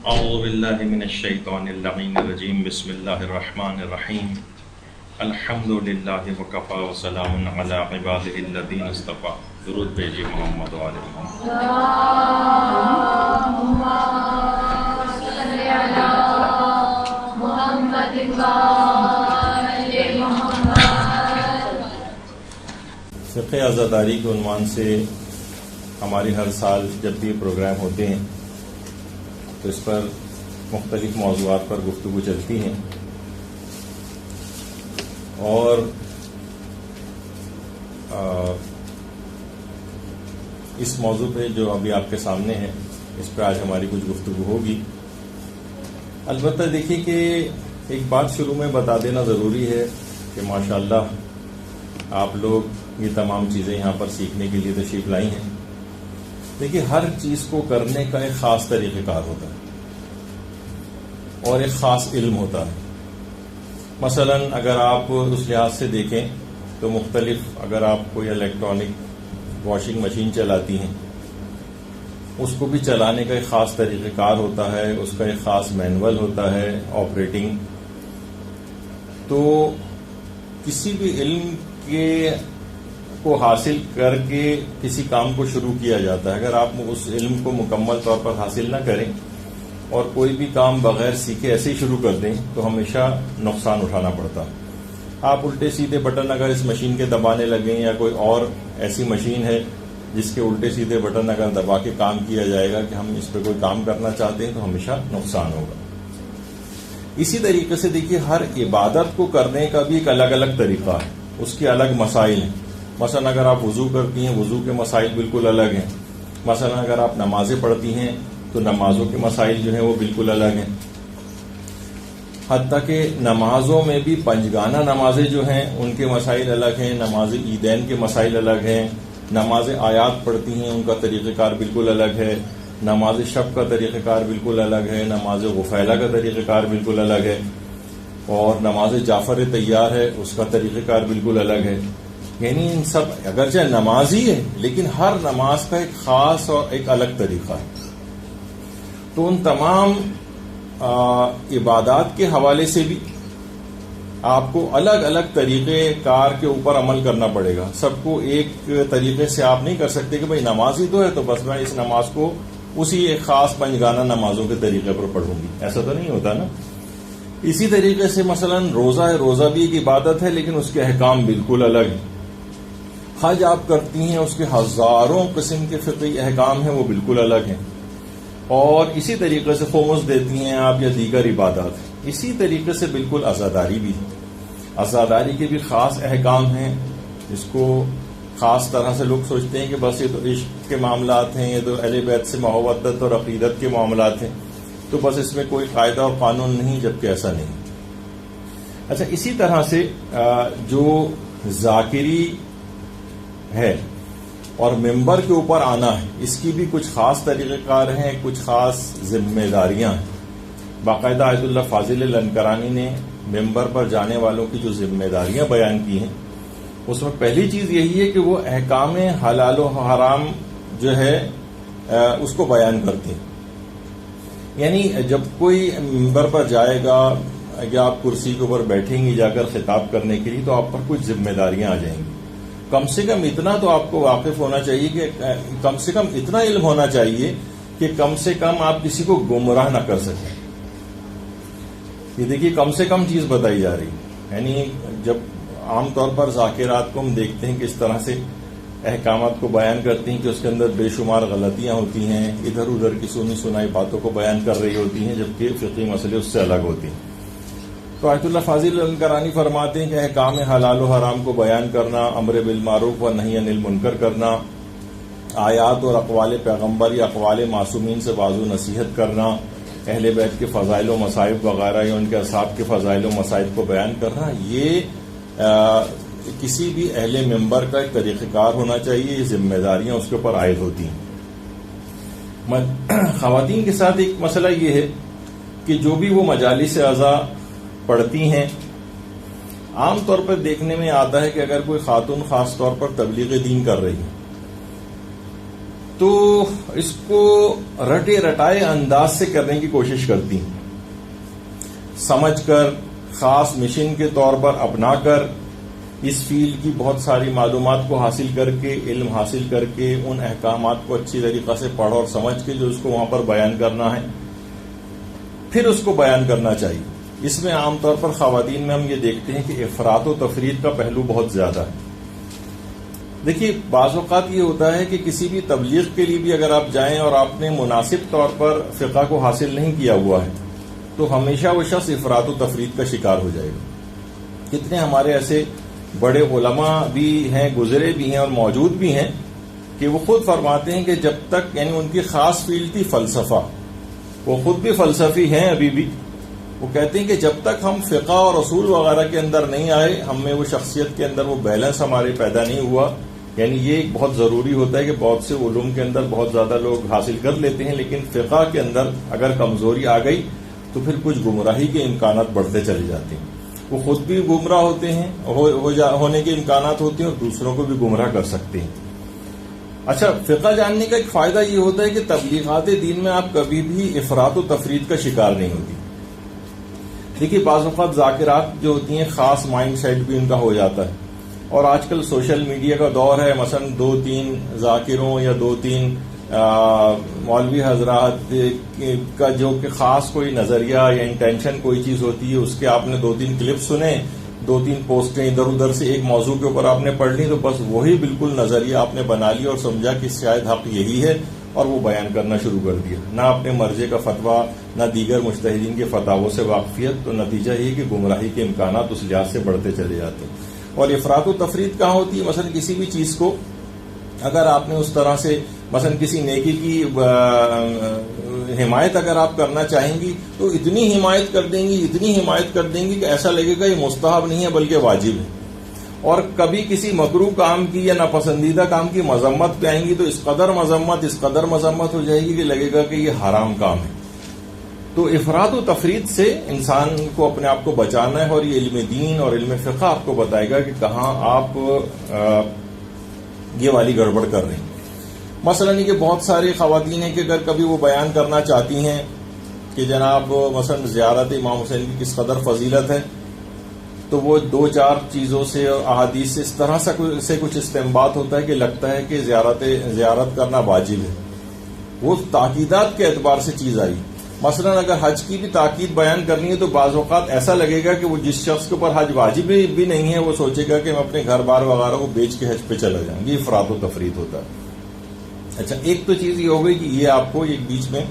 اعوذ باللہ من الشیطان اللعین الرجیم بسم اللہ الرحمن الرحیم الحمد للہ وکفی وسلام علی عبادہ الذین اصطفی. درود بھیجیے محمد و آل محمد. اللہم صلی علی محمد و آل محمد. فقہ عزاداری کے عنوان سے ہماری ہر سال جب بھی پروگرام ہوتے ہیں تو اس پر مختلف موضوعات پر گفتگو چلتی ہیں، اور اس موضوع پہ جو ابھی آپ کے سامنے ہے اس پہ آج ہماری کچھ گفتگو ہوگی. البتہ دیکھیے کہ ایک بات شروع میں بتا دینا ضروری ہے کہ ماشاءاللہ آپ لوگ یہ تمام چیزیں یہاں پر سیکھنے کے لیے تشریف لائی ہیں. دیکھیے ہر چیز کو کرنے کا ایک خاص طریقہ کار ہوتا ہے اور ایک خاص علم ہوتا ہے. مثلا اگر آپ اس لحاظ سے دیکھیں تو مختلف، اگر آپ کوئی الیکٹرانک واشنگ مشین چلاتی ہیں اس کو بھی چلانے کا ایک خاص طریقہ کار ہوتا ہے، اس کا ایک خاص مینول ہوتا ہے آپریٹنگ. تو کسی بھی علم کے کو حاصل کر کے کسی کام کو شروع کیا جاتا ہے. اگر آپ اس علم کو مکمل طور پر حاصل نہ کریں اور کوئی بھی کام بغیر سیکھے ایسے ہی شروع کر دیں تو ہمیشہ نقصان اٹھانا پڑتا. آپ الٹے سیدھے بٹن اگر اس مشین کے دبانے لگیں یا کوئی اور ایسی مشین ہے جس کے الٹے سیدھے بٹن اگر دبا کے کام کیا جائے گا کہ ہم اس پہ کوئی کام کرنا چاہتے ہیں تو ہمیشہ نقصان ہوگا. اسی طریقے سے دیکھیے ہر عبادت کو کرنے کا بھی ایک الگ الگ طریقہ ہے، اس کے الگ مسائل ہیں. مثلا اگر آپ وضو کرتی ہیں وضو کے مسائل بالکل الگ ہیں. مثلا اگر آپ نمازیں پڑھتی ہیں تو نمازوں کے مسائل جو ہیں وہ بالکل الگ ہیں. حتیٰ کہ نمازوں میں بھی پنجگانہ نمازیں جو ہیں ان کے مسائل الگ ہیں، نماز عیدین کے مسائل الگ ہیں. نماز آیات پڑھتی ہیں ان کا طریقہ کار بالکل الگ ہے. نماز شب کا طریقہ کار بالکل الگ ہے. نماز غفیلہ کا طریقہ کار بالکل الگ ہے. اور نماز جعفر تیار ہے اس کا طریقہ کار بالکل الگ ہے. یعنی ان سب اگرچہ نمازی ہے لیکن ہر نماز کا ایک خاص اور ایک الگ طریقہ ہے. تو ان تمام عبادات کے حوالے سے بھی آپ کو الگ الگ طریقے کار کے اوپر عمل کرنا پڑے گا. سب کو ایک طریقے سے آپ نہیں کر سکتے کہ بھئی نماز ہی تو ہے تو بس میں اس نماز کو اسی ایک خاص پنجگانہ نمازوں کے طریقے پر پڑھوں گی، ایسا تو نہیں ہوتا نا. اسی طریقے سے مثلا روزہ ہے، روزہ بھی ایک عبادت ہے لیکن اس کے احکام بالکل الگ ہیں. حج آپ کرتی ہیں اس کے ہزاروں قسم کے فقہی احکام ہیں وہ بالکل الگ ہیں. اور اسی طریقے سے خمس دیتی ہیں آپ یا دیگر عبادات. اسی طریقے سے بالکل عزاداری بھی ہے. عزاداری کے بھی خاص احکام ہیں جس کو خاص طرح سے لوگ سوچتے ہیں کہ بس یہ تو عشق کے معاملات ہیں، یہ تو اہل بیت سے محبت اور عقیدت کے معاملات ہیں تو بس اس میں کوئی قاعدہ اور قانون نہیں، جبکہ ایسا نہیں. اچھا، اسی طرح سے جو ذاکری ہے اور ممبر کے اوپر آنا ہے اس کی بھی کچھ خاص طریقہ کار ہیں، کچھ خاص ذمہ داریاں ہیں. باقاعدہ آیت اللہ فاضل لنکرانی نے ممبر پر جانے والوں کی جو ذمہ داریاں بیان کی ہیں اس میں پہلی چیز یہی ہے کہ وہ احکام حلال و حرام جو ہے اس کو بیان کرتے ہیں. یعنی جب کوئی ممبر پر جائے گا یا آپ کرسی کے اوپر بیٹھیں گی جا کر خطاب کرنے کے لیے تو آپ پر کچھ ذمہ داریاں آ جائیں گی. کم سے کم اتنا تو آپ کو واقف ہونا چاہیے کہ کم سے کم اتنا علم ہونا چاہیے کہ کم سے کم آپ کسی کو گمراہ نہ کر سکیں. یہ دیکھیے کم سے کم چیز بتائی جا رہی ہے. یعنی جب عام طور پر ذاکرات کو ہم دیکھتے ہیں کہ اس طرح سے احکامات کو بیان کرتی ہیں کہ اس کے اندر بے شمار غلطیاں ہوتی ہیں، ادھر ادھر کی سنی سنائی باتوں کو بیان کر رہی ہوتی ہیں جبکہ فقہی مسئلے اس سے الگ ہوتی ہیں. تو آیت اللہ فاضل الکرانی فرماتے ہیں کہ احکام حلال و حرام کو بیان کرنا، امر بالمعروف و نہی عن المنکر کرنا، آیات اور اقوال پیغمبر یا اقوال معصومین سے واضح نصیحت کرنا، اہل بیت کے فضائل و مصائب وغیرہ یا ان کے اصحاب کے فضائل و مصائب کو بیان کرنا، یہ کسی بھی اہل ممبر کا ایک طریقہ کار ہونا چاہیے. یہ ذمہ داریاں اس کے اوپر عائد ہوتی ہیں. خواتین کے ساتھ ایک مسئلہ یہ ہے کہ جو بھی وہ مجالس اعضاء پڑھتی ہیں عام طور پر دیکھنے میں آتا ہے کہ اگر کوئی خاتون خاص طور پر تبلیغ دین کر رہی ہے تو اس کو رٹے رٹائے انداز سے کرنے کی کوشش کرتی ہیں، سمجھ کر، خاص مشن کے طور پر اپنا کر، اس فیلڈ کی بہت ساری معلومات کو حاصل کر کے، علم حاصل کر کے، ان احکامات کو اچھی طریقہ سے پڑھ اور سمجھ کے جو اس کو وہاں پر بیان کرنا ہے پھر اس کو بیان کرنا چاہیے۔ اس میں عام طور پر خواتین میں ہم یہ دیکھتے ہیں کہ افراط و تفریط کا پہلو بہت زیادہ ہے۔ دیکھیے بعض اوقات یہ ہوتا ہے کہ کسی بھی تبلیغ کے لیے بھی اگر آپ جائیں اور آپ نے مناسب طور پر فقہ کو حاصل نہیں کیا ہوا ہے تو ہمیشہ وہ شخص افراط و تفریط کا شکار ہو جائے گا۔ کتنے ہمارے ایسے بڑے علماء بھی ہیں، گزرے بھی ہیں اور موجود بھی ہیں کہ وہ خود فرماتے ہیں کہ جب تک، یعنی ان کی خاص فیلڈ تھی فلسفہ، وہ خود بھی فلسفی ہیں ابھی بھی، وہ کہتے ہیں کہ جب تک ہم فقہ اور اصول وغیرہ کے اندر نہیں آئے، ہم میں وہ شخصیت کے اندر وہ بیلنس ہمارے پیدا نہیں ہوا۔ یعنی یہ بہت ضروری ہوتا ہے کہ بہت سے علوم کے اندر بہت زیادہ لوگ حاصل کر لیتے ہیں، لیکن فقہ کے اندر اگر کمزوری آ گئی تو پھر کچھ گمراہی کے امکانات بڑھتے چلے جاتے ہیں۔ وہ خود بھی گمراہ ہوتے ہیں، ہونے کے امکانات ہوتے ہیں اور دوسروں کو بھی گمراہ کر سکتے ہیں۔ اچھا، فقہ جاننے کا ایک فائدہ یہ ہوتا ہے کہ تبلیغات دین میں آپ کبھی بھی افراط و تفریط کا شکار نہیں ہوتی۔ دیکھیے بعض اوقات ذاکرات جو ہوتی ہیں خاص مائنڈ سیٹ بھی ان کا ہو جاتا ہے، اور آج کل سوشل میڈیا کا دور ہے، مثلا 2-3 ذاکروں یا 2-3 مولوی حضرات کا جو کہ خاص کوئی نظریہ یا انٹینشن کوئی چیز ہوتی ہے، اس کے آپ نے 2-3 کلپ سنے، 2-3 پوسٹیں ادھر ادھر سے ایک موضوع کے اوپر آپ نے پڑھ لی، تو بس وہی بالکل نظریہ آپ نے بنا لیا اور سمجھا کہ شاید حق یہی ہے اور وہ بیان کرنا شروع کر دیا، نہ اپنے مرجع کا فتویٰ نہ دیگر مجتہدین کے فتاووں سے واقفیت، تو نتیجہ یہ کہ گمراہی کے امکانات اس لحاظ سے بڑھتے چلے جاتے ہیں۔ اور افراط و تفریط کہاں ہوتی ہے؟ مثلا کسی بھی چیز کو اگر آپ نے اس طرح سے، مثلا کسی نیکی کی حمایت اگر آپ کرنا چاہیں گی تو اتنی حمایت کر دیں گی کہ ایسا لگے گا یہ مستحب نہیں ہے بلکہ واجب ہے، اور کبھی کسی مکروہ کام کی یا ناپسندیدہ کام کی مذمت پہ آئیں گی تو اس قدر مذمت ہو جائے گی کہ لگے گا کہ یہ حرام کام ہے۔ تو افراط و تفریط سے انسان کو اپنے آپ کو بچانا ہے، اور یہ علم دین اور علم فقہ آپ کو بتائے گا کہ کہاں آپ یہ والی گڑبڑ کر رہے ہیں۔ مثلا یہ کہ بہت ساری خواتین ہیں کہ اگر کبھی وہ بیان کرنا چاہتی ہیں کہ جناب مثلا زیارت امام حسین کی کس قدر فضیلت ہے، تو وہ 2-4 چیزوں سے اور احادیث سے اس طرح سے کچھ استنباط ہوتا ہے کہ لگتا ہے کہ زیارت کرنا واجب ہے۔ وہ تاکیدات کے اعتبار سے چیز آئی۔ مثلا اگر حج کی بھی تاکید بیان کرنی ہے تو بعض اوقات ایسا لگے گا کہ وہ جس شخص کے اوپر حج واجب بھی نہیں ہے وہ سوچے گا کہ میں اپنے گھر بار وغیرہ کو بیچ کے حج پہ چلا جاؤں گی۔ افراط و تفریط ہوتا ہے۔ اچھا، ایک تو چیز یہ ہو گئی کہ یہ آپ کو ایک بیچ میں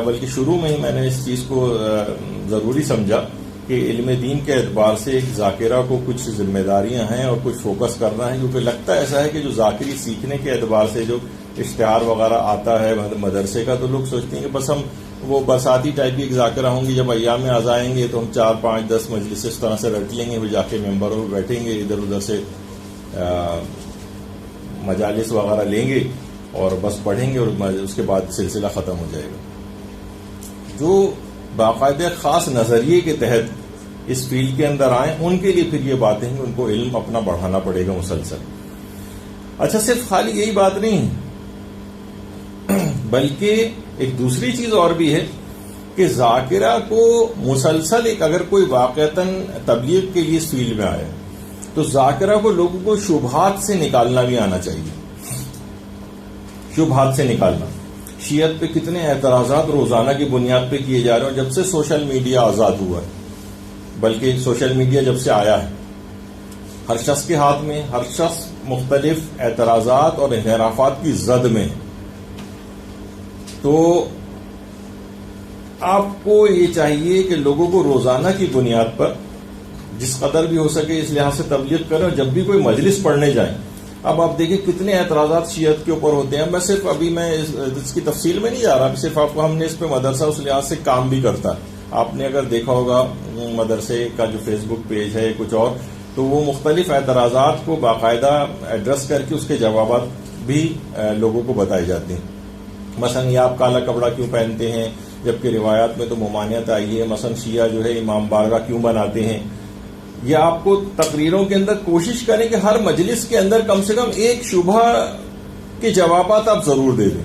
بلکہ شروع میں ہی میں نے اس چیز کو ضروری سمجھا کہ علم دین کے اعتبار سے ایک ذاکرہ کو کچھ ذمہ داریاں ہیں اور کچھ فوکس کرنا ہے، کیونکہ لگتا ایسا ہے کہ جو ذاکری سیکھنے کے اعتبار سے جو اشتہار وغیرہ آتا ہے مدرسے کا، تو لوگ سوچتے ہیں کہ بس ہم وہ برساتی ٹائپ کی ایک ذاکرہ ہوں گی، جب ایام میں آئیں گے تو ہم 4-5-10 مجلس اس طرح سے رٹ لیں گے، وہ جا کے ممبروں پہ بیٹھیں گے، ادھر ادھر سے مجالس وغیرہ لیں گے اور بس پڑھیں گے اور اس کے بعد سلسلہ ختم ہو جائے گا۔ جو باقاعدہ خاص نظریے کے تحت اس فیلڈ کے اندر آئیں ان کے لیے پھر یہ باتیں ہیں کہ ان کو علم اپنا بڑھانا پڑے گا مسلسل۔ اچھا، صرف خالی یہی بات نہیں بلکہ ایک دوسری چیز اور بھی ہے کہ ذاکرہ کو مسلسل اگر کوئی واقعتاً تبلیغ کے لیے اس فیلڈ میں آئے تو ذاکرہ کو لوگوں کو شبہات سے نکالنا بھی آنا چاہیے۔ شبہات سے نکالنا، شیعت پہ کتنے اعتراضات روزانہ کی بنیاد پہ کیے جا رہے ہیں جب سے سوشل میڈیا آزاد ہوا ہے، بلکہ سوشل میڈیا جب سے آیا ہے ہر شخص کے ہاتھ میں، ہر شخص مختلف اعتراضات اور انحرافات کی زد میں۔ تو آپ کو یہ چاہیے کہ لوگوں کو روزانہ کی بنیاد پر جس قدر بھی ہو سکے اس لحاظ سے تبلیغ کریں، اور جب بھی کوئی مجلس پڑھنے جائیں، اب آپ دیکھیں کتنے اعتراضات شیعت کے اوپر ہوتے ہیں۔ میں صرف ابھی میں اس کی تفصیل میں نہیں جا رہا، صرف آپ کو ہم نے اس پہ مدرسہ اس لحاظ سے کام بھی کرتا ہے۔ آپ نے اگر دیکھا ہوگا مدرسے کا جو فیس بک پیج ہے کچھ اور، تو وہ مختلف اعتراضات کو باقاعدہ ایڈریس کر کے اس کے جوابات بھی لوگوں کو بتائے جاتے ہیں۔ مثلا یہ آپ کالا کپڑا کیوں پہنتے ہیں جبکہ روایات میں تو ممانعت آئی ہے، مثلا شیعہ جو ہے امام بارگاہ کیوں بناتے ہیں۔ یہ آپ کو تقریروں کے اندر کوشش کریں کہ ہر مجلس کے اندر کم سے کم ایک شبہ کے جوابات آپ ضرور دے دیں.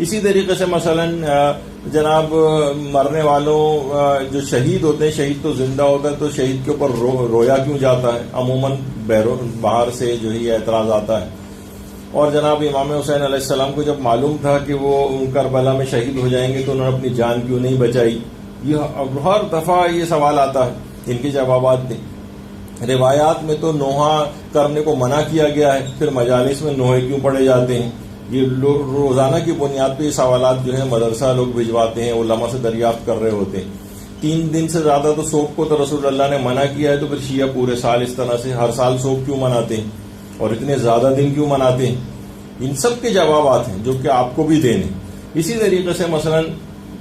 اسی طریقے سے مثلا جناب مرنے والوں جو شہید ہوتے ہیں، شہید تو زندہ ہوتا ہے تو شہید کے اوپر رویا کیوں جاتا ہے؟ عموماً باہر سے جو ہی اعتراض آتا ہے. اور جناب امام حسین علیہ السلام کو جب معلوم تھا کہ وہ کربلا میں شہید ہو جائیں گے تو انہوں نے اپنی جان کیوں نہیں بچائی؟ یہ ہر دفعہ یہ سوال آتا ہے، ان کے جوابات دیں. روایات میں تو نوحہ کرنے کو منع کیا گیا ہے، پھر مجالس میں نوحے کیوں پڑھے جاتے ہیں؟ یہ روزانہ کی بنیاد پہ یہ سوالات جو ہے مدرسہ لوگ بھجواتے ہیں، علماء سے دریافت کر رہے ہوتے ہیں. 3 دن سے زیادہ تو سوگ کو تو رسول اللہ نے منع کیا ہے، تو پھر شیعہ پورے سال اس طرح سے ہر سال سوگ کیوں مناتے ہیں اور اتنے زیادہ دن کیوں مناتے ہیں؟ ان سب کے جوابات ہیں جو کہ آپ کو بھی دینے. اسی طریقے سے مثلا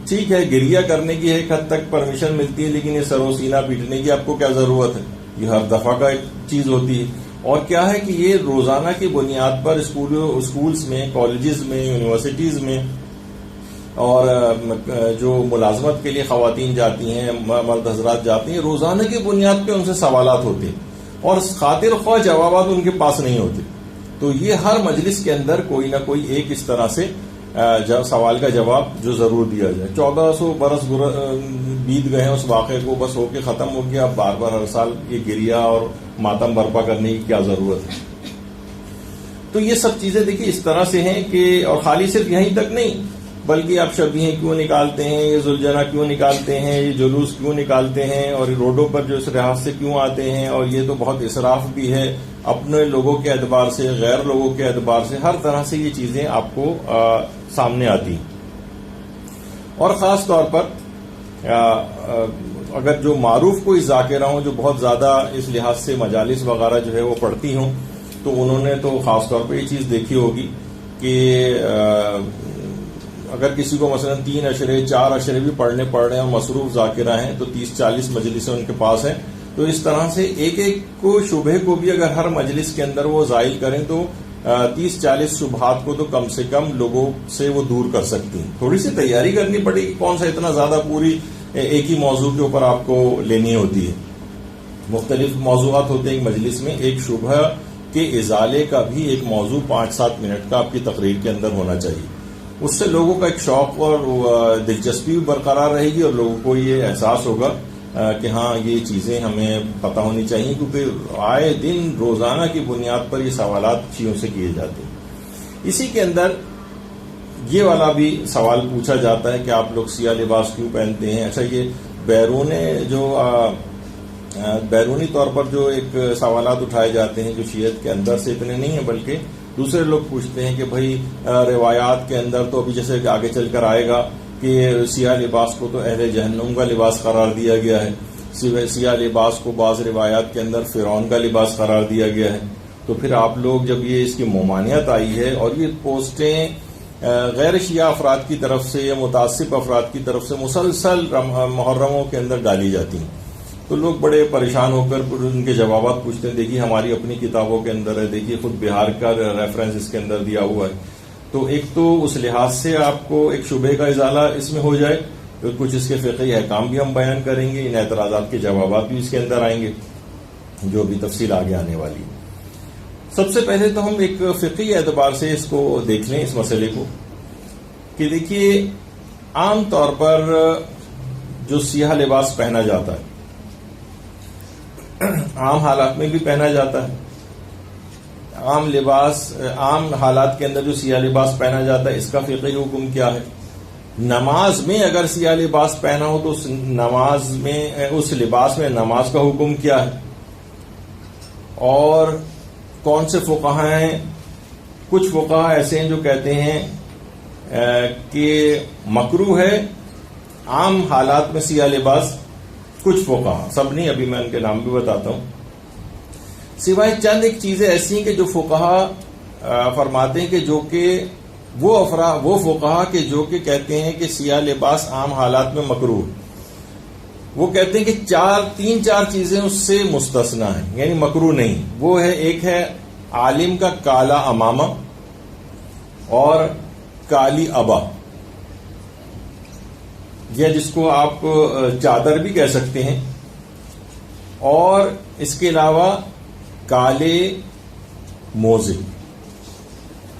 ٹھیک ہے گریہ کرنے کی ایک حد تک پرمیشن ملتی ہے، لیکن یہ سر و سینہ پیٹنے کی آپ کو کیا ضرورت ہے؟ یہ ہر دفعہ کا ایک چیز ہوتی ہے. اور کیا ہے کہ یہ روزانہ کی بنیاد پر اسکولز میں، کالجز میں، یونیورسٹیز میں اور جو ملازمت کے لیے خواتین جاتی ہیں، مرد حضرات جاتے ہیں، روزانہ کی بنیاد پہ ان سے سوالات ہوتے ہیں اور خاطر خواہ جوابات ان کے پاس نہیں ہوتے. تو یہ ہر مجلس کے اندر کوئی نہ کوئی ایک اس طرح سے سوال کا جواب جو ضرور دیا جائے. 1400 برس بیت گئے ہیں اس واقعے کو، بس ہو کے ختم ہو گیا. اب بار بار ہر سال یہ گریہ اور ماتم برپا کرنے کی کیا ضرورت ہے؟ تو یہ سب چیزیں دیکھیے اس طرح سے ہیں کہ، اور خالی صرف یہیں تک نہیں بلکہ آپ شبیہیں کیوں نکالتے ہیں، یہ ذوالجناح کیوں نکالتے ہیں، یہ جلوس کیوں نکالتے ہیں، اور روڈوں پر جو اس لحاظ سے کیوں آتے ہیں، اور یہ تو بہت اسراف بھی ہے اپنے لوگوں کے اعتبار سے، غیر لوگوں کے اعتبار سے، ہر طرح سے یہ چیزیں آپ کو سامنے آتی ہیں. اور خاص طور پر اگر جو معروف کوئی ذاکرہ ہوں جو بہت زیادہ اس لحاظ سے مجالس وغیرہ جو ہے وہ پڑھتی ہوں، تو انہوں نے تو خاص طور پہ یہ چیز دیکھی ہوگی کہ اگر کسی کو مثلا 3 اشرے 4 اشرے بھی پڑھنے پڑ رہے ہیں اور مصروف ذاکرہ ہیں تو 30-40 مجلسیں ان کے پاس ہیں. تو اس طرح سے ایک ایک کو شبہ کو بھی اگر ہر مجلس کے اندر وہ زائل کریں تو 30-40 شبہات کو تو کم سے کم لوگوں سے وہ دور کر سکتی ہیں. تھوڑی سی تیاری کرنی پڑے گی، کون سا اتنا زیادہ پوری ایک ہی موضوع کے اوپر آپ کو لینی ہوتی ہے. مختلف موضوعات ہوتے ہیں ایک مجلس میں. ایک شبہ کے ازالے کا بھی ایک موضوع 5-7 منٹ کا آپ کی تقریر کے اندر ہونا چاہیے. اس سے لوگوں کا ایک شوق اور دلچسپی بھی برقرار رہے گی اور لوگوں کو یہ احساس ہوگا کہ ہاں یہ چیزیں ہمیں پتہ ہونی چاہیے، کیونکہ آئے دن روزانہ کی بنیاد پر یہ سوالات شیعوں سے کیے جاتے ہیں. اسی کے اندر یہ والا بھی سوال پوچھا جاتا ہے کہ آپ لوگ سیاہ لباس کیوں پہنتے ہیں. اچھا یہ بیرونی طور پر جو ایک سوالات اٹھائے جاتے ہیں جو شیعت کے اندر سے اتنے نہیں ہیں بلکہ دوسرے لوگ پوچھتے ہیں کہ بھائی روایات کے اندر تو ابھی جیسے آگے چل کر آئے گا کہ سیاہ لباس کو تو اہل جہنم کا لباس قرار دیا گیا ہے، سیاہ لباس کو بعض روایات کے اندر فرعون کا لباس قرار دیا گیا ہے. تو پھر آپ لوگ جب یہ اس کی ممانعت آئی ہے اور یہ پوسٹیں غیر شیعہ افراد کی طرف سے یا متعصب افراد کی طرف سے مسلسل محرموں کے اندر ڈالی جاتی ہیں، تو لوگ بڑے پریشان ہو کر ان کے جوابات پوچھتے ہیں. دیکھیے ہماری اپنی کتابوں کے اندر ہے، دیکھیے خود بہار کا ریفرنس اس کے اندر دیا ہوا ہے. تو ایک تو اس لحاظ سے آپ کو ایک شبہ کا ازالہ اس میں ہو جائے، کچھ اس کے فقہی احکام بھی ہم بیان کریں گے، ان اعتراضات کے جوابات بھی اس کے اندر آئیں گے جو بھی تفصیل آگے آنے والی ہے. سب سے پہلے تو ہم ایک فقہی اعتبار سے اس کو دیکھ لیں اس مسئلے کو کہ دیکھیے عام طور پر جو سیاہ لباس پہنا جاتا ہے عام حالات میں بھی پہنا جاتا ہے، عام حالات کے اندر جو سیاہ لباس پہنا جاتا ہے اس کا فقہی حکم کیا ہے؟ نماز میں اگر سیاہ لباس پہنا ہو تو اس لباس میں نماز کا حکم کیا ہے؟ اور کون سے فقہا ہیں؟ کچھ فقہا ایسے ہیں جو کہتے ہیں کہ مکروہ ہے عام حالات میں سیاہ لباس. کچھ فقہا، سب نہیں، ابھی میں ان کے نام بھی بتاتا ہوں، سوائے چند ایک چیزیں ایسی ہیں کہ جو فقہا فرماتے ہیں کہ جو کہ وہ فقہا کہ جو کہ کہتے ہیں کہ سیاہ لباس عام حالات میں مکروہ، وہ کہتے ہیں کہ 3-4 چیزیں اس سے مستثنا ہیں، یعنی مکروہ نہیں. وہ ہے، ایک ہے عالم کا کالا امامہ اور کالی ابا، یا جس کو آپ چادر بھی کہہ سکتے ہیں، اور اس کے علاوہ کالے موزے.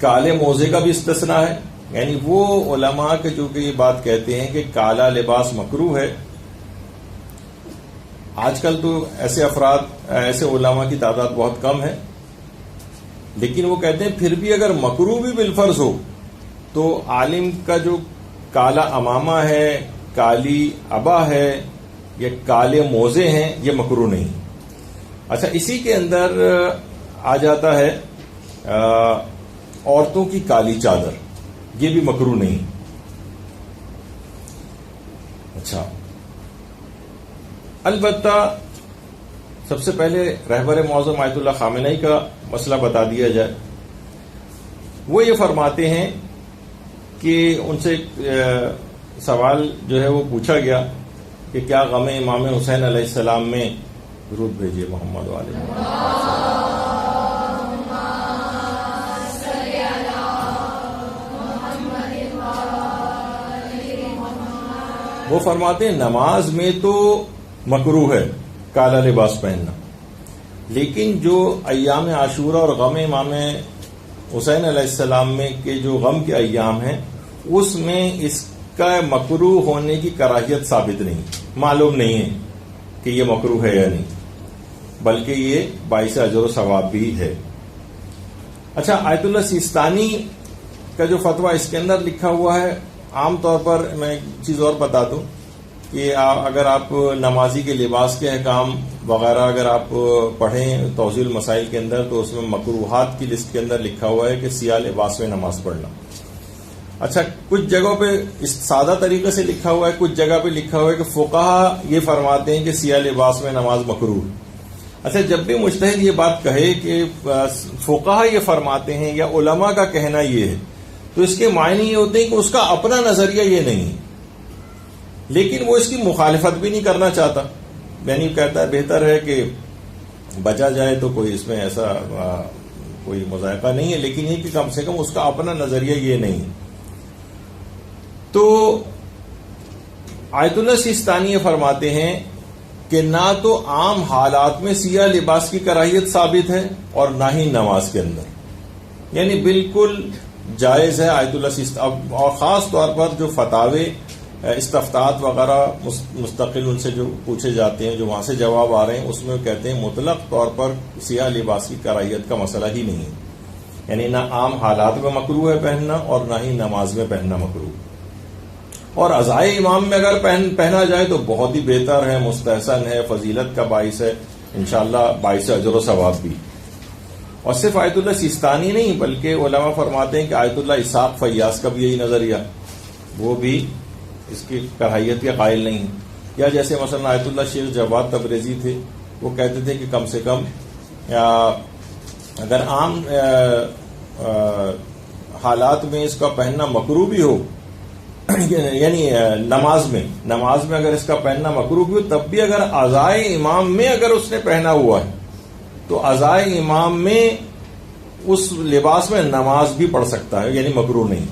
کالے موزے کا بھی استثناء ہے. یعنی وہ علماء کے جو کہ یہ بات کہتے ہیں کہ کالا لباس مکروہ ہے. آج کل تو ایسے علماء کی تعداد بہت کم ہے، لیکن وہ کہتے ہیں پھر بھی اگر مکروہ بھی بالفرض ہو تو عالم کا جو کالا امامہ ہے، کالی ابا ہے یا کالے موزے ہیں، یہ مکروہ نہیں. اچھا، اسی کے اندر آ جاتا ہے عورتوں کی کالی چادر، یہ بھی مکروہ نہیں. اچھا، البتہ سب سے پہلے رہبر معظم آیت اللہ خامنئی کا مسئلہ بتا دیا جائے. وہ یہ فرماتے ہیں کہ ان سے سوال جو ہے وہ پوچھا گیا کہ کیا غم امام حسین علیہ السلام میں، درود بھیجیے محمد علیہ. وہ فرماتے ہیں نماز میں تو مکروہ ہے کالا لباس پہننا، لیکن جو ایام عاشورہ اور غم امام حسین علیہ السلام میں کے جو غم کے ایام ہیں اس میں اس کا مکروہ ہونے کی کراہیت ثابت نہیں، معلوم نہیں ہے کہ یہ مکروہ ہے یا نہیں، بلکہ یہ باعث اجر و ثواب بھی ہے. اچھا، آیت اللہ سیستانی کا جو فتویٰ اس کے اندر لکھا ہوا ہے، عام طور پر میں ایک چیز اور بتا دوں کہ اگر آپ نمازی کے لباس کے احکام وغیرہ اگر آپ پڑھیں توضیح المسائل کے اندر تو اس میں مکروہات کی لسٹ کے اندر لکھا ہوا ہے کہ سیاہ لباس میں نماز پڑھنا. اچھا، کچھ جگہوں پہ اس سادہ طریقے سے لکھا ہوا ہے، کچھ جگہ پہ لکھا ہوا ہے کہ فقہا یہ فرماتے ہیں کہ سیاہ لباس میں نماز مکروہ. اچھا، جب بھی مجتہد یہ بات کہے کہ فقہا یہ فرماتے ہیں یا علماء کا کہنا یہ ہے تو اس کے معنی یہ ہوتے ہیں کہ اس کا اپنا نظریہ یہ نہیں، لیکن وہ اس کی مخالفت بھی نہیں کرنا چاہتا. یعنی کہتا ہے بہتر ہے کہ بچا جائے تو کوئی اس میں ایسا کوئی مذائقہ نہیں ہے، لیکن یہ کہ کم سے کم اس کا اپنا نظریہ یہ نہیں. تو آیت اللہ سیستانی یہ فرماتے ہیں کہ نہ تو عام حالات میں سیاہ لباس کی کراہیت ثابت ہے اور نہ ہی نماز کے اندر، یعنی بالکل جائز ہے. آیت اللہ سیستانی اور خاص طور پر جو فتاوے استفتاحات وغیرہ مستقل ان سے جو پوچھے جاتے ہیں، جو وہاں سے جواب آ رہے ہیں، اس میں کہتے ہیں مطلق طور پر سیاہ لباس کی کراہیت کا مسئلہ ہی نہیں ہے. یعنی نہ عام حالات میں مکروہ ہے پہننا اور نہ ہی نماز میں پہننا مکروہ. اور عزائے امام میں اگر پہنا جائے تو بہت ہی بہتر ہے، مستحسن ہے، فضیلت کا باعث ہے، انشاءاللہ باعث اجر و ثواب بھی. اور صرف آیت اللہ سیستانی نہیں بلکہ علماء فرماتے ہیں کہ آیت اللہ اسحاق فیاض کا بھی یہی نظریہ، وہ بھی اس کی کراہیت کے قائل نہیں ہیں. یا جیسے مثلا آیت اللہ شیخ جواد تبریزی تھے، وہ کہتے تھے کہ کم سے کم اگر عام حالات میں اس کا پہننا مکروہ بھی ہو، یعنی نماز میں اگر اس کا پہننا مکروہ بھی ہو، تب بھی اگر عزائے امام میں اگر اس نے پہنا ہوا ہے تو عزائے امام میں اس لباس میں نماز بھی پڑھ سکتا ہے، یعنی مکروہ نہیں.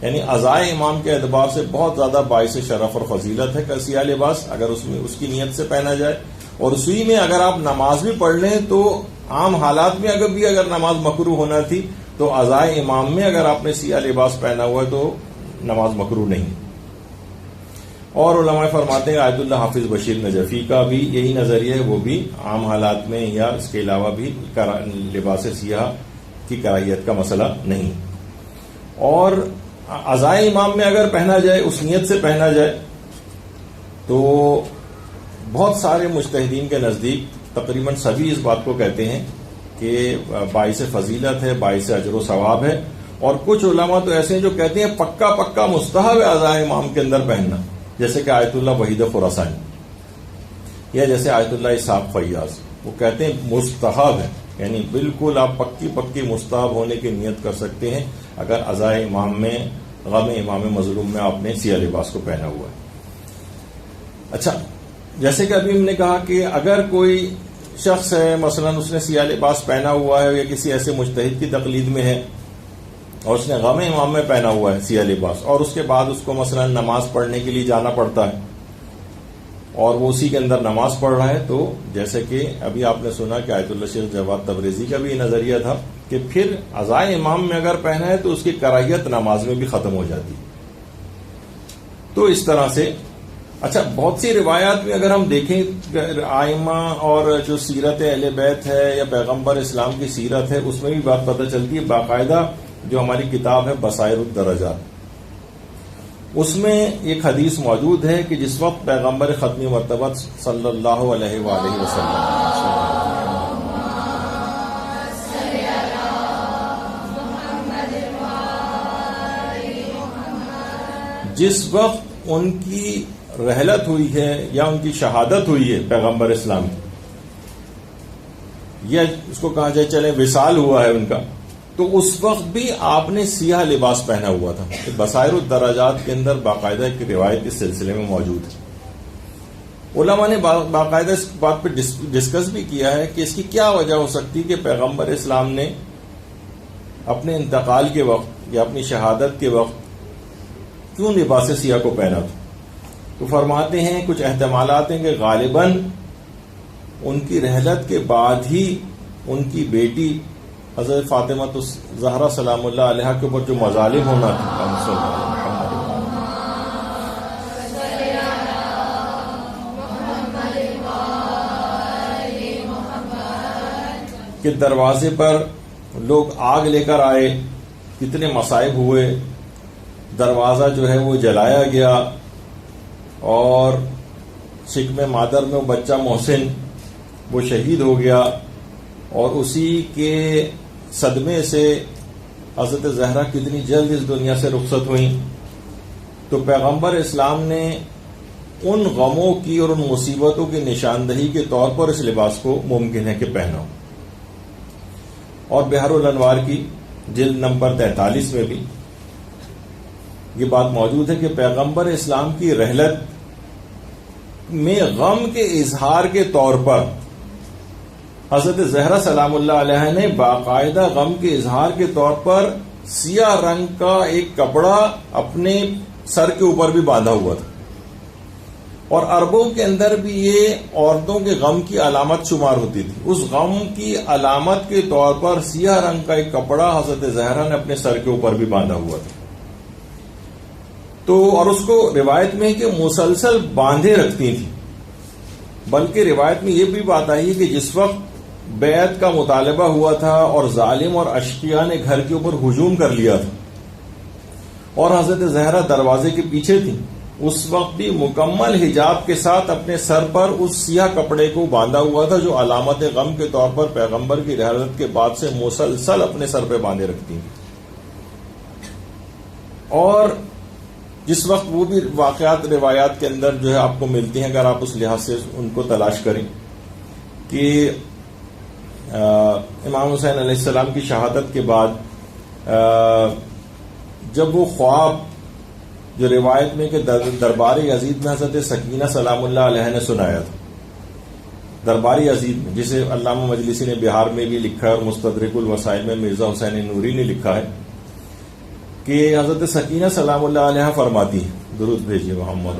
یعنی عزائے امام کے اعتبار سے بہت زیادہ باعث شرف اور فضیلت ہے سیاہ لباس اگر اس میں اس کی نیت سے پہنا جائے. اور اسی میں اگر آپ نماز بھی پڑھ لیں تو عام حالات میں اگر نماز مکروہ ہونا تھی تو عزائے امام میں اگر آپ نے سیاہ لباس پہنا ہوا ہے تو نماز مکروہ نہیں. اور علماء فرماتے ہیں آیت اللہ حافظ بشیر نجفی کا بھی یہی نظریہ ہے، وہ بھی عام حالات میں یا اس کے علاوہ بھی لباس سیاہ کی کراہیت کا مسئلہ نہیں. اور عزائے امام میں اگر پہنا جائے، اس نیت سے پہنا جائے، تو بہت سارے مجتہدین کے نزدیک تقریباً سبھی اس بات کو کہتے ہیں کہ باعث فضیلت ہے، باعث اجر و ثواب ہے. اور کچھ علماء تو ایسے ہیں جو کہتے ہیں پکا مستحب ہے عزائے امام کے اندر پہننا، جیسے کہ آیت اللہ وحید خراسانی یا جیسے آیت اللہ اسحاق فیاض، وہ کہتے ہیں مستحب ہے، یعنی بالکل آپ پکی مستحب ہونے کی نیت کر سکتے ہیں اگر عزائے امام میں غم امام مظلوم میں آپ نے سیاہ لباس کو پہنا ہوا ہے. اچھا، جیسے کہ ابھی ہم نے کہا کہ اگر کوئی شخص ہے مثلا اس نے سیاہ لباس پہنا ہوا ہے یا کسی ایسے مجتہد کی تقلید میں ہے اور اس نے غم امام میں پہنا ہوا ہے سیاہ لباس، اور اس کے بعد اس کو مثلا نماز پڑھنے کے لیے جانا پڑتا ہے اور وہ اسی کے اندر نماز پڑھ رہا ہے، تو جیسے کہ ابھی آپ نے سنا کہ آیت اللہ شیخ جواد تبریزی کا بھی یہ نظریہ تھا کہ پھر عزائے امام میں اگر پہنا ہے تو اس کی کراہیت نماز میں بھی ختم ہو جاتی. تو اس طرح سے اچھا بہت سی روایات میں اگر ہم دیکھیں آئمہ اور جو سیرت اہل بیت ہے یا پیغمبر اسلام کی سیرت ہے اس میں بھی بات پتہ چلتی ہے. باقاعدہ جو ہماری کتاب ہے بصائر الدرجات اس میں ایک حدیث موجود ہے کہ جس وقت پیغمبر ختمی مرتبہ صلی اللہ علیہ وآلہ وسلم جس وقت ان کی رحلت ہوئی ہے یا ان کی شہادت ہوئی ہے پیغمبر اسلام کی یا اس کو کہا جائے چلے وصال ہوا ہے ان کا, تو اس وقت بھی آپ نے سیاہ لباس پہنا ہوا تھا. بصائر الدرجات کے اندر باقاعدہ ایک روایت اس سلسلے میں موجود ہے. علماء نے باقاعدہ اس بات پہ ڈسکس بھی کیا ہے کہ اس کی کیا وجہ ہو سکتی کہ پیغمبر اسلام نے اپنے انتقال کے وقت یا اپنی شہادت کے وقت کیوں لباس سیاہ کو پہنا تھا. تو فرماتے ہیں کچھ احتمالات ہیں کہ غالباً ان کی رحلت کے بعد ہی ان کی بیٹی حضرت فاطمہ الزہرا سلام اللہ علیہا کے اوپر جو مظالم ہونا تھا کہ دروازے پر لوگ آگ لے کر آئے, کتنے مصائب ہوئے, دروازہ جو ہے وہ جلایا گیا اور شکم مادر میں وہ بچہ محسن وہ شہید ہو گیا, اور اسی کے صدمے سے حضرت زہرا کتنی جلد اس دنیا سے رخصت ہوئیں. تو پیغمبر اسلام نے ان غموں کی اور ان مصیبتوں کی نشاندہی کے طور پر اس لباس کو ممکن ہے کہ پہناؤ. اور بحر الانوار کی جلد نمبر 43 میں بھی یہ بات موجود ہے کہ پیغمبر اسلام کی رحلت میں غم کے اظہار کے طور پر حضرت زہرا سلام اللہ علیہ نے باقاعدہ غم کے اظہار کے طور پر سیاہ رنگ کا ایک کپڑا اپنے سر کے اوپر بھی باندھا ہوا تھا. اور عربوں کے اندر بھی یہ عورتوں کے غم کی علامت شمار ہوتی تھی. اس غم کی علامت کے طور پر سیاہ رنگ کا ایک کپڑا حضرت زہرا نے اپنے سر کے اوپر بھی باندھا ہوا تھا. تو اور اس کو روایت میں کہ مسلسل باندھے رکھتی تھی, بلکہ روایت میں یہ بھی بات آئی ہے کہ جس وقت بیعت کا مطالبہ ہوا تھا اور ظالم اور اشقیاء نے گھر کے اوپر ہجوم کر لیا تھا اور حضرت زہرا دروازے کے پیچھے تھی, اس وقت بھی مکمل حجاب کے ساتھ اپنے سر پر اس سیاہ کپڑے کو باندھا ہوا تھا جو علامت غم کے طور پر پیغمبر کی رحلت کے بعد سے مسلسل اپنے سر پہ باندھے رکھتی ہیں. اور جس وقت وہ بھی واقعات روایات کے اندر جو ہے آپ کو ملتی ہیں, اگر آپ اس لحاظ سے ان کو تلاش کریں, کہ امام حسین علیہ السلام کی شہادت کے بعد جب وہ خواب جو روایت میں کہ دربار یزید میں حضرت سکینہ سلام اللہ علیہ نے سنایا تھا, دربار یزید میں, جسے علامہ مجلسی نے بہار میں بھی لکھا ہے اور مستدرک الوسائل میں مرزا حسین نوری نے لکھا ہے, کہ حضرت سکینہ سلام اللہ علیہ فرماتی ہے, درود بھیجیے محمد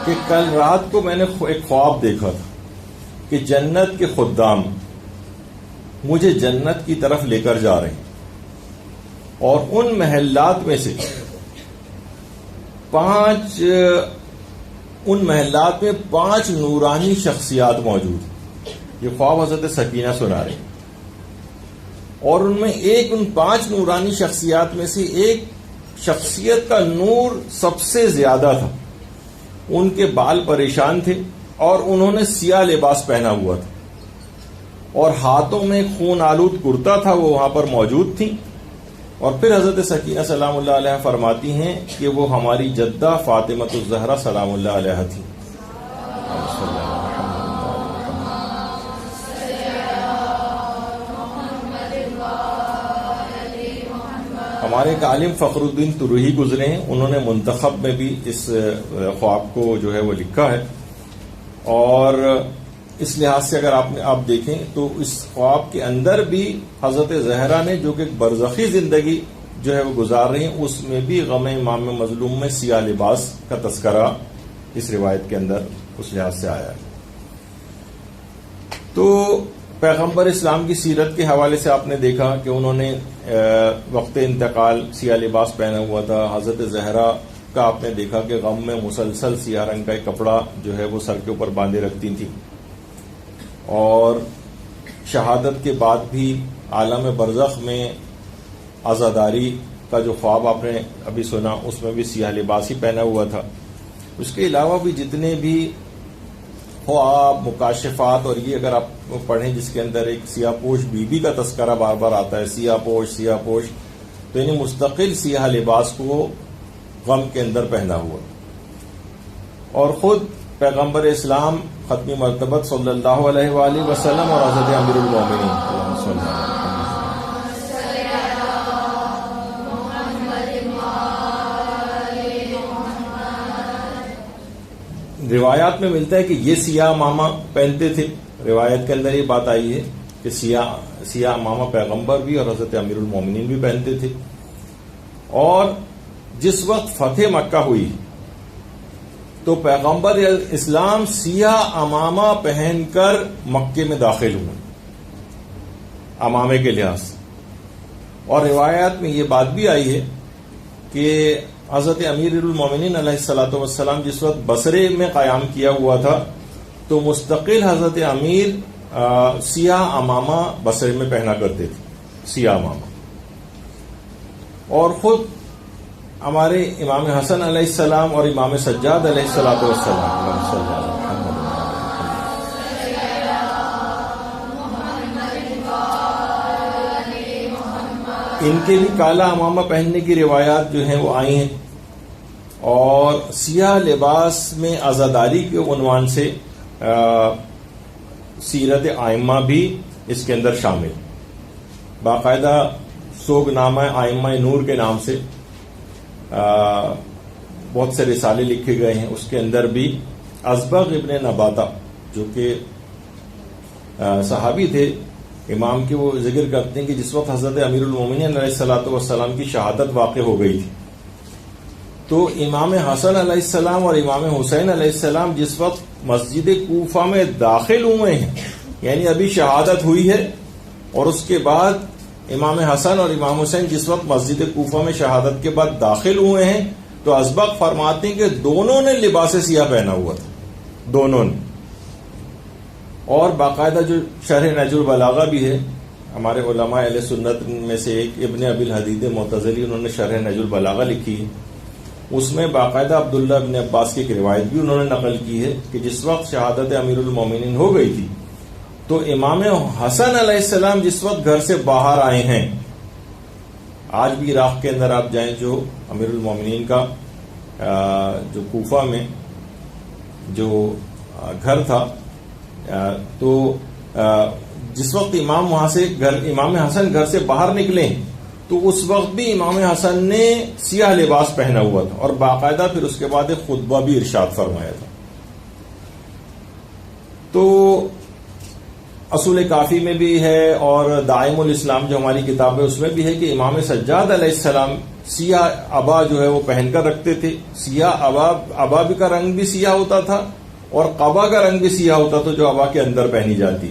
کہ کل رات کو میں نے ایک خواب دیکھا تھا کہ جنت کے خدام مجھے جنت کی طرف لے کر جا رہے ہیں, اور ان محلات میں سے ان محلات میں 5 نورانی شخصیات موجود ہیں. یہ خواب حضرت سکینہ سنا رہے ہیں, اور ان میں ان 5 نورانی شخصیات میں سے ایک شخصیت کا نور سب سے زیادہ تھا. ان کے بال پریشان تھے اور انہوں نے سیاہ لباس پہنا ہوا تھا, اور ہاتھوں میں خون آلود کرتا تھا, وہ وہاں پر موجود تھی. اور پھر حضرت سکینہ سلام اللہ علیہ فرماتی ہیں کہ وہ ہماری جدہ فاطمہ الزہرا سلام اللہ علیہ تھی. ہمارے ایک عالم فخر الدین تروہی گزرے ہیں, انہوں نے منتخب میں بھی اس خواب کو جو ہے وہ لکھا ہے. اور اس لحاظ سے اگر آپ دیکھیں تو اس خواب کے اندر بھی حضرت زہرا نے جو کہ ایک برزخی زندگی جو ہے وہ گزار رہی ہیں, اس میں بھی غم امام مظلوم میں سیاہ لباس کا تذکرہ اس روایت کے اندر اس لحاظ سے آیا ہے. تو پیغمبر اسلام کی سیرت کے حوالے سے آپ نے دیکھا کہ انہوں نے وقت انتقال سیاہ لباس پہنا ہوا تھا. حضرت زہرا کا آپ نے دیکھا کہ غم میں مسلسل سیاہ رنگ کا ایک کپڑا جو ہے وہ سر کے اوپر باندھے رکھتی تھی, اور شہادت کے بعد بھی عالم برزخ میں عزاداری کا جو خواب آپ نے ابھی سنا اس میں بھی سیاہ لباس ہی پہنا ہوا تھا. اس کے علاوہ بھی جتنے بھی خواب, مکاشفات, اور یہ اگر آپ پڑھیں جس کے اندر ایک سیاہ پوش بی بی کا تذکرہ بار بار آتا ہے, سیاہ پوش, تو یعنی مستقل سیاہ لباس کو غم کے اندر پہنا ہوا. اور خود پیغمبر اسلام ختمی مرتبت صلی اللہ علیہ وآلہ وسلم اور حضرت امیر المومنین اللہم صلی اللہ علیہ وسلم روایات میں ملتا ہے کہ یہ سیاہ امامہ پہنتے تھے. روایت کے اندر یہ بات آئی ہے کہ سیاہ امامہ پیغمبر بھی اور حضرت امیر المومنین بھی پہنتے تھے. اور جس وقت فتح مکہ ہوئی تو پیغمبر اسلام سیاہ امامہ پہن کر مکے میں داخل ہوئے امامے کے لحاظ سے. اور روایات میں یہ بات بھی آئی ہے کہ حضرت امیر المومنین علیہ الصلوۃ والسلام جس وقت بصرے میں قیام کیا ہوا تھا تو مستقل حضرت امیر سیاہ امامہ بصرے میں پہنا کرتے تھے, سیاہ امامہ. اور خود ہمارے امام حسن علیہ السلام اور امام سجاد علیہ الصلوۃ والسلام ان کے بھی کالا امامہ پہننے کی روایات جو ہیں وہ آئی ہیں. اور سیاہ لباس میں عزاداری کے عنوان سے سیرت آئمہ بھی اس کے اندر شامل. باقاعدہ سوگ نامہ آئمہ نور کے نام سے بہت سے رسالے لکھے گئے ہیں. اس کے اندر بھی ازبغ ابن نباتہ جو کہ صحابی تھے امام کے, وہ ذکر کرتے ہیں کہ جس وقت حضرت امیر المومنین علیہ الصلوۃ والسلام کی شہادت واقع ہو گئی تھی تو امام حسن علیہ السلام اور امام حسین علیہ السلام جس وقت مسجد کوفہ میں داخل ہوئے ہیں, یعنی ابھی شہادت ہوئی ہے, اور اس کے بعد امام حسن اور امام حسین جس وقت مسجد کوفہ میں شہادت کے بعد داخل ہوئے ہیں تو ازبغ فرماتے ہیں کہ دونوں نے لباس سیاہ پہنا ہوا تھا, دونوں نے. اور باقاعدہ جو شرح نہج البلاغہ بھی ہے ہمارے علماء اہل سنت میں سے ایک ابن ابی الحدید معتزلی, انہوں نے شرح نہج البلاغہ لکھی ہے. اس میں باقاعدہ عبداللہ ابن عباس کی ایک روایت بھی انہوں نے نقل کی ہے کہ جس وقت شہادت امیر المومنین ہو گئی تھی تو امام حسن علیہ السلام جس وقت گھر سے باہر آئے ہیں, آج بھی عراق کے اندر آپ جائیں جو امیر المومنین کا جو کوفہ میں جو گھر تھا, تو جس وقت امام حسن گھر سے باہر نکلے تو اس وقت بھی امام حسن نے سیاہ لباس پہنا ہوا تھا, اور باقاعدہ پھر اس کے بعد ایک خطبہ بھی ارشاد فرمایا تھا. تو اصول کافی میں بھی ہے اور دائم الاسلام جو ہماری کتاب ہے اس میں بھی ہے کہ امام سجاد علیہ السلام سیاہ ابا جو ہے وہ پہن کر رکھتے تھے. سیاہ ابا کا رنگ بھی سیاہ ہوتا تھا اور قبا کا رنگ بھی سیاہ ہوتا تھا جو ابا کے اندر پہنی جاتی.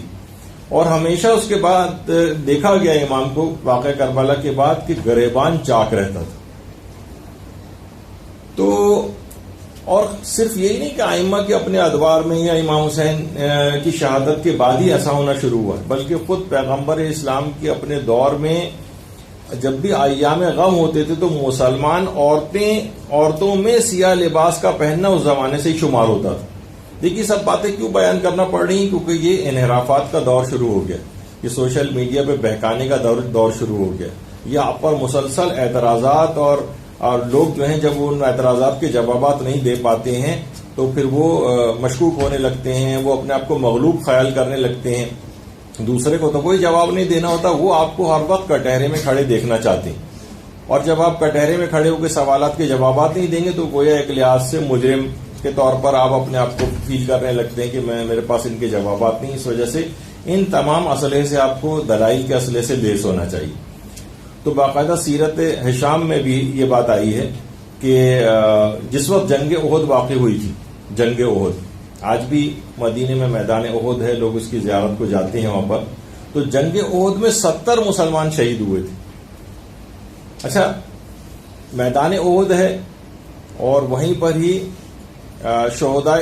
اور ہمیشہ اس کے بعد دیکھا گیا امام کو واقع کربلا کے بعد کہ گریبان چاک رہتا تھا. تو اور صرف یہی نہیں کہ ائمہ کے اپنے ادوار میں یا امام حسین کی شہادت کے بعد ہی ایسا ہونا شروع ہوا, بلکہ خود پیغمبر اسلام کے اپنے دور میں جب بھی ایام غم ہوتے تھے تو مسلمان عورتوں میں سیاہ لباس کا پہننا اس زمانے سے ہی شمار ہوتا تھا. دیکھیے سب باتیں کیوں بیان کرنا پڑ رہی ہیں, کیونکہ یہ انحرافات کا دور شروع ہو گیا, یہ سوشل میڈیا پہ بہکانے کا دور شروع ہو گیا. یہ آپ پر مسلسل اعتراضات اور لوگ جو ہیں جب وہ ان اعتراضات کے جوابات نہیں دے پاتے ہیں تو پھر وہ مشکوک ہونے لگتے ہیں, وہ اپنے آپ کو مغلوب خیال کرنے لگتے ہیں. دوسرے کو تو کوئی جواب نہیں دینا ہوتا, وہ آپ کو ہر وقت کٹہرے میں کھڑے دیکھنا چاہتے ہیں, اور جب آپ کٹہرے میں کھڑے ہو کے سوالات کے جوابات نہیں دیں گے تو گویا ایک لحاظ سے مجرم کے طور پر آپ اپنے آپ کو فیل کرنے لگتے ہیں کہ میرے پاس ان کے جوابات نہیں. اس وجہ سے ان تمام اسلحے سے آپ کو دلائل کے اسلحے سے لیس ہونا چاہیے. تو باقاعدہ سیرت ہشام میں بھی یہ بات آئی ہے کہ جس وقت جنگ احد واقع ہوئی تھی جنگ احد. آج بھی مدینے میں میدان احد ہے، لوگ اس کی زیارت کو جاتے ہیں وہاں پر. تو جنگ احد میں 70 مسلمان شہید ہوئے تھے. اچھا، میدان احد ہے اور وہیں پر ہی شہداء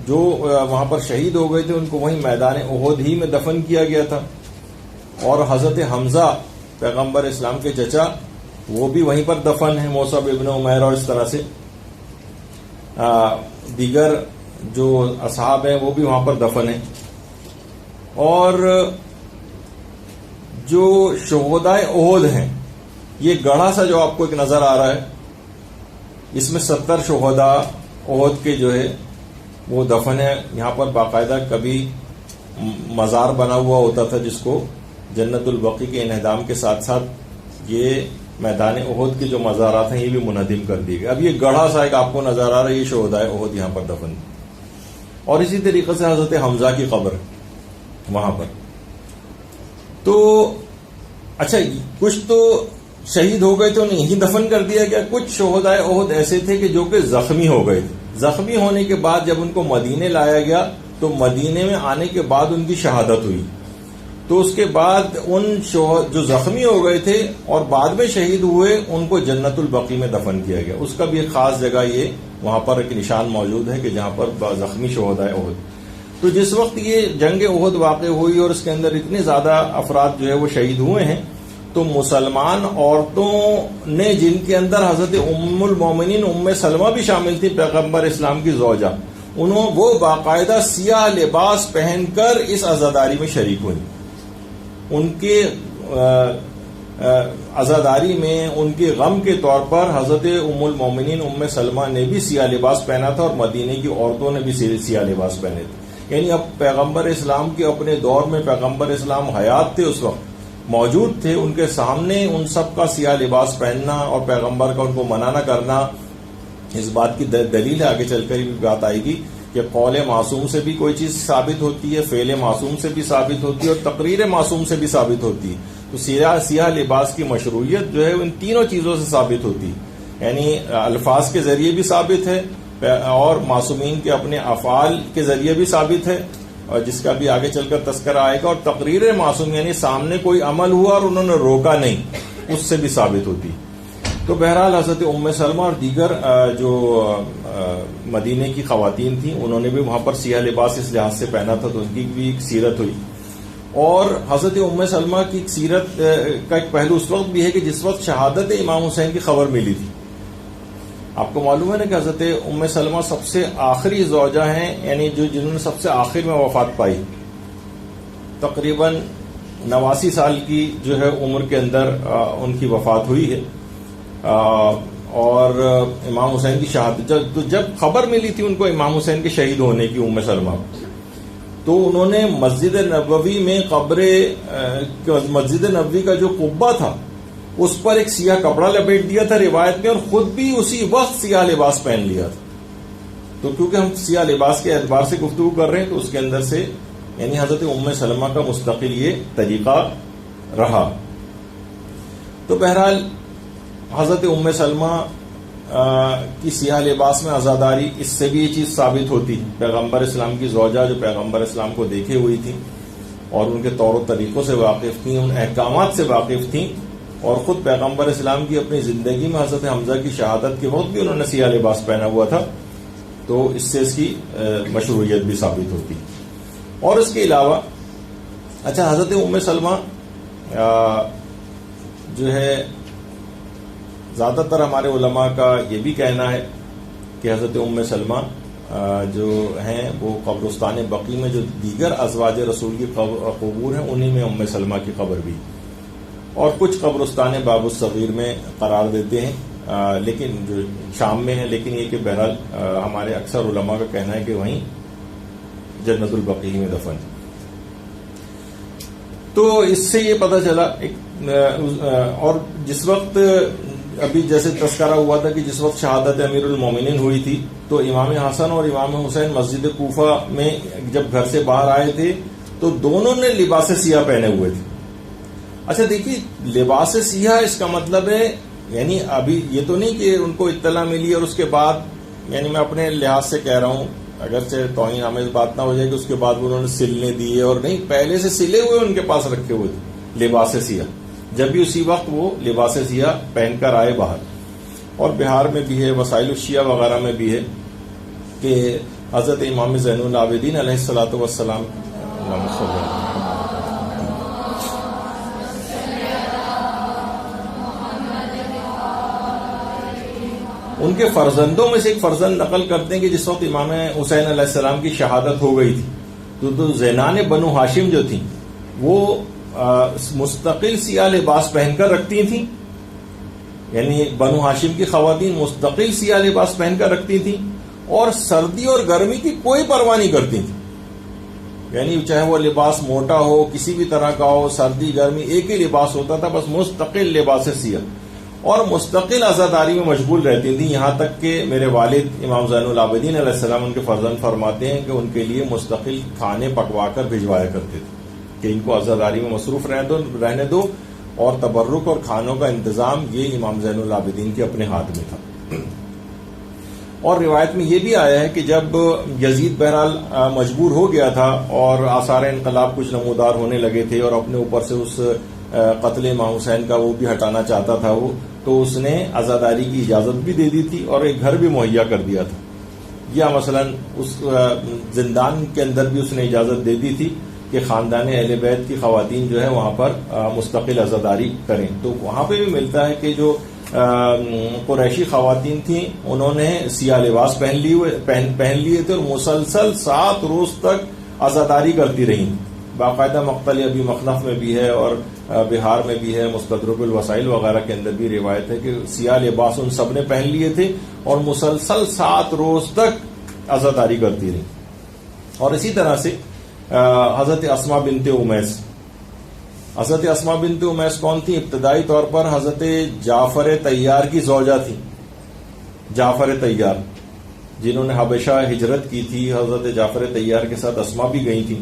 جو وہاں پر شہید ہو گئے تھے ان کو وہیں میدان احد ہی میں دفن کیا گیا تھا. اور حضرت حمزہ پیغمبر اسلام کے چچا وہ بھی وہیں پر دفن ہیں، مصعب ابن عمیر، اور اس طرح سے دیگر جو اصحاب ہیں وہ بھی وہاں پر دفن ہیں. اور جو شہداء احد ہیں، یہ گڑھا سا جو آپ کو ایک نظر آ رہا ہے، اس میں 70 شہداء احد کے جو ہے وہ دفن ہے. یہاں پر باقاعدہ کبھی مزار بنا ہوا ہوتا تھا جس کو جنت البقیع کے انہدام کے ساتھ ساتھ یہ میدان احد کے جو مزارات ہیں یہ بھی منہدم کر دیے گئے. اب یہ گڑھا سا ایک آپ کو نظر آ رہا ہے، یہ شہداء احد یہاں پر دفن. اور اسی طریقے سے حضرت حمزہ کی قبر وہاں پر. تو اچھا، کچھ تو شہید ہو گئے تھے انہیں یہیں دفن کر دیا گیا. کچھ شہداء احد ایسے تھے کہ جو کہ زخمی ہو گئے تھے. زخمی ہونے کے بعد جب ان کو مدینے لایا گیا تو مدینے میں آنے کے بعد ان کی شہادت ہوئی. تو اس کے بعد ان جو زخمی ہو گئے تھے اور بعد میں شہید ہوئے ان کو جنت البقیع میں دفن کیا گیا. اس کا بھی ایک خاص جگہ یہ وہاں پر ایک نشان موجود ہے کہ جہاں پر زخمی شہداء احد. تو جس وقت یہ جنگ احد واقع ہوئی اور اس کے اندر اتنے زیادہ افراد جو ہے وہ شہید ہوئے ہیں، تو مسلمان عورتوں نے، جن کے اندر حضرت ام المومنین ام سلمہ بھی شامل تھی، پیغمبر اسلام کی زوجہ، وہ باقاعدہ سیاہ لباس پہن کر اس عزاداری میں شریک ہوئی. ان کے عزاداری میں ان کے غم کے طور پر حضرت ام المومنین ام سلمہ نے بھی سیاہ لباس پہنا تھا اور مدینے کی عورتوں نے بھی سیاہ لباس پہنے تھے. یعنی اب پیغمبر اسلام کے اپنے دور میں پیغمبر اسلام حیات تھے، اس وقت موجود تھے، ان کے سامنے ان سب کا سیاہ لباس پہننا اور پیغمبر کا ان کو منع نہ کرنا، اس بات کی دلیل ہے. آگے چل کر بھی بات آئے گی کہ قول معصوم سے بھی کوئی چیز ثابت ہوتی ہے، فعل معصوم سے بھی ثابت ہوتی ہے اور تقریر معصوم سے بھی ثابت ہوتی ہے. تو سیاہ لباس کی مشروعیت جو ہے ان تینوں چیزوں سے ثابت ہوتی ہے. یعنی الفاظ کے ذریعے بھی ثابت ہے اور معصومین کے اپنے افعال کے ذریعے بھی ثابت ہے، اور جس کا بھی آگے چل کر تذکرہ آئے گا. اور تقریر معصوم یعنی سامنے کوئی عمل ہوا اور انہوں نے روکا نہیں، اس سے بھی ثابت ہوتی. تو بہرحال حضرت ام سلمہ اور دیگر جو مدینے کی خواتین تھیں انہوں نے بھی وہاں پر سیاہ لباس اس لحاظ سے پہنا تھا، تو ان کی بھی ایک سیرت ہوئی. اور حضرت ام سلمہ کی سیرت کا ایک پہلو اس وقت بھی ہے کہ جس وقت شہادت امام حسین کی خبر ملی تھی. آپ کو معلوم ہے نا کہ حضرت ام سلمہ سب سے آخری زوجہ ہیں، یعنی جنہوں نے سب سے آخر میں وفات پائی. تقریباً 89 سال کی جو ہے عمر کے اندر ان کی وفات ہوئی ہے. اور امام حسین کی شہادت جب خبر ملی تھی ان کو امام حسین کے شہید ہونے کی ام سلمہ، تو انہوں نے مسجد نبوی میں مسجد نبوی کا جو قبہ تھا اس پر ایک سیاہ کپڑا لپیٹ دیا تھا روایت میں، اور خود بھی اسی وقت سیاہ لباس پہن لیا تھا. تو کیونکہ ہم سیاہ لباس کے اعتبار سے گفتگو کر رہے ہیں تو اس کے اندر سے یعنی حضرت ام سلمہ کا مستقل یہ طریقہ رہا. تو بہرحال حضرت ام سلمہ کی سیاہ لباس میں عزاداری، اس سے بھی یہ چیز ثابت ہوتی. پیغمبر اسلام کی زوجہ جو پیغمبر اسلام کو دیکھے ہوئی تھی اور ان کے طور و طریقوں سے واقف تھیں، ان احکامات سے واقف تھیں، اور خود پیغمبر اسلام کی اپنی زندگی میں حضرت حمزہ کی شہادت کے وقت بھی انہوں نے سیاہ لباس پہنا ہوا تھا، تو اس سے اس کی مشروعیت بھی ثابت ہوتی. اور اس کے علاوہ اچھا، حضرت ام سلمہ جو ہے زیادہ تر ہمارے علماء کا یہ بھی کہنا ہے کہ حضرت ام سلمہ جو ہیں وہ قبرستان بقیع میں جو دیگر ازواج رسول کی قبور ہیں انہی میں ام سلمہ کی قبر بھی، اور کچھ قبرستان باب الصغیر میں قرار دیتے ہیں، لیکن جو شام میں ہے. لیکن یہ کہ بہرحال ہمارے اکثر علماء کا کہنا ہے کہ وہیں جنت البقیع میں دفن. تو اس سے یہ پتہ چلا اور جس وقت ابھی جیسے تذکرہ ہوا تھا کہ جس وقت شہادت امیر المومنین ہوئی تھی تو امام حسن اور امام حسین مسجد کوفہ میں جب گھر سے باہر آئے تھے تو دونوں نے لباس سیاہ پہنے ہوئے تھے. اچھا دیکھیے، لباس سیاہ اس کا مطلب ہے یعنی ابھی یہ تو نہیں کہ ان کو اطلاع ملی اور اس کے بعد، یعنی میں اپنے لحاظ سے کہہ رہا ہوں اگرچہ توہین آمیز بات نہ ہو جائے کہ اس کے بعد انہوں نے سلنے دیے، اور نہیں، پہلے سے سلے ہوئے ان کے پاس رکھے ہوئے تھے لباس سیاہ، جب بھی اسی وقت وہ لباس سیاہ پہن کر آئے باہر. اور بہار میں بھی ہے، وسائل الشیعہ وغیرہ میں بھی ہے کہ حضرت امام زین العابدین علیہ الصلوۃ والسلام ان کے فرزندوں میں سے ایک فرزند نقل کرتے ہیں کہ جس وقت امام حسین علیہ السلام کی شہادت ہو گئی تھی تو زینان بنو ہاشم جو تھیں وہ مستقل سیاہ لباس پہن کر رکھتی تھیں، یعنی بنو ہاشم کی خواتین مستقل سیاہ لباس پہن کر رکھتی تھیں اور سردی اور گرمی کی کوئی پرواہ نہیں کرتی تھیں. یعنی چاہے وہ لباس موٹا ہو، کسی بھی طرح کا ہو، سردی گرمی ایک ہی لباس ہوتا تھا، بس مستقل لباس سیاہ، اور مستقل عزاداری میں مشغول رہتی تھیں. یہاں تک کہ میرے والد امام زین العابدین علیہ السلام ان کے فرزند فرماتے ہیں کہ ان کے لیے مستقل کھانے پکوا کر بھجوایا کرتے تھے کہ ان کو عزاداری میں مصروف رہنے دو، اور تبرک اور کھانوں کا انتظام یہ امام زین العابدین کے اپنے ہاتھ میں تھا. اور روایت میں یہ بھی آیا ہے کہ جب یزید بہرحال مجبور ہو گیا تھا اور آثار انقلاب کچھ نمودار ہونے لگے تھے اور اپنے اوپر سے اس قتل امام حسین کا وہ بھی ہٹانا چاہتا تھا وہ، تو اس نے عزاداری کی اجازت بھی دے دی تھی اور ایک گھر بھی مہیا کر دیا تھا. یا مثلا اس زندان کے اندر بھی اس نے اجازت دے دی تھی کہ خاندان اہل بیت کی خواتین جو ہے وہاں پر مستقل عزاداری کریں. تو وہاں پہ بھی ملتا ہے کہ جو قریشی خواتین تھیں انہوں نے سیاہ لباس پہن لیے تھے اور مسلسل 7 روز تک عزاداری کرتی رہیں. باقاعدہ مقتل ابی مخنف میں بھی ہے اور بہار میں بھی ہے، مستدرک الوسائل وغیرہ کے اندر بھی روایت ہے کہ سیاہ لباس ان سب نے پہن لیے تھے اور مسلسل 7 روز تک عزاداری کرتی رہیں. اور اسی طرح سے حضرت اسماء بنت امیس، حضرت اسماء بنت امیس کون تھی؟ ابتدائی طور پر حضرت جعفر طیار کی زوجہ تھی. جعفر طیار جنہوں نے حبشہ ہجرت کی تھی، حضرت جعفر طیار کے ساتھ اسماء بھی گئی تھی.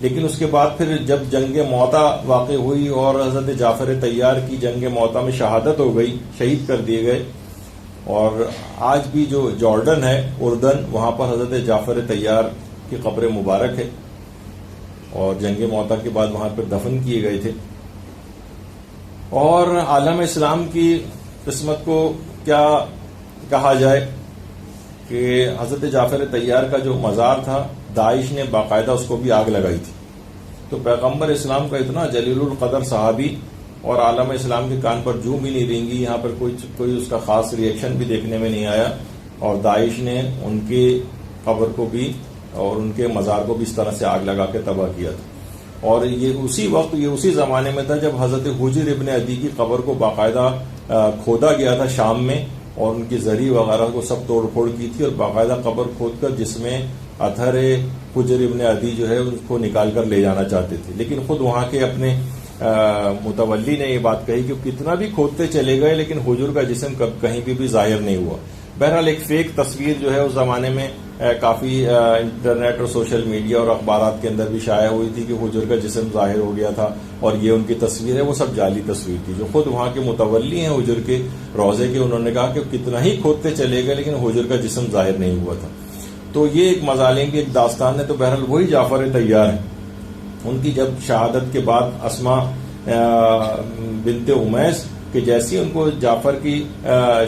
لیکن اس کے بعد پھر جب جنگ موتا واقع ہوئی اور حضرت جعفر طیار کی جنگ موتا میں شہادت ہو گئی، شہید کر دیے گئے، اور آج بھی جو جارڈن ہے اردن، وہاں پر حضرت جعفر طیار کی قبر مبارک ہے اور جنگ موتا کے بعد وہاں پر دفن کیے گئے تھے. اور عالم اسلام کی قسمت کو کیا کہا جائے کہ حضرت جعفر طیار کا جو مزار تھا داعش نے باقاعدہ اس کو بھی آگ لگائی تھی. تو پیغمبر اسلام کا اتنا جلیل القدر صحابی اور عالم اسلام کے کان پر جوں بھی نہیں رینگی، یہاں پر کوئی اس کا خاص ری ایکشن بھی دیکھنے میں نہیں آیا، اور داعش نے ان کے قبر کو بھی اور ان کے مزار کو بھی اس طرح سے آگ لگا کے تباہ کیا تھا. اور یہ اسی زمانے میں تھا جب حضرت حجر ابن عدی کی قبر کو باقاعدہ کھودا گیا تھا شام میں، اور ان کی زری وغیرہ کو سب توڑ پھوڑ کی تھی، اور باقاعدہ قبر کھود کر جس میں اطہر حجر ابن عدی جو ہے اس کو نکال کر لے جانا چاہتے تھے. لیکن خود وہاں کے اپنے متولی نے یہ بات کہی کہ کتنا بھی کھودتے چلے گئے لیکن حجر کا جسم کہیں بھی ظاہر نہیں ہوا. بہرحال ایک فیک تصویر جو ہے اس زمانے میں کافی انٹرنیٹ اور سوشل میڈیا اور اخبارات کے اندر بھی شائع ہوئی تھی کہ حجر کا جسم ظاہر ہو گیا تھا اور یہ ان کی تصویر ہے. وہ سب جعلی تصویر تھی. جو خود وہاں کے متولی ہیں حجر کے روضے کے، انہوں نے کہا کہ کتنا ہی کھودتے چلے گئے لیکن حجر کا جسم ظاہر نہیں ہوا تھا. تو یہ ایک مظالم کی ایک داستان ہے. تو بہرحال وہی جعفر طیار ہیں. ان کی جب شہادت کے بعد اسماء بنت امیس کہ جیسی ان کو جعفر کی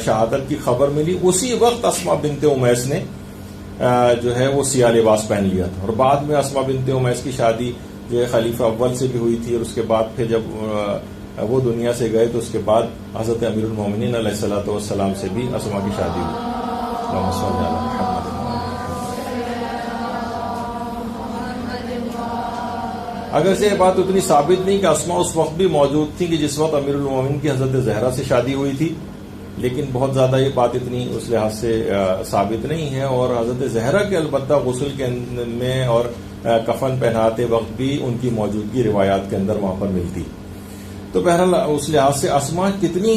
شہادت کی خبر ملی، اسی وقت اسماء بنت امیس نے جو ہے وہ سیاہ لباس پہن لیا تھا. اور بعد میں اسماء بنت امیس کی شادی جو ہے خلیفہ اول سے بھی ہوئی تھی، اور اس کے بعد پھر جب وہ دنیا سے گئے تو اس کے بعد حضرت امیر المومنین علیہ الصلوۃ والسلام سے بھی اسماء کی شادی ہوئی. اللہم صل علی محمد. اگر سے یہ بات اتنی ثابت نہیں کہ اسماء اس وقت بھی موجود تھی کہ جس وقت امیر المومنین کی حضرت زہرا سے شادی ہوئی تھی، لیکن بہت زیادہ یہ بات اتنی اس لحاظ سے ثابت نہیں ہے. اور حضرت زہرا کے البتہ غسل کے میں اور کفن پہناتے وقت بھی ان کی موجودگی روایات کے اندر وہاں پر ملتی. تو بہرحال اس لحاظ سے اسماء کتنی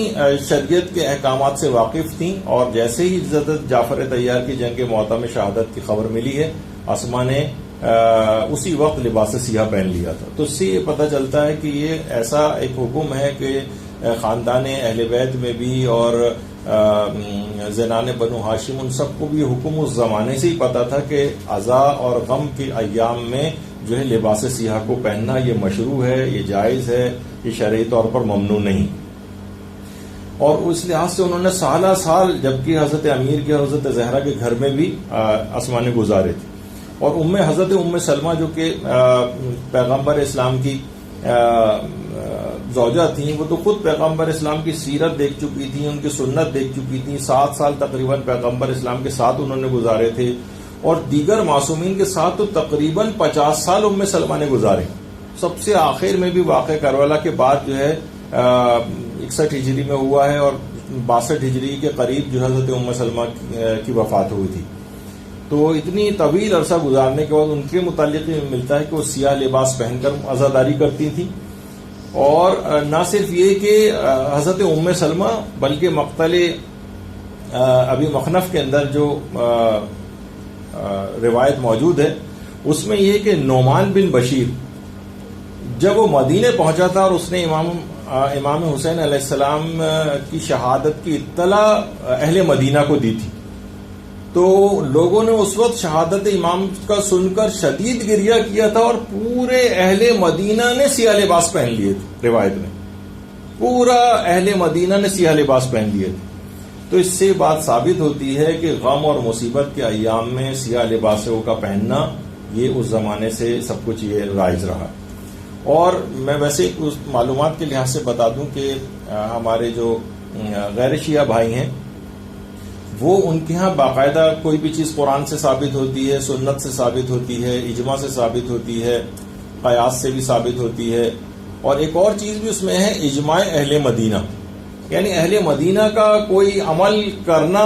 شریعت کے احکامات سے واقف تھیں. اور جیسے ہی حضرت جعفر طیار کی جنگ موتا میں شہادت کی خبر ملی ہے، اسماء نے اسی وقت لباس سیاہ پہن لیا تھا. تو اس سے یہ پتہ چلتا ہے کہ یہ ایسا ایک حکم ہے کہ خاندان اہل بیت میں بھی اور زنان بنو ہاشم ان سب کو بھی حکم اس زمانے سے ہی پتا تھا کہ عزا اور غم کے ایام میں جو ہے لباس سیاہ کو پہننا یہ مشروع ہے، یہ جائز ہے، یہ شرعی طور پر ممنوع نہیں. اور اس لحاظ سے انہوں نے سالہ سال جبکہ حضرت امیر کے اور حضرت زہرا کے گھر میں بھی اسمانے گزارے تھے. اور حضرت ام سلمہ جو کہ پیغمبر اسلام کی زوجہ تھیں، وہ تو خود پیغمبر اسلام کی سیرت دیکھ چکی تھیں، ان کی سنت دیکھ چکی تھیں. 7 سال تقریباً پیغمبر اسلام کے ساتھ انہوں نے گزارے تھے، اور دیگر معصومین کے ساتھ تو تقریباً 50 سال ام سلمہ نے گزارے. سب سے آخر میں بھی واقع کربلا کے بعد جو ہے 61 ہجری میں ہوا ہے، اور 62 ہجری کے قریب جو حضرت ام سلمہ کی وفات ہوئی تھی. تو اتنی طویل عرصہ گزارنے کے بعد ان کے متعلق ملتا ہے کہ وہ سیاہ لباس پہن کر عزاداری کرتی تھی. اور نہ صرف یہ کہ حضرت ام سلمہ بلکہ مقتل ابی مخنف کے اندر جو روایت موجود ہے اس میں یہ کہ نعمان بن بشیر جب وہ مدینے پہنچا تھا اور اس نے امام حسین علیہ السلام کی شہادت کی اطلاع اہل مدینہ کو دی تھی، تو لوگوں نے اس وقت شہادت امام کا سن کر شدید گریہ کیا تھا، اور پورے اہل مدینہ نے سیاہ لباس پہن لیے تھے. روایت میں پورا اہل مدینہ نے سیاہ لباس پہن لیے تھے. تو اس سے بات ثابت ہوتی ہے کہ غم اور مصیبت کے ایام میں سیاہ لباسوں کا پہننا یہ اس زمانے سے سب کچھ یہ رائج رہا. اور میں ویسے اس معلومات کے لحاظ سے بتا دوں کہ ہمارے جو غیر شیعہ بھائی ہیں وہ ان کے ہاں باقاعدہ کوئی بھی چیز قرآن سے ثابت ہوتی ہے، سنت سے ثابت ہوتی ہے، اجماع سے ثابت ہوتی ہے، قیاس سے بھی ثابت ہوتی ہے. اور ایک اور چیز بھی اس میں ہے اجماع اہل مدینہ، یعنی اہل مدینہ کا کوئی عمل کرنا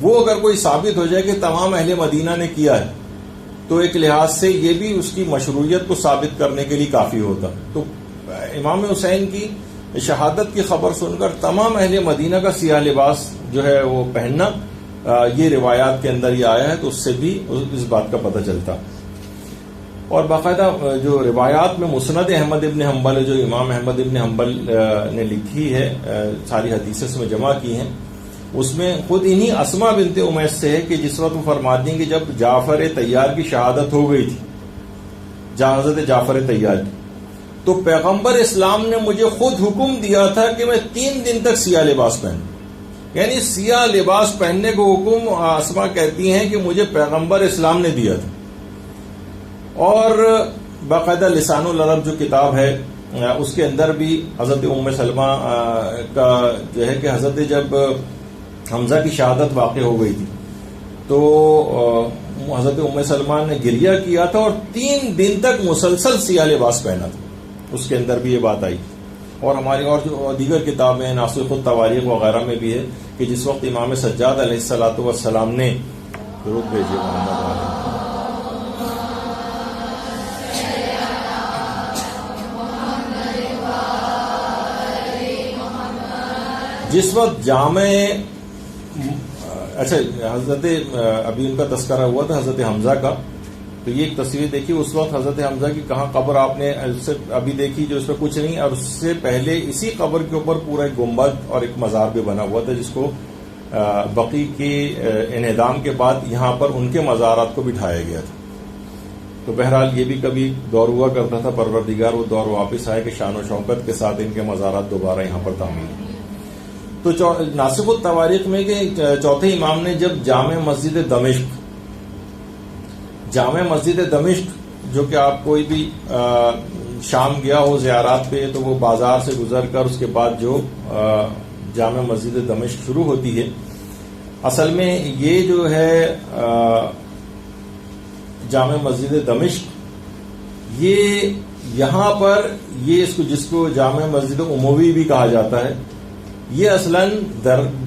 وہ اگر کوئی ثابت ہو جائے کہ تمام اہل مدینہ نے کیا ہے تو ایک لحاظ سے یہ بھی اس کی مشروعیت کو ثابت کرنے کے لیے کافی ہوتا. تو امام حسین کی شہادت کی خبر سن کر تمام اہل مدینہ کا سیاہ لباس جو ہے وہ پہننا یہ روایات کے اندر یہ آیا ہے، تو اس سے بھی اس بات کا پتہ چلتا. اور باقاعدہ جو روایات میں مسند احمد ابن حنبل ہے، جو امام احمد ابن حنبل نے لکھی ہے، ساری حدیثیں اس میں جمع کی ہیں، اس میں خود انہی اسما بنت امیس سے ہے کہ جس وقت وہ فرماتی ہیں کہ جب جعفر طیار کی شہادت ہو گئی تھی، حضرت جعفر طیار کی، تو پیغمبر اسلام نے مجھے خود حکم دیا تھا کہ میں 3 دن تک سیاہ لباس پہنوں. یعنی سیاہ لباس پہننے کو حکم اسما کہتی ہیں کہ مجھے پیغمبر اسلام نے دیا تھا. اور باقاعدہ لسان العرب جو کتاب ہے اس کے اندر بھی حضرت ام سلمہ کا جو ہے کہ حضرت جب حمزہ کی شہادت واقع ہو گئی تھی تو حضرت ام سلمہ نے گریہ کیا تھا اور 3 دن تک مسلسل سیاہ لباس پہنا تھا. اس کے اندر بھی یہ بات آئی. اور ہماری اور جو دیگر کتابیں ناسخ التواریخ وغیرہ میں بھی ہے کہ جس وقت امام سجاد علیہ الصلوۃ والسلام نے درود بھیجیے محمد علیہ، جس وقت جامع حضرت ابھی ان کا تذکرہ ہوا تھا حضرت حمزہ کا، تو یہ ایک تصویر دیکھی اس وقت حضرت حمزہ کی کہاں قبر آپ نے ابھی دیکھی جو اس پہ کچھ نہیں، اور اس سے پہلے اسی قبر کے اوپر پورا ایک گنبد اور ایک مزار بھی بنا ہوا تھا جس کو بقی کے انہدام کے بعد یہاں پر ان کے مزارات کو بٹھایا گیا تھا. تو بہرحال یہ بھی کبھی دور ہوا کرتا تھا، پروردگار وہ دور واپس آئے کہ شان و شوکت کے ساتھ ان کے مزارات دوبارہ یہاں پر تعمیر. تو ناسخ التواریخ میں کہ چوتھے امام نے جب جامع مسجد دمشق جو کہ آپ کوئی بھی شام گیا ہو زیارات پہ تو وہ بازار سے گزر کر اس کے بعد جو جامع مسجد دمشق شروع ہوتی ہے، اصل میں یہ جو ہے جامع مسجد دمشق یہ یہاں پر یہ جس کو جامع مسجد اموی بھی کہا جاتا ہے، یہ اصلاً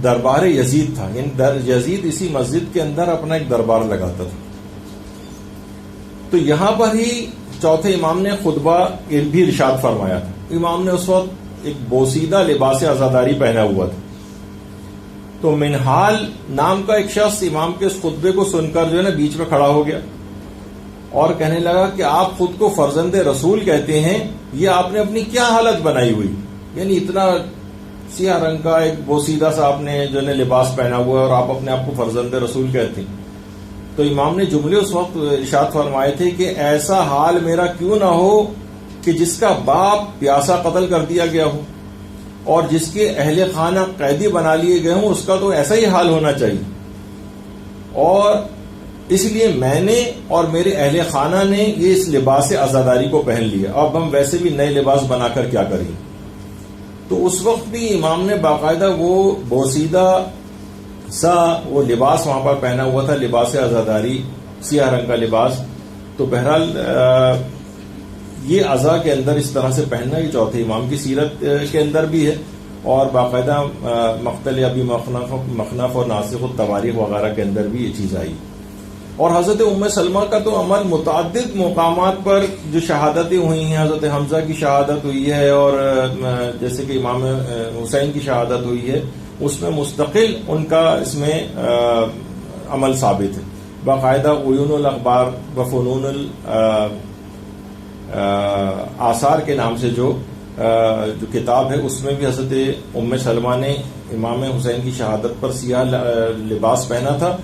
دربار یزید تھا. یعنی یزید اسی مسجد کے اندر اپنا ایک دربار لگاتا تھا. تو یہاں پر ہی چوتھے امام نے خطبہ بھی ارشاد فرمایا تھا. امام نے اس وقت ایک بوسیدہ لباس عزاداری پہنا ہوا تھا. تو منحال نام کا ایک شخص امام کے اس خطبے کو سن کر جو ہے نا بیچ میں کھڑا ہو گیا اور کہنے لگا کہ آپ خود کو فرزند رسول کہتے ہیں، یہ آپ نے اپنی کیا حالت بنائی ہوئی؟ یعنی اتنا سیاہ رنگ کا ایک بوسیدہ سا آپ نے جو ہے لباس پہنا ہوا ہے اور آپ اپنے آپ کو فرزند رسول کہتے ہیں. تو امام نے جملے اس وقت ارشاد فرمائے تھے کہ ایسا حال میرا کیوں نہ ہو کہ جس کا باپ پیاسا قتل کر دیا گیا ہو اور جس کے اہل خانہ قیدی بنا لیے گئے ہوں، اس کا تو ایسا ہی حال ہونا چاہیے. اور اس لیے میں نے اور میرے اہل خانہ نے یہ اس لباس عزاداری کو پہن لیا. اب ہم ویسے بھی نئے لباس بنا کر کیا کریں؟ تو اس وقت بھی امام نے باقاعدہ وہ بوسیدہ سا وہ لباس وہاں پر پہنا ہوا تھا، لباس عزاداری، سیاہ رنگ کا لباس. تو بہرحال یہ عزا کے اندر اس طرح سے پہننا یہ چوتھے امام کی سیرت کے اندر بھی ہے، اور باقاعدہ مقتل ابی مخنف اور ناسخ التواریخ وغیرہ کے اندر بھی یہ چیز آئی. اور حضرت ام سلمہ کا تو عمل متعدد مقامات پر جو شہادتیں ہوئی ہیں، حضرت حمزہ کی شہادت ہوئی ہے اور جیسے کہ امام حسین کی شہادت ہوئی ہے، اس میں مستقل ان کا اس میں عمل ثابت ہے. باقاعدہ عیون الاخبار و فنون آثار کے نام سے جو کتاب ہے، اس میں بھی حضرت ام سلمہ نے امام حسین کی شہادت پر سیاہ لباس پہنا تھا،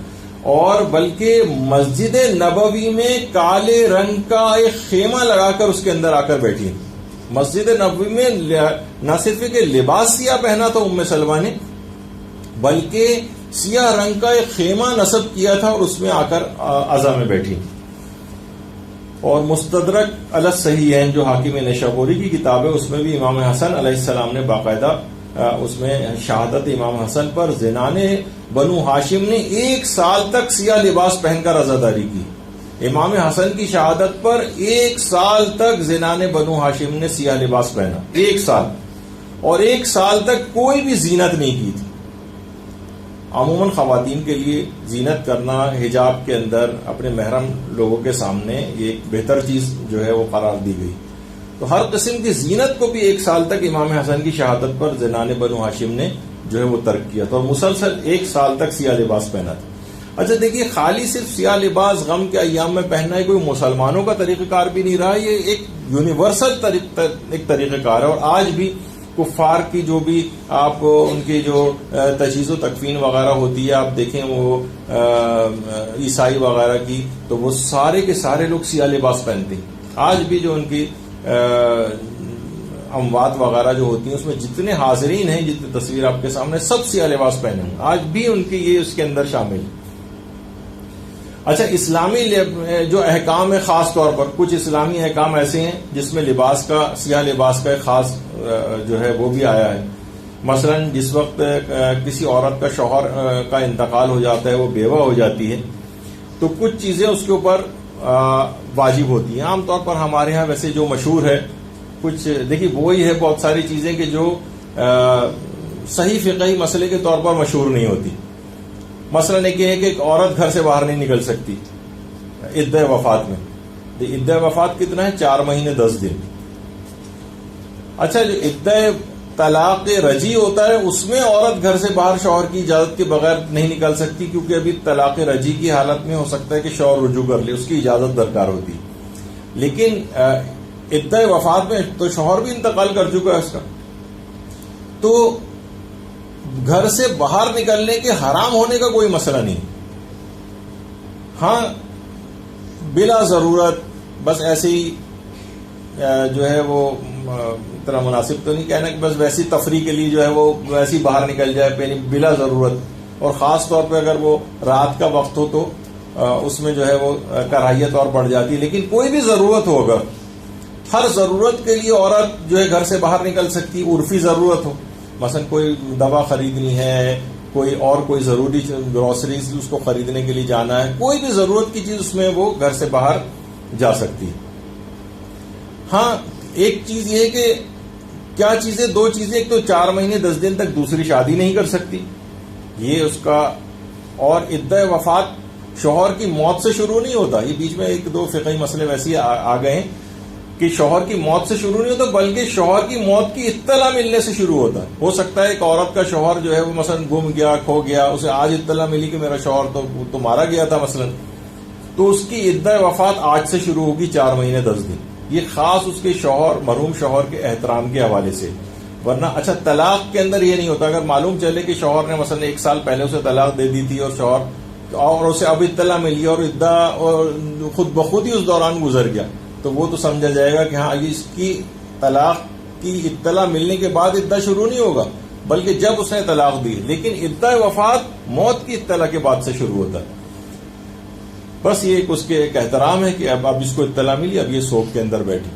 اور بلکہ مسجد نبوی میں کالے رنگ کا ایک خیمہ لگا کر اس کے اندر آ کر بیٹھی. مسجد نبوی میں نہ صرف کہ لباس سیاہ پہنا تھا ام سلمہ نے، بلکہ سیاہ رنگ کا ایک خیمہ نصب کیا تھا اور اس میں آ کر عزا میں بیٹھی. اور مستدرک علی الصحیحین جو حاکم نیشابوری کی کتاب ہے، اس میں بھی امام حسن علیہ السلام نے باقاعدہ اس میں شہادت امام حسن پر زنان بنو ہاشم نے 1 سال تک سیاہ لباس پہن کر عزاداری کی. امام حسن کی شہادت پر 1 سال تک زنان بنو ہاشم نے سیاہ لباس پہنا، 1 سال، اور 1 سال تک کوئی بھی زینت نہیں کی تھی. عموماً خواتین کے لیے زینت کرنا حجاب کے اندر اپنے محرم لوگوں کے سامنے یہ ایک بہتر چیز جو ہے وہ قرار دی گئی. تو ہر قسم کی زینت کو بھی 1 سال تک امام حسن کی شہادت پر زنان بنو ہاشم نے جو ہے وہ ترک کیا تھا، اور مسلسل 1 سال تک سیاہ لباس پہنا تھا. اچھا دیکھیے، خالی صرف سیاہ لباس غم کے ایام میں پہننا ہے کوئی مسلمانوں کا طریقہ کار بھی نہیں رہا، یہ ایک یونیورسل ایک طریقہ کار ہے. اور آج بھی کفار کی جو بھی آپ ان کی جو تجہیز و تکفین وغیرہ ہوتی ہے، آپ دیکھیں وہ عیسائی وغیرہ کی، تو وہ سارے کے سارے لوگ سیاہ لباس پہنتے ہیں. آج بھی جو ان کی اموات وغیرہ جو ہوتی ہیں، اس میں جتنے حاضرین ہیں، جتنی تصویر آپ کے سامنے، سب سیاہ لباس پہنے ہیں. آج بھی ان کی یہ اس کے اندر شامل ہے. اچھا، اسلامی جو احکام ہے، خاص طور پر کچھ اسلامی احکام ایسے ہیں جس میں لباس کا، سیاہ لباس کا ایک خاص جو ہے وہ بھی آیا ہے. مثلا جس وقت کسی عورت کا شوہر کا انتقال ہو جاتا ہے، وہ بیوہ ہو جاتی ہے، تو کچھ چیزیں اس کے اوپر واجب ہوتی ہیں. عام طور پر ہمارے ہاں ویسے جو مشہور ہے، کچھ دیکھیے وہی ہے بہت ساری چیزیں کہ جو صحیح فقہی مسئلے کے طور پر مشہور نہیں ہوتی. مثلا ایک یہ ہے کہ ایک عورت گھر سے باہر نہیں نکل سکتی عدہ وفات میں. عدہ وفات کتنا ہے؟ 4 مہینے 10 دن. اچھا، جو عدہ طلاق رجی ہوتا ہے، اس میں عورت گھر سے باہر شوہر کی اجازت کے بغیر نہیں نکل سکتی، کیونکہ ابھی طلاق رجی کی حالت میں ہو سکتا ہے کہ شوہر رجوع کر لے، اس کی اجازت درکار ہوتی. لیکن عدہ وفات میں تو شوہر بھی انتقال کر چکا ہے اس کا، تو گھر سے باہر نکلنے کے حرام ہونے کا کوئی مسئلہ نہیں. ہاں، بلا ضرورت بس ایسے ہی جو ہے وہ اتنا مناسب تو نہیں کہنا کہ بس ویسی تفریح کے لیے جو ہے وہ ویسی باہر نکل جائے بلا ضرورت. اور خاص طور پہ اگر وہ رات کا وقت ہو تو اس میں جو ہے وہ کراہیت اور بڑھ جاتی ہے. لیکن کوئی بھی ضرورت ہو، اگر ہر ضرورت کے لیے عورت جو ہے گھر سے باہر نکل سکتی، عرفی ضرورت ہو، مثلا کوئی دوا خریدنی ہے، کوئی ضروری گروسریز اس کو خریدنے کے لیے جانا ہے، کوئی بھی ضرورت کی چیز اس میں وہ گھر سے باہر جا سکتی ہے. ہاں، ایک چیز یہ ہے کہ کیا چیزیں، 2 چیزیں، ایک تو 4 مہینے 10 دن تک دوسری شادی نہیں کر سکتی، یہ اس کا. اور عدہ وفات شوہر کی موت سے شروع نہیں ہوتا. یہ بیچ میں 1-2 فقہی مسئلے ویسے آ گئے ہیں کہ شوہر کی موت سے شروع نہیں ہوتا، بلکہ شوہر کی موت کی اطلاع ملنے سے شروع ہوتا ہے. ہو سکتا ہے ایک عورت کا شوہر جو ہے وہ مثلا گم گیا، کھو گیا، اسے آج اطلاع ملی کہ میرا شوہر تو مارا گیا تھا مثلا، تو اس کی عدہ وفات آج سے شروع ہوگی 4 مہینے 10 دن. یہ خاص اس کے شوہر، مرحوم شوہر کے احترام کے حوالے سے. ورنہ اچھا طلاق کے اندر یہ نہیں ہوتا. اگر معلوم چلے کہ شوہر نے مثلا 1 سال پہلے اسے طلاق دے دی تھی اور اسے اب اطلاع ملی اور خود بخود ہی اس دوران گزر گیا, تو وہ تو سمجھا جائے گا کہ ہاں اس کی طلاق کی اطلاع ملنے کے بعد عدہ شروع نہیں ہوگا, بلکہ جب اس نے طلاق دی. لیکن عدہ وفات موت کی اطلاع کے بعد سے شروع ہوتا ہے. بس یہ اس کے ایک احترام ہے کہ اب اس کو اطلاع ملی, اب یہ سوگ کے اندر بیٹھی.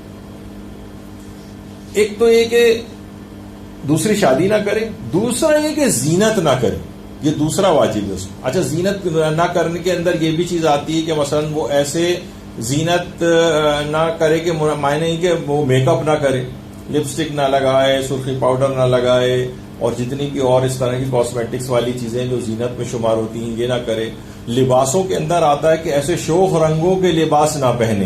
ایک تو یہ کہ دوسری شادی نہ کرے, دوسرا یہ کہ زینت نہ کرے, یہ دوسرا واجب ہے اس کو. اچھا زینت نہ کرنے کے اندر یہ بھی چیز آتی ہے کہ مثلا وہ ایسے زینت نہ کرے کہ معنی کہ وہ میک اپ نہ کرے, لپسٹک نہ لگائے, سرخی پاؤڈر نہ لگائے, اور جتنی بھی اور اس طرح کی کاسمیٹکس والی چیزیں جو زینت میں شمار ہوتی ہیں یہ نہ کرے. لباسوں کے اندر آتا ہے کہ ایسے شوخ رنگوں کے لباس نہ پہنے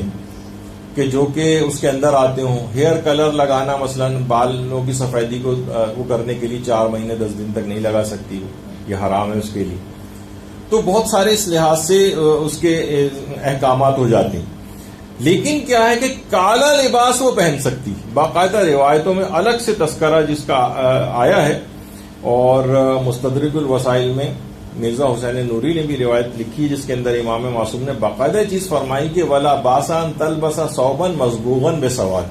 کہ جو کہ اس کے اندر آتے ہوں. ہیئر کلر لگانا مثلا بالوں کی سفیدی کو وہ کرنے کے لیے 4 مہینے 10 دن تک نہیں لگا سکتی, یہ حرام ہے اس کے لیے. تو بہت سارے اس لحاظ سے اس کے احکامات ہو جاتے ہیں. لیکن کیا ہے کہ کالا لباس وہ پہن سکتی, باقاعدہ روایتوں میں الگ سے تذکرہ جس کا آیا ہے, اور مستدرک الوسائل میں مرزا حسین نوری نے بھی روایت لکھی جس کے اندر امام معصوم نے باقاعدہ چیز فرمائی کہ ولا باسان تلبسا صوبا مصبوغا بسواد.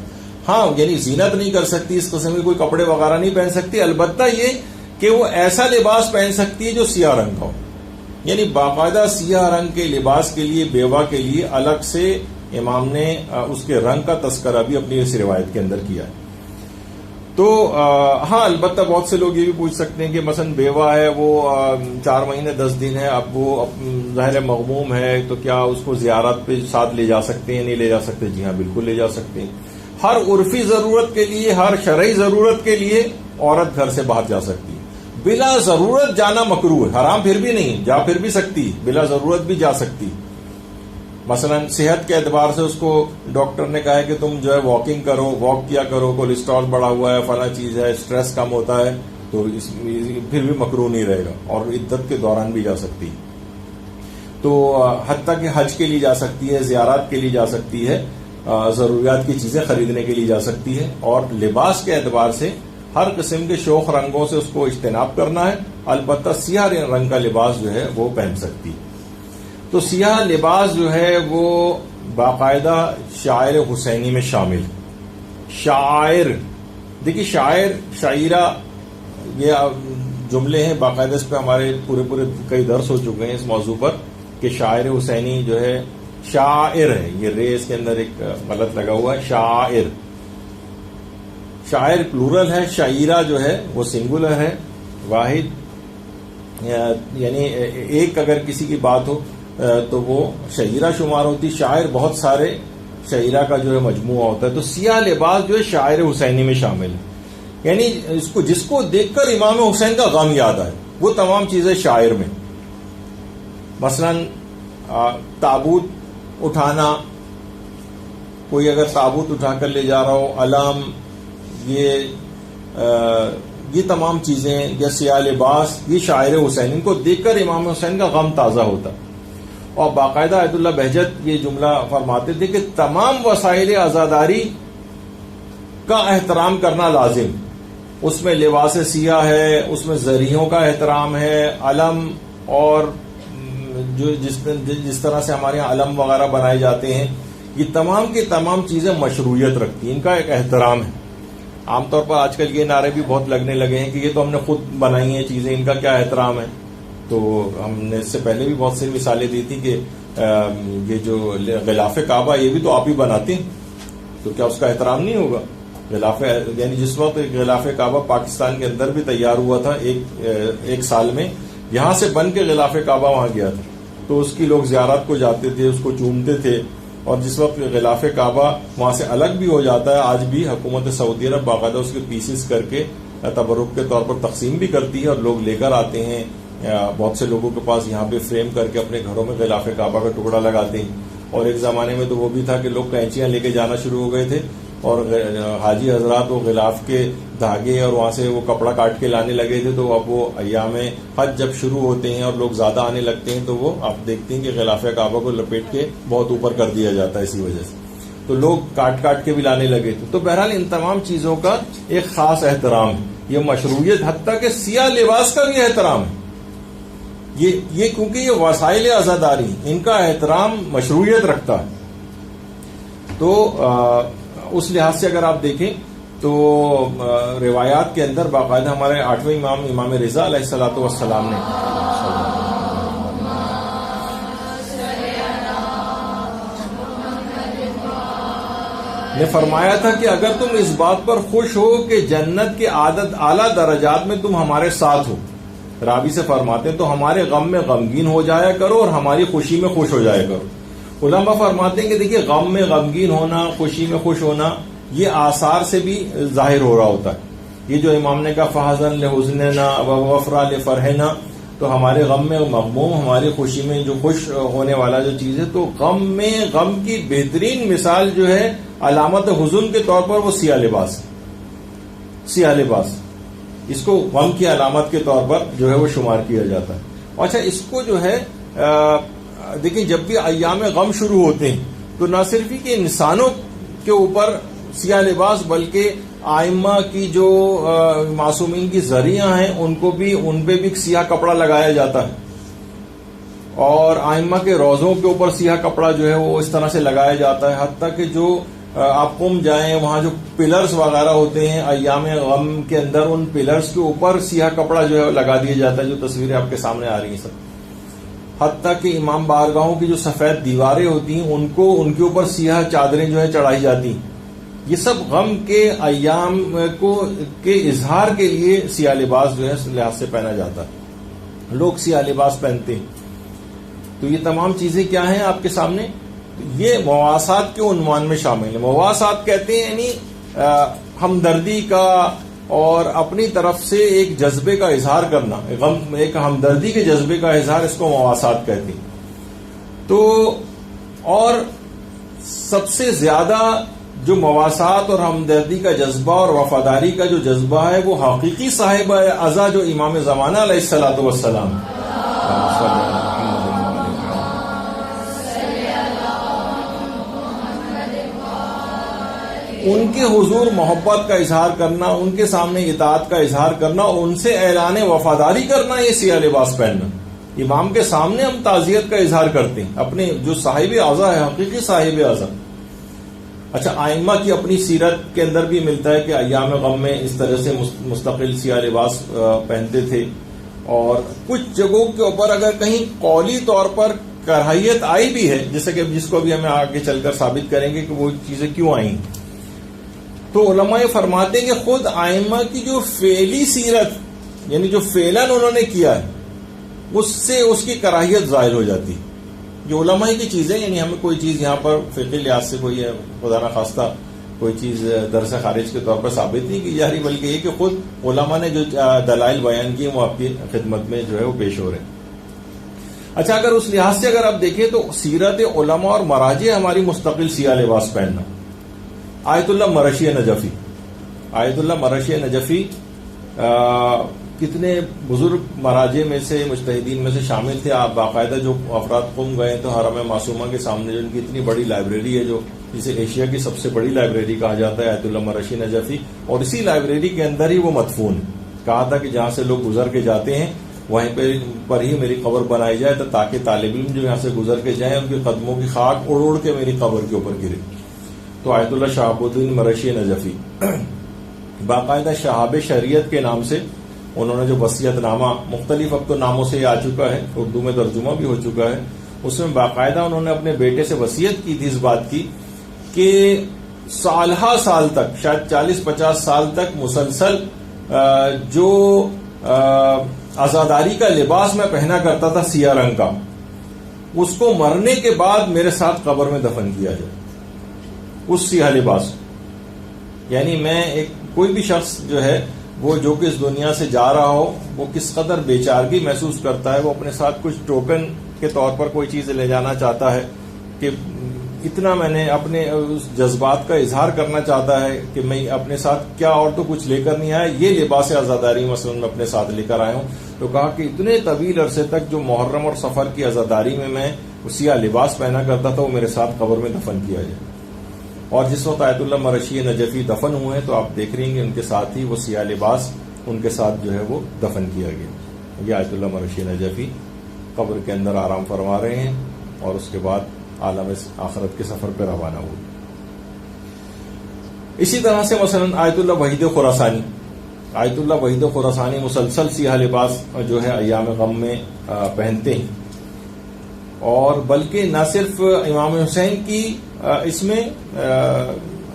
ہاں یعنی زینت نہیں کر سکتی, اس قسم کے کوئی کپڑے وغیرہ نہیں پہن سکتی, البتہ یہ کہ وہ ایسا لباس پہن سکتی ہے جو سیاہ رنگ کا ہو. یعنی باقاعدہ سیاہ رنگ کے لباس کے لیے بیوہ کے لیے الگ سے امام نے اس کے رنگ کا تذکرہ بھی اپنی اس روایت کے اندر کیا ہے. تو ہاں البتہ بہت سے لوگ یہ بھی پوچھ سکتے ہیں کہ مثلا بیوہ ہے, وہ 4 مہینے 10 دن ہے, اب وہ ظاہر مغموم ہے, تو کیا اس کو زیارت پہ ساتھ لے جا سکتے ہیں, نہیں لے جا سکتے؟ جی ہاں بالکل لے جا سکتے ہیں. ہر عرفی ضرورت کے لیے, ہر شرعی ضرورت کے لیے عورت گھر سے باہر جا سکتی ہے. بلا ضرورت جانا مکروہ ہے, حرام پھر بھی نہیں, جا پھر بھی سکتی, بلا ضرورت بھی جا سکتی. مثلا صحت کے اعتبار سے اس کو ڈاکٹر نے کہا ہے کہ تم جو ہے واکنگ کرو, واک کیا کرو, کولیسٹرول بڑھا ہوا ہے, فلاں چیز ہے, اسٹریس کم ہوتا ہے, تو پھر بھی مکروہ نہیں رہے گا, اور عدت کے دوران بھی جا سکتی. تو حتیٰ کہ حج کے لیے جا سکتی ہے, زیارات کے لیے جا سکتی ہے, ضروریات کی چیزیں خریدنے کے لیے جا سکتی ہے. اور لباس کے اعتبار سے ہر قسم کے شوخ رنگوں سے اس کو اجتناب کرنا ہے, البتہ سیاہ رنگ کا لباس جو ہے وہ پہن سکتی ہے. تو سیاہ لباس جو ہے وہ باقاعدہ شاعر حسینی میں شامل. شاعر دیکھیے, شاعرہ یہ جملے ہیں, باقاعدہ اس پہ ہمارے پورے کئی درس ہو چکے ہیں اس موضوع پر کہ شاعر حسینی جو ہے شاعر ہے. یہ رے اس کے اندر ایک غلط لگا ہوا ہے. شاعر پلورل ہے, شاعرہ جو ہے وہ سنگولر ہے, واحد, یعنی ایک اگر کسی کی بات ہو تو وہ شاعرہ شمار ہوتی. شاعر بہت سارے شاعرہ کا جو ہے مجموعہ ہوتا ہے. تو سیاہ لباس جو ہے شاعر حسینی میں شامل ہے, یعنی جس کو دیکھ کر امام حسین کا غم یاد آئے, وہ تمام چیزیں شاعر میں. مثلا تابوت اٹھانا, کوئی اگر تابوت اٹھا کر لے جا رہا ہو, علم, یہ تمام چیزیں, یا سیاہ لباس, یہ شاعر حسین, ان کو دیکھ کر امام حسین کا غم تازہ ہوتا. اور باقاعدہ عید اللہ بہجت یہ جملہ فرماتے تھے کہ تمام وسائل عزاداری کا احترام کرنا لازم. اس میں لباس سیاہ ہے, اس میں زریوں کا احترام ہے, علم, اور جو جس طرح سے ہمارے یہاں علم وغیرہ بنائے جاتے ہیں, یہ تمام کی تمام چیزیں مشروعیت رکھتی ہیں, ان کا ایک احترام ہے. عام طور پر آج کل یہ نعرے بھی بہت لگنے لگے ہیں کہ یہ تو ہم نے خود بنائی ہیں چیزیں, ان کا کیا احترام ہے. تو ہم نے اس سے پہلے بھی بہت سی مثالیں دی تھی کہ یہ جو غلاف کعبہ یہ بھی تو آپ ہی بناتے ہیں, تو کیا اس کا احترام نہیں ہوگا؟ غلاف, یعنی جس وقت غلاف کعبہ پاکستان کے اندر بھی تیار ہوا تھا ایک سال میں, یہاں سے بن کے غلاف کعبہ وہاں گیا تھا, تو اس کی لوگ زیارت کو جاتے تھے, اس کو چومتے تھے. اور جس وقت غلاف کعبہ وہاں سے الگ بھی ہو جاتا ہے, آج بھی حکومت سعودی عرب باقاعدہ اس کے پیسز کر کے تبرک کے طور پر تقسیم بھی کرتی ہے, اور لوگ لے کر آتے ہیں. بہت سے لوگوں کے پاس یہاں پہ فریم کر کے اپنے گھروں میں غلاف کعبہ کا ٹکڑا لگاتے ہیں. اور ایک زمانے میں تو وہ بھی تھا کہ لوگ کینچیاں لے کے جانا شروع ہو گئے تھے, اور حاجی حضرات وہ غلاف کے دھاگے اور وہاں سے وہ کپڑا کاٹ کے لانے لگے تھے. تو اب وہ ایام حج جب شروع ہوتے ہیں اور لوگ زیادہ آنے لگتے ہیں, تو وہ آپ دیکھتے ہیں کہ غلاف کعبہ کو لپیٹ کے بہت اوپر کر دیا جاتا ہے اسی وجہ سے. تو لوگ کاٹ کاٹ کے بھی لانے لگے تھے. تو بہرحال ان تمام چیزوں کا ایک خاص احترام ہے. یہ مشروعیت حتیٰ کہ سیاہ لباس کا بھی احترام ہے. یہ کیونکہ یہ وسائل عزاداری ان کا احترام مشروعیت رکھتا ہے. تو اس لحاظ سے اگر آپ دیکھیں تو روایات کے اندر باقاعدہ ہمارے 8ویں امام امام رضا علیہ الصلوۃ والسلام نے فرمایا تھا کہ اگر تم اس بات پر خوش ہو کہ جنت کے اعلیٰ درجات میں تم ہمارے ساتھ ہو، راوی سے فرماتے ہیں تو ہمارے غم میں غمگین ہو جایا کرو اور ہماری خوشی میں خوش ہو جایا کرو. علماء فرماتے ہیں کہ دیکھیے غم میں غمگین ہونا، خوشی میں خوش ہونا، یہ آثار سے بھی ظاہر ہو رہا ہوتا ہے. یہ جو امام نے کہا فحزن لحزننا ووفرا لفرحنا، تو ہمارے غم میں مغموم، ہماری خوشی میں جو خوش ہونے والا جو چیز ہے، تو غم میں غم کی بہترین مثال جو ہے علامت حزن کے طور پر وہ سیاہ لباس ہے. سیاہ لباس اس کو غم کی علامت کے طور پر جو ہے وہ شمار کیا جاتا ہے. اچھا اس کو جو ہے دیکھیں جب بھی ایام غم شروع ہوتے ہیں تو نہ صرف ہی کہ انسانوں کے اوپر سیاہ لباس بلکہ آئمہ کی جو معصومین کی ذریعہ ہیں ان پہ بھی سیاہ کپڑا لگایا جاتا ہے. اور آئمہ کے روزوں کے اوپر سیاہ کپڑا جو ہے وہ اس طرح سے لگایا جاتا ہے. حتیٰ کہ جو آپ قم جائیں وہاں جو پلرز وغیرہ ہوتے ہیں ایام غم کے اندر، ان پلرز کے اوپر سیاہ کپڑا جو ہے لگا دیا جاتا ہے، جو تصویریں آپ کے سامنے آ رہی ہیں سب. حتیٰ کہ امام بارگاہوں کی جو سفید دیواریں ہوتی ہیں ان کے اوپر سیاہ چادریں جو ہے چڑھائی جاتی ہیں. یہ سب غم کے ایام کے اظہار کے لیے سیاہ لباس جو ہے لحاظ سے پہنا جاتا ہے. لوگ سیاہ لباس پہنتے ہیں. تو یہ تمام چیزیں کیا ہیں آپ کے سامنے؟ یہ مواسات کے عنوان میں شامل ہیں. مواسات کہتے ہیں یعنی ہمدردی کا اور اپنی طرف سے ایک جذبے کا اظہار کرنا، غم ایک ہمدردی کے جذبے کا اظہار، اس کو مواسات کہتے ہیں. تو اور سب سے زیادہ جو مواسات اور ہمدردی کا جذبہ اور وفاداری کا جو جذبہ ہے وہ حقیقی صاحب ازا جو امام زمانہ علیہ الصلوۃ والسلام، ان کے حضور محبت کا اظہار کرنا، ان کے سامنے اطاعت کا اظہار کرنا اور ان سے اعلان وفاداری کرنا، یہ سیاہ لباس پہننا. امام کے سامنے ہم تعزیت کا اظہار کرتے ہیں اپنے جو صاحب اعضا ہے، حقیقی صاحب اعضا. اچھا آئمہ کی اپنی سیرت کے اندر بھی ملتا ہے کہ ایام غم میں اس طرح سے مستقل سیاہ لباس پہنتے تھے. اور کچھ جگہوں کے اوپر اگر کہیں قولی طور پر کراہیت آئی بھی ہے، جیسے کہ جس کو بھی ہمیں آگے چل کر ثابت کریں گے کہ وہ چیزیں کیوں آئیں، تو علماء فرماتے ہیں کہ خود آئمہ کی جو فعلی سیرت یعنی جو فعلاً انہوں نے کیا ہے اس سے اس کی کراہیت ظاہر ہو جاتی ہے. جو علماء کی چیزیں، یعنی ہمیں کوئی چیز یہاں پر فقہی لحاظ سے کوئی خدا نخواستہ کوئی چیز درس خارج کے طور پر ثابت نہیں کی جا رہی، بلکہ یہ کہ خود علماء نے جو دلائل بیان کی وہ آپ کی خدمت میں جو ہے وہ پیش ہو رہے ہیں. اچھا اگر اس لحاظ سے اگر آپ دیکھیں تو سیرت علماء اور مراجع ہماری مستقل سیاہ لباس پہننا. آیت اللہ مرشی نجفی، آیت اللہ مرشی نجفی کتنے بزرگ مراجع میں سے، مجتہدین میں سے شامل تھے. آپ باقاعدہ جو افراد قم گئے تو حرم معصومہ کے سامنے جو ان کی اتنی بڑی لائبریری ہے، جو جسے ایشیا کی سب سے بڑی لائبریری کہا جاتا ہے، آیت اللہ مرشی نجفی، اور اسی لائبریری کے اندر ہی وہ مدفون ہے. کہا تھا کہ جہاں سے لوگ گزر کے جاتے ہیں وہیں پر ہی میری قبر بنائی جائے تاکہ طالب علم جو یہاں سے گزر کے جائیں ان کے قدموں کی خاک اڑ اڑ کے میری قبر کے اوپر گرے. تو آیت اللہ شہاب الدین مرشی نجفی باقاعدہ شہاب شریعت کے نام سے انہوں نے جو وصیت نامہ مختلف اب تو ناموں سے آ چکا ہے، اردو میں ترجمہ بھی ہو چکا ہے، اس میں باقاعدہ انہوں نے اپنے بیٹے سے وصیت کی تھی اس بات کی کہ سالہ سال تک، شاید 40-50 سال تک مسلسل جو عزاداری کا لباس میں پہنا کرتا تھا سیاہ رنگ کا، اس کو مرنے کے بعد میرے ساتھ قبر میں دفن کیا جائے اس سیاہ لباس. یعنی میں کوئی بھی شخص جو ہے وہ جو کہ اس دنیا سے جا رہا ہو، وہ کس قدر بے چارگی محسوس کرتا ہے، وہ اپنے ساتھ کچھ ٹوکن کے طور پر کوئی چیز لے جانا چاہتا ہے کہ اتنا میں نے اپنے اس جذبات کا اظہار کرنا چاہتا ہے کہ میں اپنے ساتھ کیا اور تو کچھ لے کر نہیں آیا، یہ لباس عزاداری مثلا میں اپنے ساتھ لے کر آیا ہوں. تو کہا کہ اتنے طویل عرصے تک جو محرم اور سفر کی عزاداری میں سیاہ لباس پہنا کرتا تھا وہ میرے ساتھ قبر میں دفن کیا جائے. اور جس وقت آیت اللہ مرشی نجفی دفن ہوئے ہیں تو آپ دیکھ رہے ہیں کہ ان کے ساتھ ہی وہ سیاہ لباس ان کے ساتھ جو ہے وہ دفن کیا گیا. یہ آیت اللہ مرشی نجفی قبر کے اندر آرام فرما رہے ہیں اور اس کے بعد عالم آخرت کے سفر پہ روانہ ہوئے. اسی طرح سے مثلا آیت اللہ وحید خراسانی، آیت اللہ وحید خراسانی مسلسل سیاہ لباس جو ہے ایام غم میں پہنتے ہیں، اور بلکہ نہ صرف امام حسین کی اس میں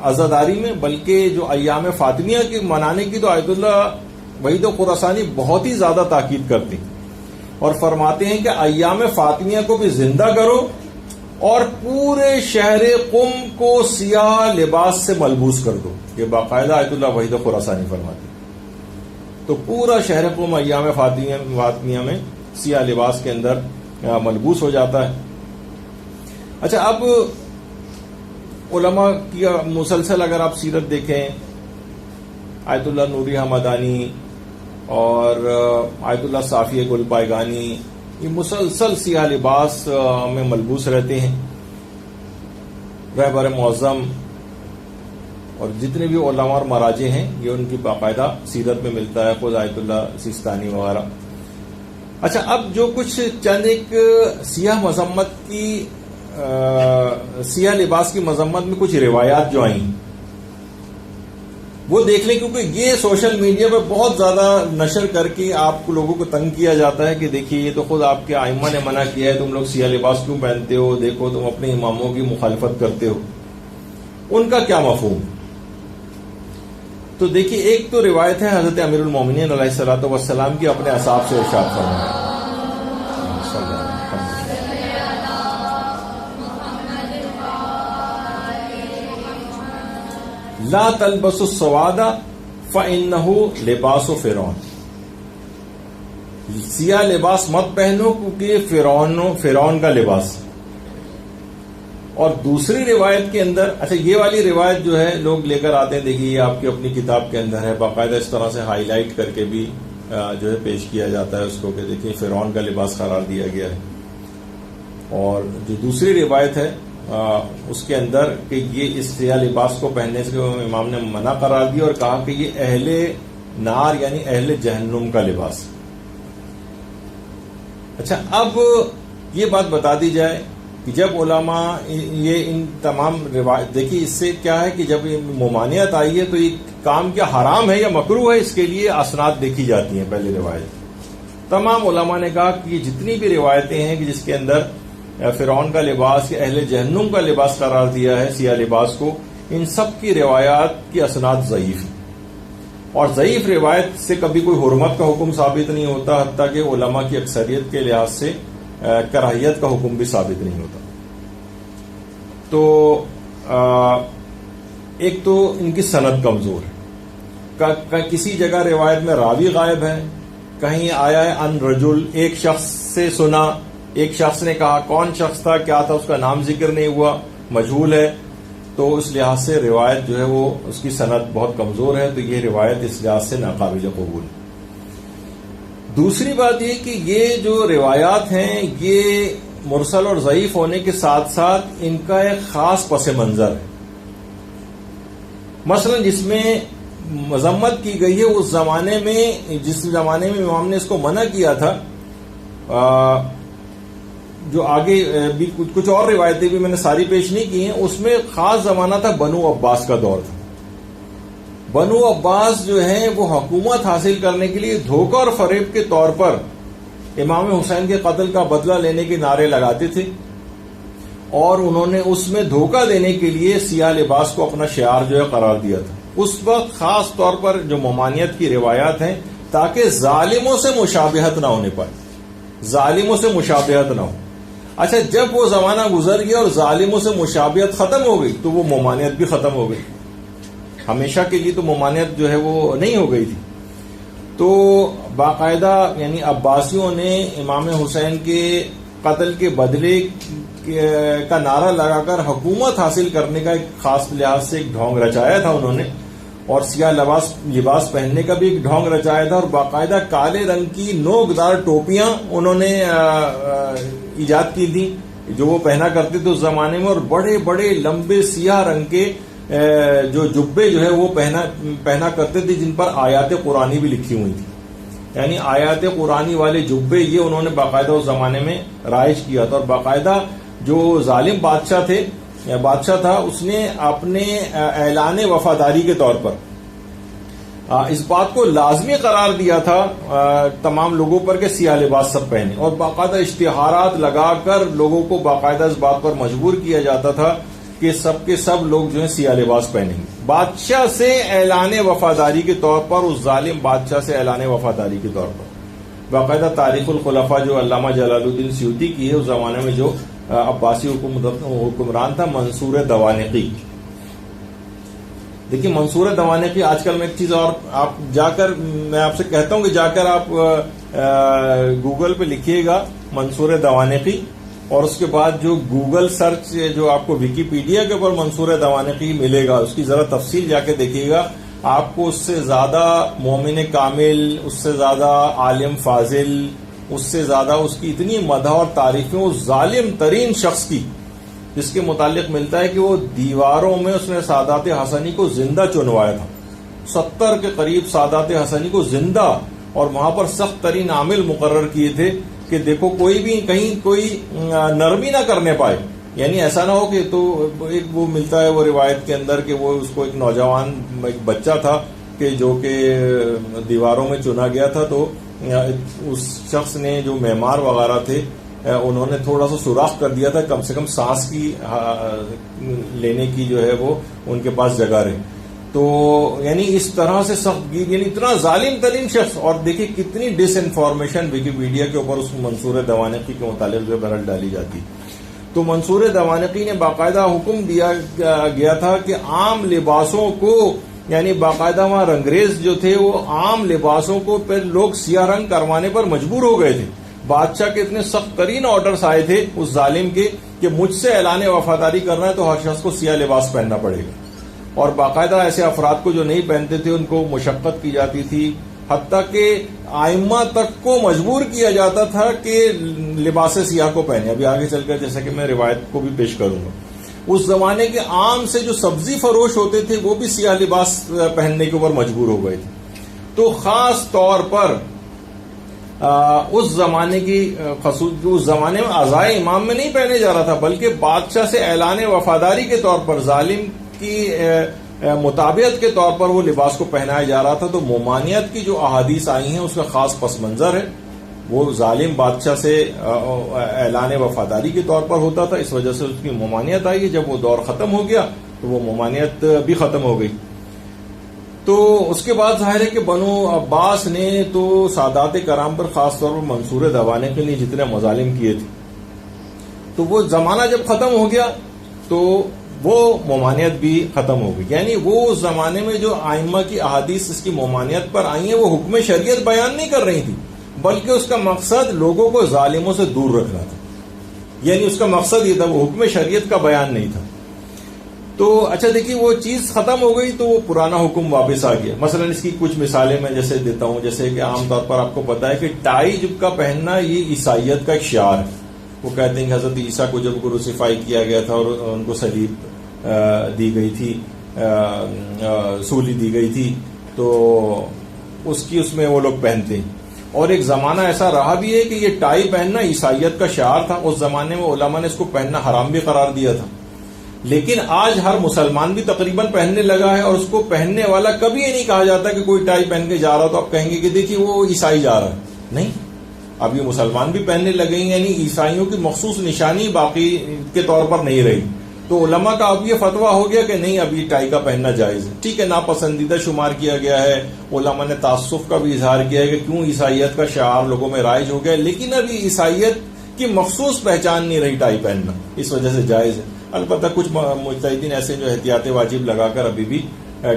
عزاداری میں، بلکہ جو ایام فاطمیہ کی منانے کی تو آیت اللہ وحید خراسانی بہت ہی زیادہ تاکید کرتے ہیں اور فرماتے ہیں کہ ایام فاطمیہ کو بھی زندہ کرو اور پورے شہر قم کو سیاہ لباس سے ملبوس کر دو. یہ باقاعدہ آیت اللہ وحید خراسانی فرماتے ہیں. تو پورا شہر قم ایام فاطمیہ میں سیاہ لباس کے اندر ملبوس ہو جاتا ہے. اچھا، اب علماء کی مسلسل اگر آپ سیرت دیکھیں، آیت اللہ نوری حمدانی اور آیت اللہ صافی گل پائگانی، یہ مسلسل سیاہ لباس میں ملبوس رہتے ہیں. رہبر معظم اور جتنے بھی علماء اور مراجع ہیں یہ ان کی باقاعدہ سیرت میں ملتا ہے، خود آیت اللہ سیستانی وغیرہ. اچھا، اب جو کچھ چند ایک سیاہ مذمت کی سیاہ لباس کی مذمت میں کچھ روایات جو آئیں وہ دیکھ لیں، کیونکہ یہ سوشل میڈیا پہ بہت زیادہ نشر کر کے آپ لوگوں کو تنگ کیا جاتا ہے کہ دیکھیے یہ تو خود آپ کے ائمہ نے منع کیا ہے، تم لوگ سیاہ لباس کیوں پہنتے ہو، دیکھو تم اپنے اماموں کی مخالفت کرتے ہو. ان کا کیا مفہوم؟ تو دیکھیے، ایک تو روایت ہے حضرت امیر المومنین علیہ الصلوۃ والسلام کی اپنے اصحاب سے ارشاد فرمایا، لا تلبسوا السواد فإنه لباس فرعون. سیاہ لباس مت پہنو کیونکہ فرعون کا لباس. اور دوسری روایت کے اندر، اچھا یہ والی روایت جو ہے لوگ لے کر آتے ہیں، دیکھیے یہ آپ کی اپنی کتاب کے اندر ہے، باقاعدہ اس طرح سے ہائی لائٹ کر کے بھی جو ہے پیش کیا جاتا ہے اس کو کہ دیکھیے فرعون کا لباس قرار دیا گیا ہے. اور جو دوسری روایت ہے اس کے اندر کہ یہ اس سیاہ لباس کو پہننے سے امام نے منع قرار دیا اور کہا کہ یہ اہل نار یعنی اہل جہنم کا لباس. اچھا، اب یہ بات بتا دی جائے کہ جب علماء یہ ان تمام روایت دیکھیے، اس سے کیا ہے کہ جب ممانعت آئی ہے تو یہ کام کیا حرام ہے یا مکروہ ہے، اس کے لیے اسناد دیکھی جاتی ہیں. پہلی روایت تمام علماء نے کہا کہ یہ جتنی بھی روایتیں ہیں کہ جس کے اندر فرعون کا لباس یا اہل جہنم کا لباس قرار دیا ہے سیاہ لباس کو، ان سب کی روایات کی اسناد ضعیف ہیں. اور ضعیف روایت سے کبھی کوئی حرمت کا حکم ثابت نہیں ہوتا، حتیٰ کہ علماء کی اکثریت کے لحاظ سے کراہیت کا حکم بھی ثابت نہیں ہوتا. تو ایک تو ان کی سند کمزور ہے، کسی جگہ روایت میں راوی غائب ہے، کہیں آیا ہے ان رجل، ایک شخص سے سنا، ایک شخص نے کہا، کون شخص تھا کیا تھا اس کا نام ذکر نہیں ہوا، مجہول ہے. تو اس لحاظ سے روایت جو ہے وہ اس کی سند بہت کمزور ہے، تو یہ روایت اس لحاظ سے ناقابل قبول. دوسری بات یہ کہ یہ جو روایات ہیں یہ مرسل اور ضعیف ہونے کے ساتھ ساتھ ان کا ایک خاص پس منظر ہے. مثلا جس میں مذمت کی گئی ہے اس زمانے میں، جس زمانے میں امام نے اس کو منع کیا تھا، جو آگے بھی کچھ اور روایتیں بھی میں نے ساری پیش نہیں کی ہیں، اس میں خاص زمانہ تھا بنو عباس کا دور تھا. بنو عباس جو ہیں وہ حکومت حاصل کرنے کے لیے دھوکہ اور فریب کے طور پر امام حسین کے قتل کا بدلہ لینے کے نعرے لگاتے تھے، اور انہوں نے اس میں دھوکہ دینے کے لیے سیاہ لباس کو اپنا شعار جو ہے قرار دیا تھا. اس وقت خاص طور پر جو ممانعت کی روایات ہیں تاکہ ظالموں سے مشابہت نہ ہونے پائے، ظالموں سے مشابہت نہ ہو. اچھا، جب وہ زمانہ گزر گیا اور ظالموں سے مشابہت ختم ہو گئی تو وہ ممانعت بھی ختم ہو گئی. ہمیشہ کے لیے تو ممانعت جو ہے وہ نہیں ہو گئی تھی. تو باقاعدہ یعنی عباسیوں نے امام حسین کے قتل کے بدلے کا نعرہ لگا کر حکومت حاصل کرنے کا ایک خاص لحاظ سے ایک ڈھونگ رچایا تھا انہوں نے، اور سیاہ لباس پہننے کا بھی ایک ڈھونگ رچایا تھا، اور باقاعدہ کالے رنگ کی نوکدار ٹوپیاں انہوں نے ایجاد کی تھی جو وہ پہنا کرتے تھے اس زمانے میں، اور بڑے بڑے لمبے سیاہ رنگ کے جو جبے جو ہے وہ پہنا کرتے تھے جن پر آیات قرآنی بھی لکھی ہوئی تھی. یعنی آیات قرآنی والے جبے یہ انہوں نے باقاعدہ اس زمانے میں رائج کیا تھا. اور باقاعدہ جو ظالم بادشاہ تھا اس نے اپنے اعلان وفاداری کے طور پر اس بات کو لازمی قرار دیا تھا تمام لوگوں پر کہ سیاہ لباس سب پہنے, اور باقاعدہ اشتہارات لگا کر لوگوں کو باقاعدہ اس بات پر مجبور کیا جاتا تھا کہ سب کے سب لوگ جو ہے سیاہ لباس پہنیں گے. بادشاہ سے اعلان وفاداری کے طور پر, اس ظالم بادشاہ سے اعلان وفاداری کے طور پر. باقاعدہ تاریخ الخلفاء جو علامہ جلال الدین سیوطی کی ہے, اس زمانے میں جو عباسی حکمران تھا منصور دوانقی. دیکھیے منصور دوانقی, آج کل میں ایک چیز اور آپ جا کر, میں آپ سے کہتا ہوں کہ جا کر آپ گوگل پہ لکھیے گا منصور دوانقی, اور اس کے بعد جو گوگل سرچ جو آپ کو ویکیپیڈیا کے اوپر منصور دوانقی ملے گا, اس کی ذرا تفصیل جا کے دیکھیے گا. آپ کو اس سے زیادہ مومن کامل, اس سے زیادہ عالم فاضل, اس سے زیادہ اس کی اتنی مدح اور تعریفیں اس ظالم ترین شخص کی, جس کے متعلق ملتا ہے کہ وہ دیواروں میں اس نے سادات حسنی کو زندہ چنوایا تھا. 70 کے قریب سادات حسنی کو زندہ, اور وہاں پر سخت ترین عامل مقرر کیے تھے کہ دیکھو کوئی بھی کہیں کوئی نرمی نہ کرنے پائے. یعنی ایسا نہ ہو کہ تو ایک وہ ملتا ہے وہ روایت کے اندر کہ وہ اس کو ایک نوجوان ایک بچہ تھا کہ جو کہ دیواروں میں چنا گیا تھا, تو اس شخص نے جو معمار وغیرہ تھے انہوں نے تھوڑا سا سوراخ کر دیا تھا, کم سے کم سانس کی لینے کی جو ہے وہ ان کے پاس جگہ رہے. تو یعنی اس طرح سے سخت گیر, یعنی اتنا ظالم ترین شخص. اور دیکھیں کتنی ڈس انفارمیشن ویکیپیڈیا کے اوپر اس منصور دوانقی کے متعلق جو بہرحال ڈالی جاتی. تو منصور دوانقی نے باقاعدہ حکم دیا گیا تھا کہ عام لباسوں کو, یعنی باقاعدہ وہاں رنگریز جو تھے وہ عام لباسوں کو پھر لوگ سیاہ رنگ کروانے پر مجبور ہو گئے تھے. بادشاہ کے اتنے سخت ترین آرڈرز آئے تھے اس ظالم کے کہ مجھ سے اعلان وفاداری کرنا ہے تو ہر شخص کو سیاہ لباس پہننا پڑے گا. اور باقاعدہ ایسے افراد کو جو نہیں پہنتے تھے ان کو مشقت کی جاتی تھی, حتیٰ کہ آئمہ تک کو مجبور کیا جاتا تھا کہ لباس سیاہ کو پہنے. ابھی آگے چل کر جیسا کہ میں روایت کو بھی پیش کروں گا. اس زمانے کے عام سے جو سبزی فروش ہوتے تھے وہ بھی سیاہ لباس پہننے کے اوپر مجبور ہو گئے تھے. تو خاص طور پر اس زمانے کی اس زمانے میں عزائے امام میں نہیں پہنے جا رہا تھا, بلکہ بادشاہ سے اعلان وفاداری کے طور پر, ظالم کی مطابقت کے طور پر وہ لباس کو پہنایا جا رہا تھا. تو ممانعت کی جو احادیث آئی ہیں اس کا خاص پس منظر ہے. وہ ظالم بادشاہ سے اعلان وفاداری کے طور پر ہوتا تھا, اس وجہ سے اس کی ممانعت آئی ہے. جب وہ دور ختم ہو گیا تو وہ ممانعت بھی ختم ہو گئی. تو اس کے بعد ظاہر ہے کہ بنو عباس نے تو سادات کرام پر خاص طور پر منصور دوانقی نے جتنے مظالم کیے تھے, تو وہ زمانہ جب ختم ہو گیا تو وہ ممانعت بھی ختم ہو گئی. یعنی وہ اس زمانے میں جو آئمہ کی احادیث اس کی ممانعت پر آئی ہیں وہ حکم شریعت بیان نہیں کر رہی تھی, بلکہ اس کا مقصد لوگوں کو ظالموں سے دور رکھنا تھا. یعنی اس کا مقصد یہ تھا, وہ حکم شریعت کا بیان نہیں تھا. تو اچھا دیکھیے وہ چیز ختم ہو گئی تو وہ پرانا حکم واپس آ گیا. مثلا اس کی کچھ مثالیں میں جیسے دیتا ہوں, جیسے کہ عام طور پر آپ کو پتا ہے کہ ٹائی جب کا پہننا یہ عیسائیت کا ایک شعار ہے. وہ کہتے ہیں کہ حضرت عیسیٰ کو جب کروسیفائی کیا گیا تھا اور ان کو صلیب دی گئی تھی, سولی دی گئی تھی, تو اس میں وہ لوگ پہنتے ہیں. اور ایک زمانہ ایسا رہا بھی ہے کہ یہ ٹائی پہننا عیسائیت کا شعار تھا. اس زمانے میں علماء نے اس کو پہننا حرام بھی قرار دیا تھا. لیکن آج ہر مسلمان بھی تقریباً پہننے لگا ہے, اور اس کو پہننے والا کبھی یہ نہیں کہا جاتا کہ کوئی ٹائی پہن کے جا رہا تو آپ کہیں گے کہ دیکھیے وہ عیسائی جا رہا ہے. نہیں, اب یہ مسلمان بھی پہننے لگے ہیں, یعنی عیسائیوں کی مخصوص نشانی باقی کے طور پر نہیں رہی. تو علماء کا اب یہ فتویٰ ہو گیا کہ نہیں, اب یہ ٹائی کا پہننا جائز ہے. ٹھیک ہے, ناپسندیدہ شمار کیا گیا ہے, علماء نے تعصب کا بھی اظہار کیا ہے کہ کیوں عیسائیت کا شعار لوگوں میں رائج ہو گیا, لیکن اب یہ عیسائیت کی مخصوص پہچان نہیں رہی ٹائی پہننا, اس وجہ سے جائز ہے. البتہ کچھ مجتہدین ایسے جو احتیاط واجب لگا کر ابھی بھی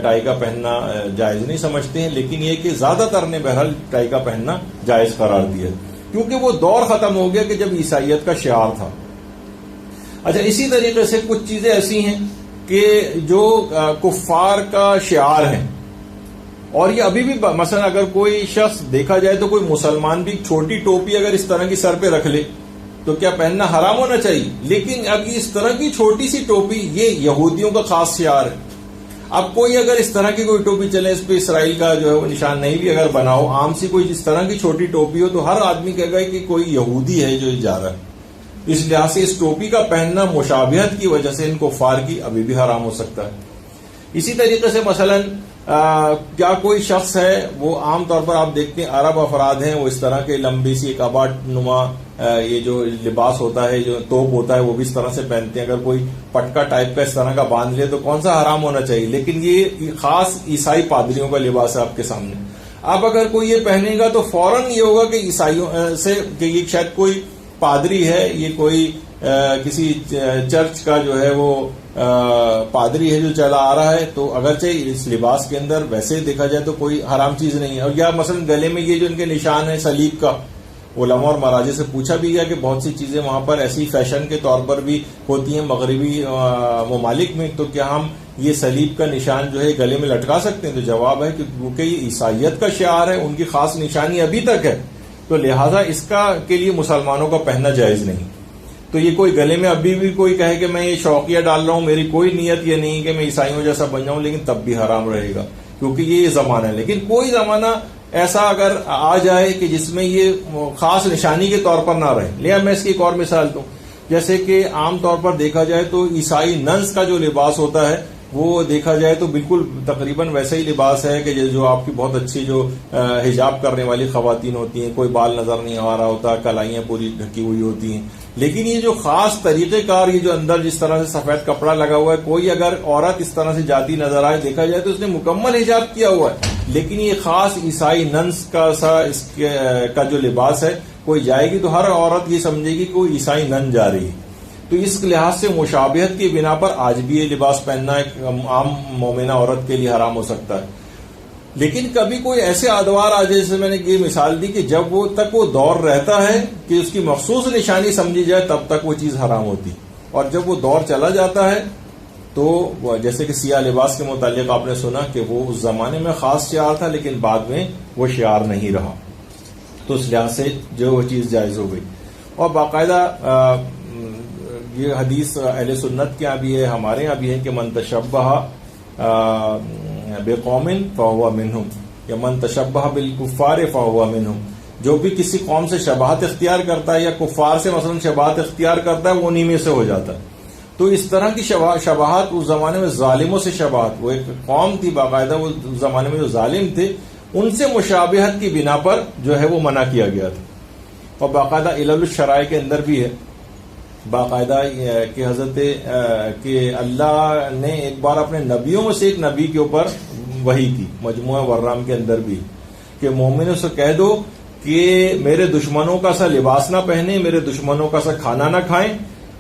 ٹائی کا پہننا جائز نہیں سمجھتے ہیں, لیکن یہ کہ زیادہ تر نے بہرحال ٹائی کا پہننا جائز قرار دیا, کیونکہ وہ دور ختم ہو گیا کہ جب عیسائیت کا شعار تھا. اچھا, اسی طریقے سے کچھ چیزیں ایسی ہیں کہ جو کفار کا شعار ہیں, اور یہ ابھی بھی مثلا اگر کوئی شخص دیکھا جائے تو کوئی مسلمان بھی چھوٹی ٹوپی اگر اس طرح کی سر پہ رکھ لے تو کیا پہننا حرام ہونا چاہیے؟ لیکن اب اس طرح کی چھوٹی سی ٹوپی یہ یہودیوں کا خاص شعار ہے. اب کوئی اگر اس طرح کی کوئی ٹوپی چلے، اس پہ اسرائیل کا جو ہے وہ نشان نہیں بھی اگر بنا ہو، عام سی کوئی اس طرح کی چھوٹی ٹوپی ہو، تو ہر آدمی کہے گا کہ کوئی یہودی ہے جو جا رہا ہے۔ اس لحاظ سے اس ٹوپی کا پہننا مشابہت کی وجہ سے ان کفار کی ابھی بھی حرام ہو سکتا ہے۔ اسی طریقے سے مثلا کیا کوئی شخص ہے، وہ عام طور پر آپ دیکھتے ہیں عرب افراد ہیں، وہ اس طرح کے لمبی سی ایک آباد نما یہ جو لباس ہوتا ہے، جو توپ ہوتا ہے، وہ بھی اس طرح سے پہنتے ہیں۔ اگر کوئی پٹکا ٹائپ کا اس طرح کا باندھ لے تو کون سا حرام ہونا چاہیے؟ لیکن یہ خاص عیسائی پادریوں کا لباس ہے آپ کے سامنے۔ اب اگر کوئی یہ پہنے گا تو فوراً یہ ہوگا کہ عیسائیوں سے کہ یہ شاید کوئی پادری ہے، یہ کوئی کسی چرچ کا جو ہے وہ پادری ہے جو چلا آ رہا ہے، تو اگرچہ اس لباس کے اندر ویسے دیکھا جائے تو کوئی حرام چیز نہیں ہے۔ اور یا مثلا گلے میں یہ جو ان کے نشان ہے صلیب کا، علماء اور مراجع سے پوچھا بھی گیا کہ بہت سی چیزیں وہاں پر ایسی فیشن کے طور پر بھی ہوتی ہیں مغربی ممالک میں، تو کیا ہم یہ صلیب کا نشان جو ہے گلے میں لٹکا سکتے ہیں؟ تو جواب ہے کہ کیونکہ یہ عیسائیت کا شعار ہے، ان کی خاص نشانی ابھی تک ہے، تو لہٰذا اس کا کے لیے مسلمانوں کا پہننا جائز نہیں۔ تو یہ کوئی گلے میں ابھی بھی کوئی کہے کہ میں یہ شوقیہ ڈال رہا ہوں، میری کوئی نیت یہ نہیں کہ میں عیسائیوں جیسا بن جاؤں، لیکن تب بھی حرام رہے گا کیونکہ یہ زمانہ ہے۔ لیکن کوئی زمانہ ایسا اگر آ جائے کہ جس میں یہ خاص نشانی کے طور پر نہ رہے، لیا میں اس کی ایک اور مثال دوں، جیسے کہ عام طور پر دیکھا جائے تو عیسائی ننس کا جو لباس ہوتا ہے وہ دیکھا جائے تو بالکل تقریباً ویسا ہی لباس ہے کہ جو آپ کی بہت اچھی جو حجاب کرنے والی خواتین ہوتی ہیں، کوئی بال نظر نہیں آ رہا ہوتا، کلائیاں پوری ڈھکی ہوئی ہوتی ہیں۔ لیکن یہ جو خاص طریقہ کار، یہ جو اندر جس طرح سے سفید کپڑا لگا ہوا ہے، کوئی اگر عورت اس طرح سے جاتی نظر آئے، دیکھا جائے تو اس نے مکمل حجاب کیا ہوا ہے، لیکن یہ خاص عیسائی ننس کا جو لباس ہے، کوئی جائے گی تو ہر عورت یہ سمجھے گی کہ کوئی عیسائی نن جا رہی ہے۔ تو اس لحاظ سے مشابہت کی بنا پر آج بھی یہ لباس پہننا ایک عام مومنہ عورت کے لیے حرام ہو سکتا ہے۔ لیکن کبھی کوئی ایسے ادوار آ جائے، جیسے میں نے یہ مثال دی کہ جب وہ تک وہ دور رہتا ہے کہ اس کی مخصوص نشانی سمجھی جائے، تب تک وہ چیز حرام ہوتی، اور جب وہ دور چلا جاتا ہے تو جیسے کہ سیاہ لباس کے متعلق آپ نے سنا کہ وہ اس زمانے میں خاص شعار تھا، لیکن بعد میں وہ شعار نہیں رہا، تو اس لحاظ سے جو وہ چیز جائز ہو گئی۔ اور باقاعدہ یہ حدیث اہل سنت کے یہاں بھی ہے، ہمارے یہاں بھی ہے کہ من تشبہ بقوم فہو منہم، یا من تشبہ بالکفار فہو منہم، جو بھی کسی قوم سے شباہت اختیار کرتا ہے یا کفار سے مثلا شباہت اختیار کرتا ہے، وہ انہی میں سے ہو جاتا ہے۔ تو اس طرح کی شباہت اس زمانے میں ظالموں سے شباہت، وہ ایک قوم تھی باقاعدہ، وہ زمانے میں جو ظالم تھے ان سے مشابہت کی بنا پر جو ہے وہ منع کیا گیا تھا۔ اور باقاعدہ علل الشرائع کے اندر بھی ہے باقاعدہ کہ حضرت کہ اللہ نے ایک بار اپنے نبیوں میں سے ایک نبی کے اوپر وحی کی، مجموعہ ورام کے اندر بھی، کہ مومنوں سے کہہ دو کہ میرے دشمنوں کا سا لباس نہ پہنیں، میرے دشمنوں کا سا کھانا نہ کھائیں،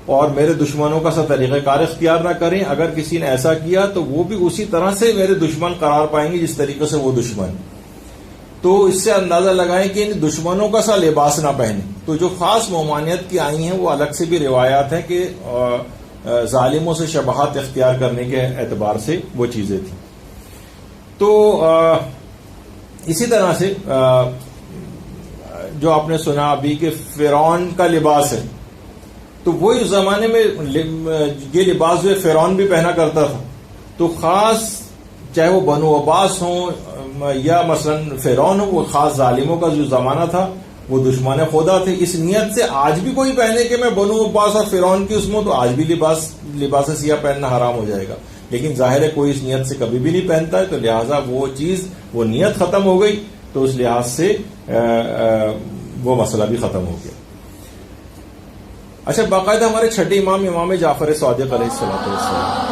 اور میرے دشمنوں کا سا طریقہ کار اختیار نہ کریں۔ اگر کسی نے ایسا کیا تو وہ بھی اسی طرح سے میرے دشمن قرار پائیں گے جس طریقے سے وہ دشمن۔ تو اس سے اندازہ لگائیں کہ ان دشمنوں کا سا لباس نہ پہنیں۔ تو جو خاص ممانعت کی آئی ہیں وہ الگ سے بھی روایات ہیں کہ ظالموں سے شباہت اختیار کرنے کے اعتبار سے وہ چیزیں تھیں۔ تو اسی طرح سے جو آپ نے سنا ابھی کہ فرعون کا لباس ہے، تو وہی اس زمانے میں یہ لباس جو ہے فرعون بھی پہنا کرتا تھا۔ تو خاص چاہے وہ بنو عباس ہوں یا مثلا فرعون ہو، وہ خاص ظالموں کا جو زمانہ تھا، وہ دشمن خدا تھے۔ اس نیت سے آج بھی کوئی پہنے کہ میں بنو عباس اور فرعون کی اس میں، تو آج بھی لباس سیاہ پہننا حرام ہو جائے گا۔ لیکن ظاہر ہے کوئی اس نیت سے کبھی بھی نہیں پہنتا ہے، تو لہٰذا وہ چیز، وہ نیت ختم ہو گئی، تو اس لحاظ سے وہ مسئلہ بھی ختم ہو گیا۔ اچھا، باقاعدہ ہمارے چھٹے امام جعفر صادق علیہ السلام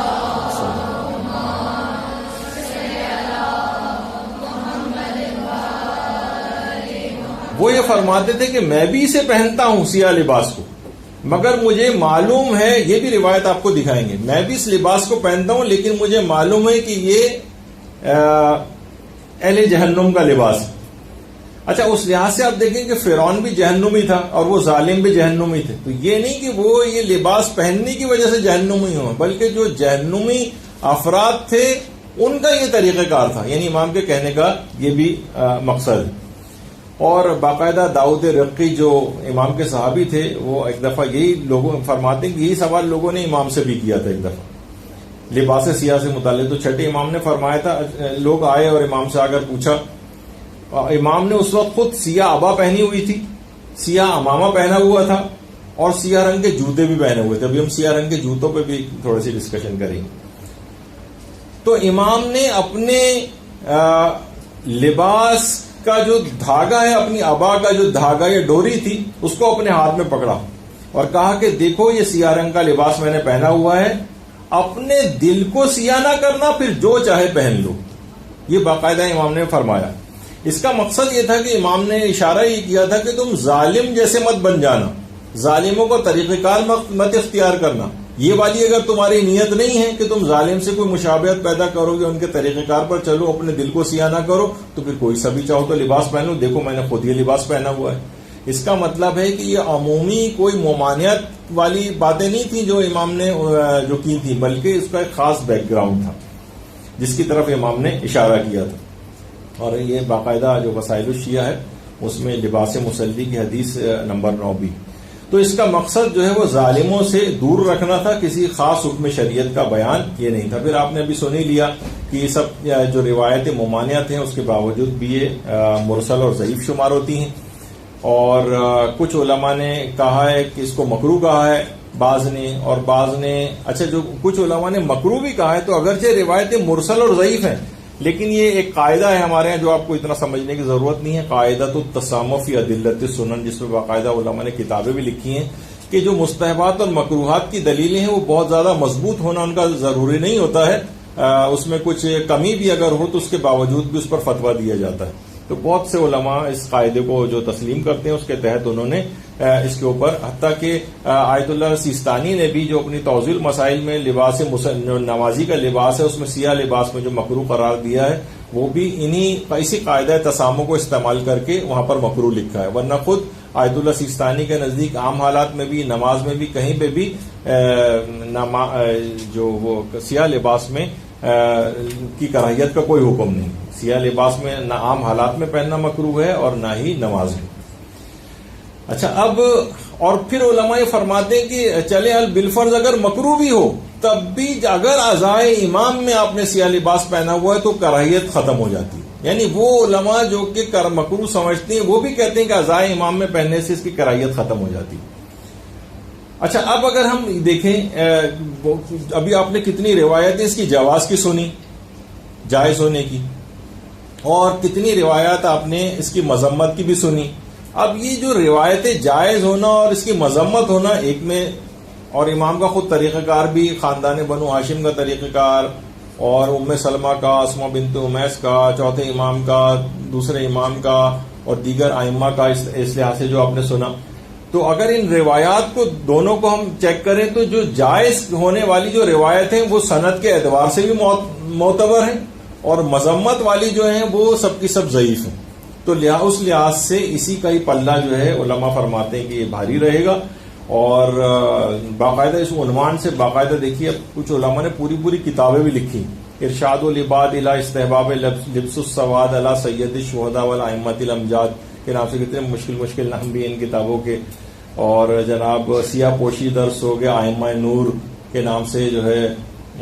وہ یہ فرماتے تھے کہ میں بھی اسے پہنتا ہوں سیاہ لباس کو، مگر مجھے معلوم ہے، یہ بھی روایت آپ کو دکھائیں گے، میں بھی اس لباس کو پہنتا ہوں لیکن مجھے معلوم ہے کہ یہ اہل جہنم کا لباس ہے۔ اچھا، اس لحاظ سے آپ دیکھیں کہ فرعون بھی جہنمی تھا اور وہ ظالم بھی جہنمی تھے، تو یہ نہیں کہ وہ یہ لباس پہننے کی وجہ سے جہنمی ہوں، بلکہ جو جہنمی افراد تھے ان کا یہ طریقہ کار تھا، یعنی امام کے کہنے کا یہ بھی مقصد ہے۔ اور باقاعدہ داؤد رقی جو امام کے صحابی تھے، وہ ایک دفعہ یہی لوگوں فرماتے ہیں کہ یہی سوال لوگوں نے امام سے بھی کیا تھا ایک دفعہ، لباس سیاہ سے متعلق. تو چھٹے امام نے فرمایا تھا, لوگ آئے اور امام سے آ کر پوچھا. امام نے اس وقت خود سیاہ عبا پہنی ہوئی تھی, سیاہ امامہ پہنا ہوا تھا, اور سیاہ رنگ کے جوتے بھی پہنے ہوئے تھے. ابھی ہم سیاہ رنگ کے جوتوں پہ بھی تھوڑی سی ڈسکشن کریں گے. تو امام نے اپنے لباس کا جو دھاگا ہے, اپنی عبا کا جو دھاگا یا ڈوری تھی, اس کو اپنے ہاتھ میں پکڑا اور کہا کہ دیکھو یہ سیاہ رنگ کا لباس میں نے پہنا ہوا ہے, اپنے دل کو سیاہ نہ کرنا, پھر جو چاہے پہن لو. یہ باقاعدہ امام نے فرمایا. اس کا مقصد یہ تھا کہ امام نے اشارہ یہ کیا تھا کہ تم ظالم جیسے مت بن جانا, ظالموں کو طریقہ کار مت اختیار کرنا. یہ والی اگر تمہاری نیت نہیں ہے کہ تم ظالم سے کوئی مشابہت پیدا کرو گے, ان کے طریقہ کار پر چلو, اپنے دل کو سیاہ نہ کرو, تو پھر کوئی سا بھی چاہو تو لباس پہنو. دیکھو میں نے خود یہ لباس پہنا ہوا ہے. اس کا مطلب ہے کہ یہ عمومی کوئی ممانعت والی باتیں نہیں تھیں جو امام نے جو کی تھی, بلکہ اس کا ایک خاص بیک گراؤنڈ تھا جس کی طرف امام نے اشارہ کیا تھا. اور یہ باقاعدہ جو وسائل الشیعہ ہے اس میں لباس مسلی کی حدیث نمبر 9 بھی. تو اس کا مقصد جو ہے وہ ظالموں سے دور رکھنا تھا, کسی خاص حکم شریعت کا بیان یہ نہیں تھا. پھر آپ نے ابھی سن ہی لیا کہ یہ سب جو روایتیں ممانعت ہیں اس کے باوجود بھی یہ مرسل اور ضعیف شمار ہوتی ہیں. اور کچھ علماء نے کہا ہے کہ اس کو مکروہ کہا ہے بعض نے, اور بعض نے جو کچھ علماء نے مکروہ بھی کہا ہے. تو اگرچہ روایتیں مرسل اور ضعیف ہیں, لیکن یہ ایک قاعدہ ہے ہمارے یہاں جو آپ کو اتنا سمجھنے کی ضرورت نہیں ہے, قاعدہ تو التسامح فی ادلۃ السنن, جس پہ باقاعدہ علماء نے کتابیں بھی لکھی ہیں کہ جو مستحبات اور مکروہات کی دلیلیں ہیں وہ بہت زیادہ مضبوط ہونا ان کا ضروری نہیں ہوتا ہے. اس میں کچھ کمی بھی اگر ہو تو اس کے باوجود بھی اس پر فتویٰ دیا جاتا ہے. تو بہت سے علماء اس قاعدے کو جو تسلیم کرتے ہیں اس کے تحت انہوں نے اس کے اوپر, حتیٰ کہ آیت اللہ سیستانی نے بھی جو اپنی توضیح المسائل میں لباس نمازی کا لباس ہے اس میں سیاہ لباس میں جو مکروہ قرار دیا ہے وہ بھی اسی قاعدہ تسامح کو استعمال کر کے وہاں پر مکروہ لکھا ہے. ورنہ خود آیت اللہ سیستانی کے نزدیک عام حالات میں بھی, نماز میں بھی, کہیں پہ بھی جو وہ سیاہ لباس میں کی کراہیت کا کوئی حکم نہیں. سیاہ لباس میں نہ عام حالات میں پہننا مکروہ ہے اور نہ ہی نماز میں. اچھا, اب اور پھر علماء فرماتے ہیں کہ چلے بالفرض اگر مکروہ بھی ہو تب بھی اگر عزائے امام میں آپ نے سیاہ لباس پہنا ہوا ہے تو کراہیت ختم ہو جاتی ہے. یعنی وہ علماء جو کہ مکروہ سمجھتے ہیں وہ بھی کہتے ہیں کہ عزائے امام میں پہننے سے اس کی کراہیت ختم ہو جاتی ہے. اچھا, اب اگر ہم دیکھیں ابھی آپ نے کتنی روایتیں اس کی جواز کی سنی, جائز ہونے کی, اور کتنی روایات آپ نے اس کی مذمت کی بھی سنی. اب یہ جو روایتیں جائز ہونا اور اس کی مذمت ہونا ایک میں, اور امام کا خود طریقہ کار بھی خاندان بنو ہاشم کا طریقہ کار, اور ام سلمہ کا, اسماء بنت امیس کا, چوتھے امام کا, دوسرے امام کا, اور دیگر ائمہ کا, اس لحاظ سے جو آپ نے سنا. تو اگر ان روایات کو دونوں کو ہم چیک کریں تو جو جائز ہونے والی جو روایت ہیں وہ سند کے اعتبار سے بھی معتبر ہیں, اور مذمت والی جو ہیں وہ سب کی سب ضعیف ہیں. تو اس لحاظ سے اسی کا ہی پلہ جو ہے علماء فرماتے ہیں کہ یہ بھاری رہے گا. اور باقاعدہ اس عنوان سے باقاعدہ دیکھیے کچھ علماء نے پوری کتابیں بھی لکھی, ارشاد العباد الی استحباب لبس السواد علی سید الشہداء والائمۃ الامجاد کے نام سے کتنے مشکل نام بھی ان کتابوں کے. اور جناب سیاہ پوشی درس ہو گیا ائمہ نور کے نام سے جو ہے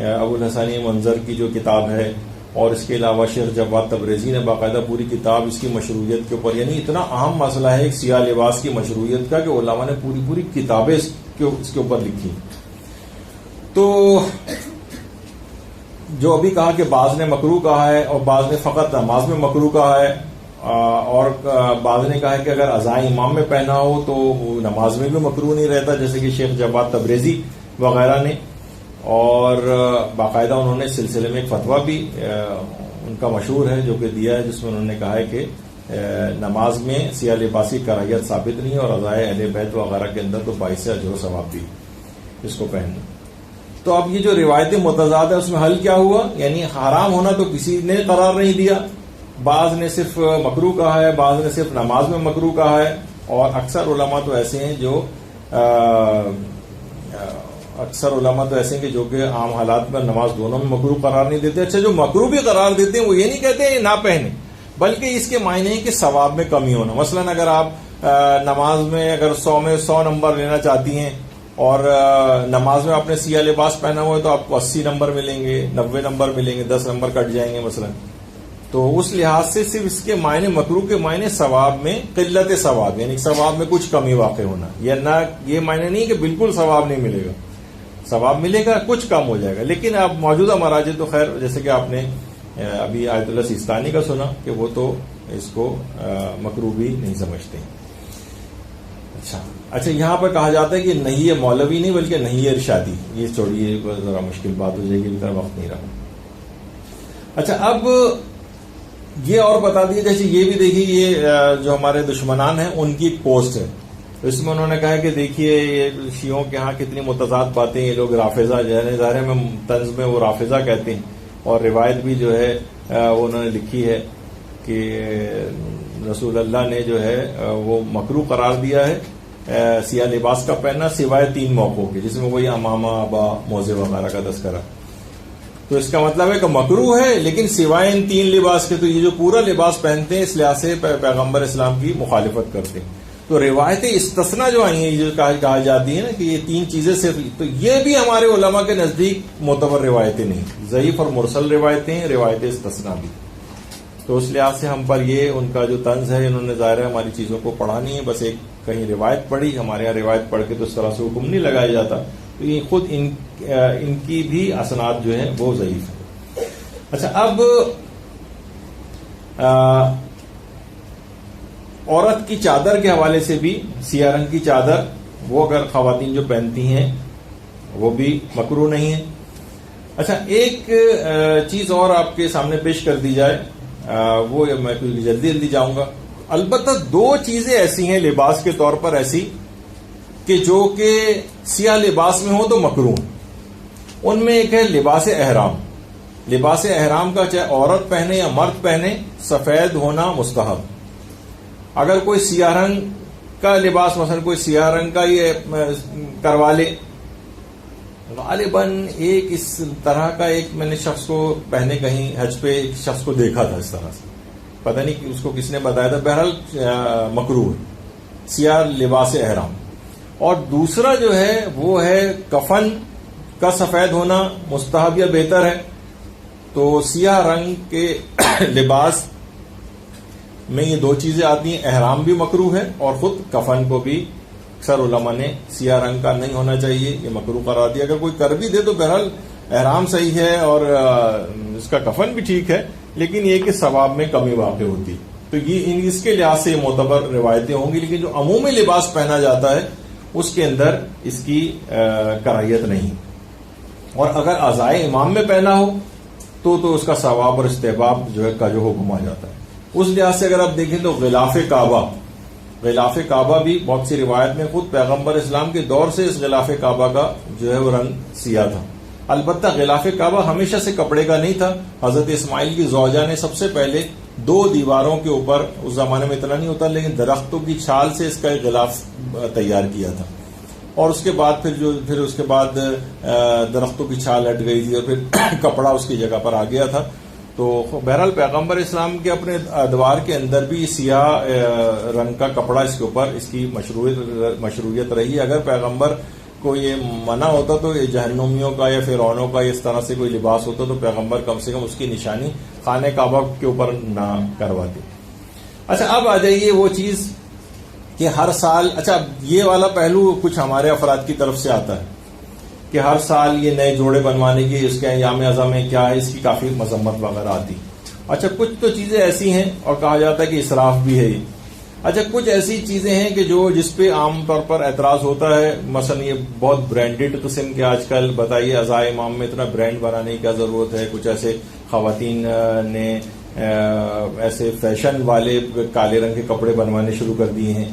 ابو الحسنی منظر کی جو کتاب ہے. اور اس کے علاوہ شیخ جواد تبریزی نے باقاعدہ پوری کتاب اس کی مشروعیت کے اوپر, یعنی اتنا اہم مسئلہ ہے ایک سیاہ لباس کی مشروعیت کا کہ علماء نے پوری کتابیں اس کے اوپر لکھی. تو جو ابھی کہا کہ بعض نے مکروہ کہا ہے اور بعض نے فقط نماز میں مکروہ کہا ہے, اور بعض نے کہا ہے کہ اگر عزائے امام میں پہنا ہو تو نماز میں بھی مکروہ نہیں رہتا, جیسے کہ شیخ جواد تبریزی وغیرہ نے. اور باقاعدہ انہوں نے سلسلے میں ایک فتویٰ بھی ان کا مشہور ہے جو کہ دیا ہے, جس میں انہوں نے کہا ہے کہ نماز میں سیاہ لباسی کراہیت ثابت نہیں, اور عزائے اہل بیت وغیرہ کے اندر تو باعث اجر و ثواب بھی اس کو پہننا. تو اب یہ جو روایتیں متضاد ہیں اس میں حل کیا ہوا, یعنی حرام ہونا تو کسی نے قرار نہیں دیا, بعض نے صرف مکروہ کہا ہے, بعض نے صرف نماز میں مکروہ کہا ہے, اور اکثر علماء تو ایسے ہیں کہ جو کہ عام حالات میں نماز دونوں میں مکروہ قرار نہیں دیتے. اچھا, جو مکروہ بھی قرار دیتے ہیں وہ یہ نہیں کہتے ہیں نہ پہنے, بلکہ اس کے معنی ہے کہ ثواب میں کمی ہونا. مثلا اگر آپ نماز میں اگر 100 میں 100 نمبر لینا چاہتی ہیں اور نماز میں آپ نے سیاہ لباس پہنا ہوا ہے تو آپ کو 80 نمبر ملیں گے، 90 نمبر ملیں گے، 10 نمبر کٹ جائیں گے مثلا. تو اس لحاظ سے صرف اس کے معنی مکروہ کے معنی ثواب میں قلت ثواب، یعنی ثواب میں کچھ کمی واقع ہونا، یا نہ یہ معنی نہیں کہ بالکل ثواب نہیں ملے گا، ثواب ملے گا، کچھ کم ہو جائے گا. لیکن اب موجودہ مراجع تو خیر جیسے کہ آپ نے ابھی آیت اللہ سیستانی کا سنا کہ وہ تو اس کو مکروہ بھی نہیں سمجھتے. اچھا یہاں پر کہا جاتا ہے کہ نہیں ہے مولوی نہیں بلکہ نہیں ہے ارشادی. یہ چھوڑیے ذرا مشکل بات ہو جائے گی، اتنا وقت نہیں رہا. اچھا اب یہ اور بتا دیے، جیسے یہ بھی دیکھیے یہ جو ہمارے دشمنان ہیں ان کی ایک پوسٹ ہے، اس میں انہوں نے کہا کہ دیکھیے یہ شیعوں کے ہاں کتنی متضاد باتیں، یہ لوگ رافضہ جو ہے ظاہر میں طنز میں وہ رافضہ کہتے ہیں، اور روایت بھی جو ہے وہ انہوں نے لکھی ہے کہ رسول اللہ نے جو ہے وہ مکروہ قرار دیا ہے سیاہ لباس کا پہننا سوائے 3 موقعوں کے، جس میں وہی امامہ، ابا، موزے وغیرہ کا تذکرہ. تو اس کا مطلب ہے کہ مکروہ ہے لیکن سوائے ان 3 لباس کے. تو یہ جو پورا لباس پہنتے ہیں اس لحاظ سے پیغمبر اسلام کی مخالفت کرتے ہیں. تو روایتیں استثنا جو آئی ہیں جو کہا جاتی ہے نا کہ یہ 3 چیزیں صرف، تو یہ بھی ہمارے علماء کے نزدیک معتبر روایتیں نہیں، ضعیف اور مرسل روایتیں ہیں، روایتیں استثنا بھی. تو اس لحاظ سے ہم پر یہ ان کا جو طنز ہے، انہوں نے ظاہر ہے ہماری چیزوں کو پڑھا نہیں ہے، بس ایک کہیں روایت پڑھی، ہمارے یہاں روایت پڑھ کے تو اس طرح سے حکم نہیں لگایا جاتا. تو یہ خود ان کی بھی اسناد جو ہے وہ ضعیف ہے. اچھا اب عورت کی چادر کے حوالے سے بھی سیاہ رنگ کی چادر وہ اگر خواتین جو پہنتی ہیں وہ بھی مکروہ نہیں ہے. اچھا ایک چیز اور آپ کے سامنے پیش کر دی جائے، وہ میں جلدی جاؤں گا. البتہ 2 چیزیں ایسی ہیں لباس کے طور پر ایسی کہ جو کہ سیاہ لباس میں ہو تو مکروہ. ان میں ایک ہے لباس احرام. لباس احرام کا چاہے عورت پہنے یا مرد پہنے سفید ہونا مستحب. اگر کوئی سیاہ رنگ کا لباس مثلا کوئی سیاہ رنگ کا یہ کروا لے، غالباً ایک اس طرح کا ایک میں نے شخص کو پہنے کہیں حج پہ ایک شخص کو دیکھا تھا اس طرح سے، پتہ نہیں کہ اس کو کس نے بتایا تھا. بہرحال مکروہ ہے سیاہ لباس احرام. اور دوسرا جو ہے وہ ہے کفن کا سفید ہونا مستحب یا بہتر ہے. تو سیاہ رنگ کے لباس میں یہ 2 چیزیں آتی ہیں، احرام بھی مکروہ ہے اور خود کفن کو بھی اکثر علماء نے سیاہ رنگ کا نہیں ہونا چاہیے یہ مکروہ قرار دیا. اگر کوئی کر بھی دے تو بہرحال احرام صحیح ہے اور اس کا کفن بھی ٹھیک ہے، لیکن یہ کہ ثواب میں کمی واقع ہوتی. تو یہ اس کے لحاظ سے معتبر روایتیں ہوں گی، لیکن جو عمومی لباس پہنا جاتا ہے اس کے اندر اس کی کراہیت نہیں. اور اگر عزائے امام میں پہنا ہو تو اس کا ثواب اور استحباب جو ہے کا جو حکم آ جاتا ہے. اس لحاظ سے اگر آپ دیکھیں تو غلاف کعبہ بھی بہت سی روایت میں خود پیغمبر اسلام کے دور سے اس غلاف کعبہ کا جو ہے وہ رنگ سیاہ تھا. البتہ غلاف کعبہ ہمیشہ سے کپڑے کا نہیں تھا. حضرت اسماعیل کی زوجہ نے سب سے پہلے 2 دیواروں کے اوپر، اس زمانے میں اتنا نہیں ہوتا لیکن درختوں کی چھال سے اس کا ایک غلاف تیار کیا تھا. اور اس کے بعد پھر اس کے بعد درختوں کی چھال ہٹ گئی تھی اور پھر کپڑا اس کی جگہ پر آ گیا تھا. تو بہرحال پیغمبر اسلام کے اپنے ادوار کے اندر بھی سیاہ رنگ کا کپڑا اس کے اوپر اس کی مشروعیت رہی. اگر پیغمبر کو یہ منع ہوتا تو یہ جہنمیوں کا یا فرعونوں کا اس طرح سے کوئی لباس ہوتا تو پیغمبر کم سے کم اس کی نشانی خانہ کعبہ کے اوپر نہ کرواتے. اچھا اب آ جائیے وہ چیز کہ ہر سال، اچھا یہ والا پہلو کچھ ہمارے افراد کی طرف سے آتا ہے کہ ہر سال یہ نئے جوڑے بنوانے کی اس کے ایام اعظم میں کیا ہے، اس کی کافی مذمت وغیرہ آتی. اچھا کچھ تو چیزیں ایسی ہیں اور کہا جاتا ہے کہ اسراف بھی ہے. اچھا کچھ ایسی چیزیں ہیں کہ جس پہ عام طور پر اعتراض ہوتا ہے، مثلا یہ بہت برانڈڈ قسم کے آج کل بتائیے عزائے امام میں اتنا برانڈ بنانے کی کیا ضرورت ہے. کچھ ایسے خواتین نے ایسے فیشن والے کالے رنگ کے کپڑے بنوانے شروع کر دیے ہیں،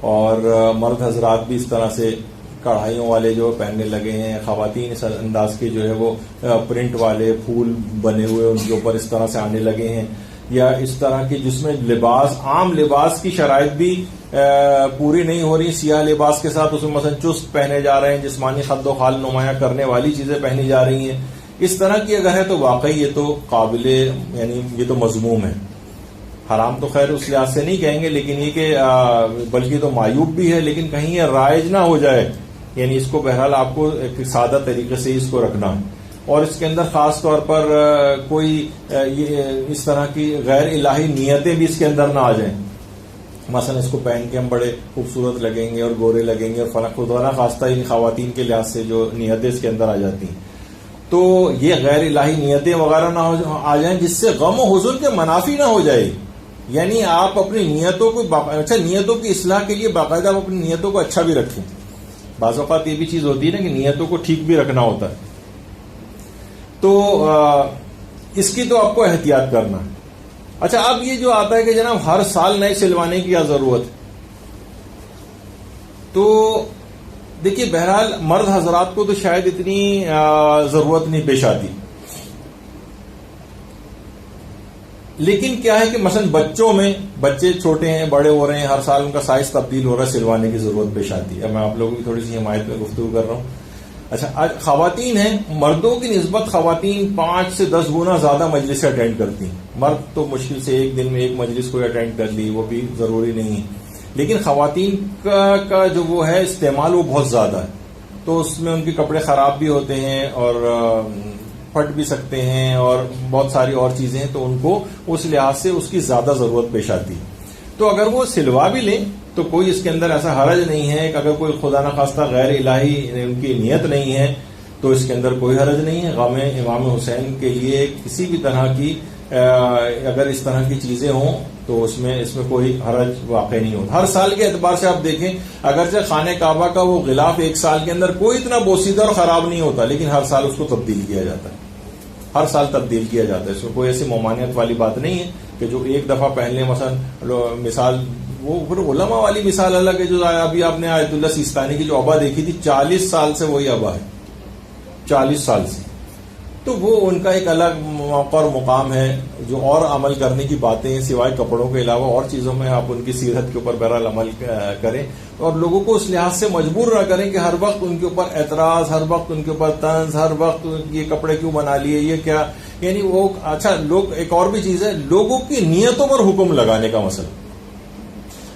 اور مرد حضرات بھی اس طرح سے کڑھائیوں والے جو پہننے لگے ہیں. خواتین اس انداز کے جو ہے وہ پرنٹ والے پھول بنے ہوئے ان کے اوپر اس طرح سے آنے لگے ہیں، یا اس طرح کی جس میں عام لباس کی شرائط بھی پوری نہیں ہو رہی. سیاہ لباس کے ساتھ اس میں مثلا چست پہنے جا رہے ہیں، جسمانی خد و خال نمایاں کرنے والی چیزیں پہنی جا رہی ہیں. اس طرح کی اگر ہے تو واقعی یہ تو قابل، یعنی یہ تو مذموم ہے. حرام تو خیر اس لحاظ سے نہیں کہیں گے، لیکن یہ کہ بلکہ تو معیوب بھی ہے. لیکن کہیں یہ رائج نہ ہو جائے یعنی اس کو بہرحال آپ کو ایک سادہ طریقے سے اس کو رکھنا ہے، اور اس کے اندر خاص طور پر کوئی اس طرح کی غیر الہی نیتیں بھی اس کے اندر نہ آ جائیں. مثلا اس کو پہن کے ہم بڑے خوبصورت لگیں گے اور گورے لگیں گے، اور فلاں خدا نہ خواستہ ان خواتین کے لحاظ سے جو نیتیں اس کے اندر آ جاتی ہیں، تو یہ غیر الہی نیتیں وغیرہ نہ آ جائیں جس سے غم و حزن کے منافی نہ ہو جائے. یعنی آپ اپنی نیتوں کو نیتوں کی اصلاح کے لیے باقاعدہ آپ اپنی نیتوں کو اچھا بھی رکھیں. بعض اوقات یہ بھی چیز ہوتی ہے نا کہ نیتوں کو ٹھیک بھی رکھنا ہوتا ہے، تو اس کی تو آپ کو احتیاط کرنا ہے. اچھا، اب یہ جو آتا ہے کہ جناب ہر سال نئے سلوانے کی کیا ضرورت ہے، تو دیکھیے بہرحال مرد حضرات کو تو شاید اتنی ضرورت نہیں پیش آتی، لیکن کیا ہے کہ مثلا بچوں میں، بچے چھوٹے ہیں بڑے ہو رہے ہیں، ہر سال ان کا سائز تبدیل ہو رہا ہے، سلوانے کی ضرورت پیش آتی ہے. میں آپ لوگوں کی تھوڑی سی حمایت میں گفتگو کر رہا ہوں. اچھا، آج خواتین ہیں، مردوں کی نسبت خواتین 5 سے 10 گنا زیادہ مجلس اٹینڈ کرتی ہیں. مرد تو مشکل سے ایک دن میں ایک مجلس کو اٹینڈ کر لی، وہ بھی ضروری نہیں ہے، لیکن خواتین کا جو وہ ہے استعمال وہ بہت زیادہ ہے، تو اس میں ان کے کپڑے خراب بھی ہوتے ہیں اور پھٹ بھی سکتے ہیں اور بہت ساری اور چیزیں ہیں، تو ان کو اس لحاظ سے اس کی زیادہ ضرورت پیش آتی ہے. تو اگر وہ سلوا بھی لیں تو کوئی اس کے اندر ایسا حرج نہیں ہے کہ اگر کوئی خدا نخواستہ غیر الہی ان کی نیت نہیں ہے تو اس کے اندر کوئی حرج نہیں ہے. غم امام حسین کے لیے کسی بھی طرح کی اگر اس طرح کی چیزیں ہوں تو اس میں کوئی حرج واقع نہیں ہوتا. ہر سال کے اعتبار سے آپ دیکھیں، اگرچہ خانہ کعبہ کا وہ غلاف ایک سال کے اندر کوئی اتنا بوسیدہ اور خراب نہیں ہوتا، لیکن ہر سال اس کو تبدیل کیا جاتا ہے، ہر سال تبدیل کیا جاتا ہے. اس میں کوئی ایسی ممانعت والی بات نہیں ہے کہ جو ایک دفعہ پہن لیں. مثلا مثال وہ پھر علماء والی مثال الگ ہے، جو ابھی آپ نے آیت اللہ سیستانی کی جو ابا دیکھی تھی، 40 سال سے وہی ابا ہے، 40 سال سے، تو وہ ان کا ایک الگ موقع اور مقام ہے. جو اور عمل کرنے کی باتیں ہیں سوائے کپڑوں کے علاوہ اور چیزوں میں آپ ان کی سیرت کے اوپر بہرحال عمل کریں، اور لوگوں کو اس لحاظ سے مجبور نہ کریں کہ ہر وقت ان کے اوپر اعتراض، ہر وقت ان کے اوپر طنز، ہر وقت یہ کپڑے کیوں بنا لیے، یہ کیا. یعنی وہ اچھا لوگ ایک اور بھی چیز ہے، لوگوں کی نیتوں پر حکم لگانے کا مسئلہ.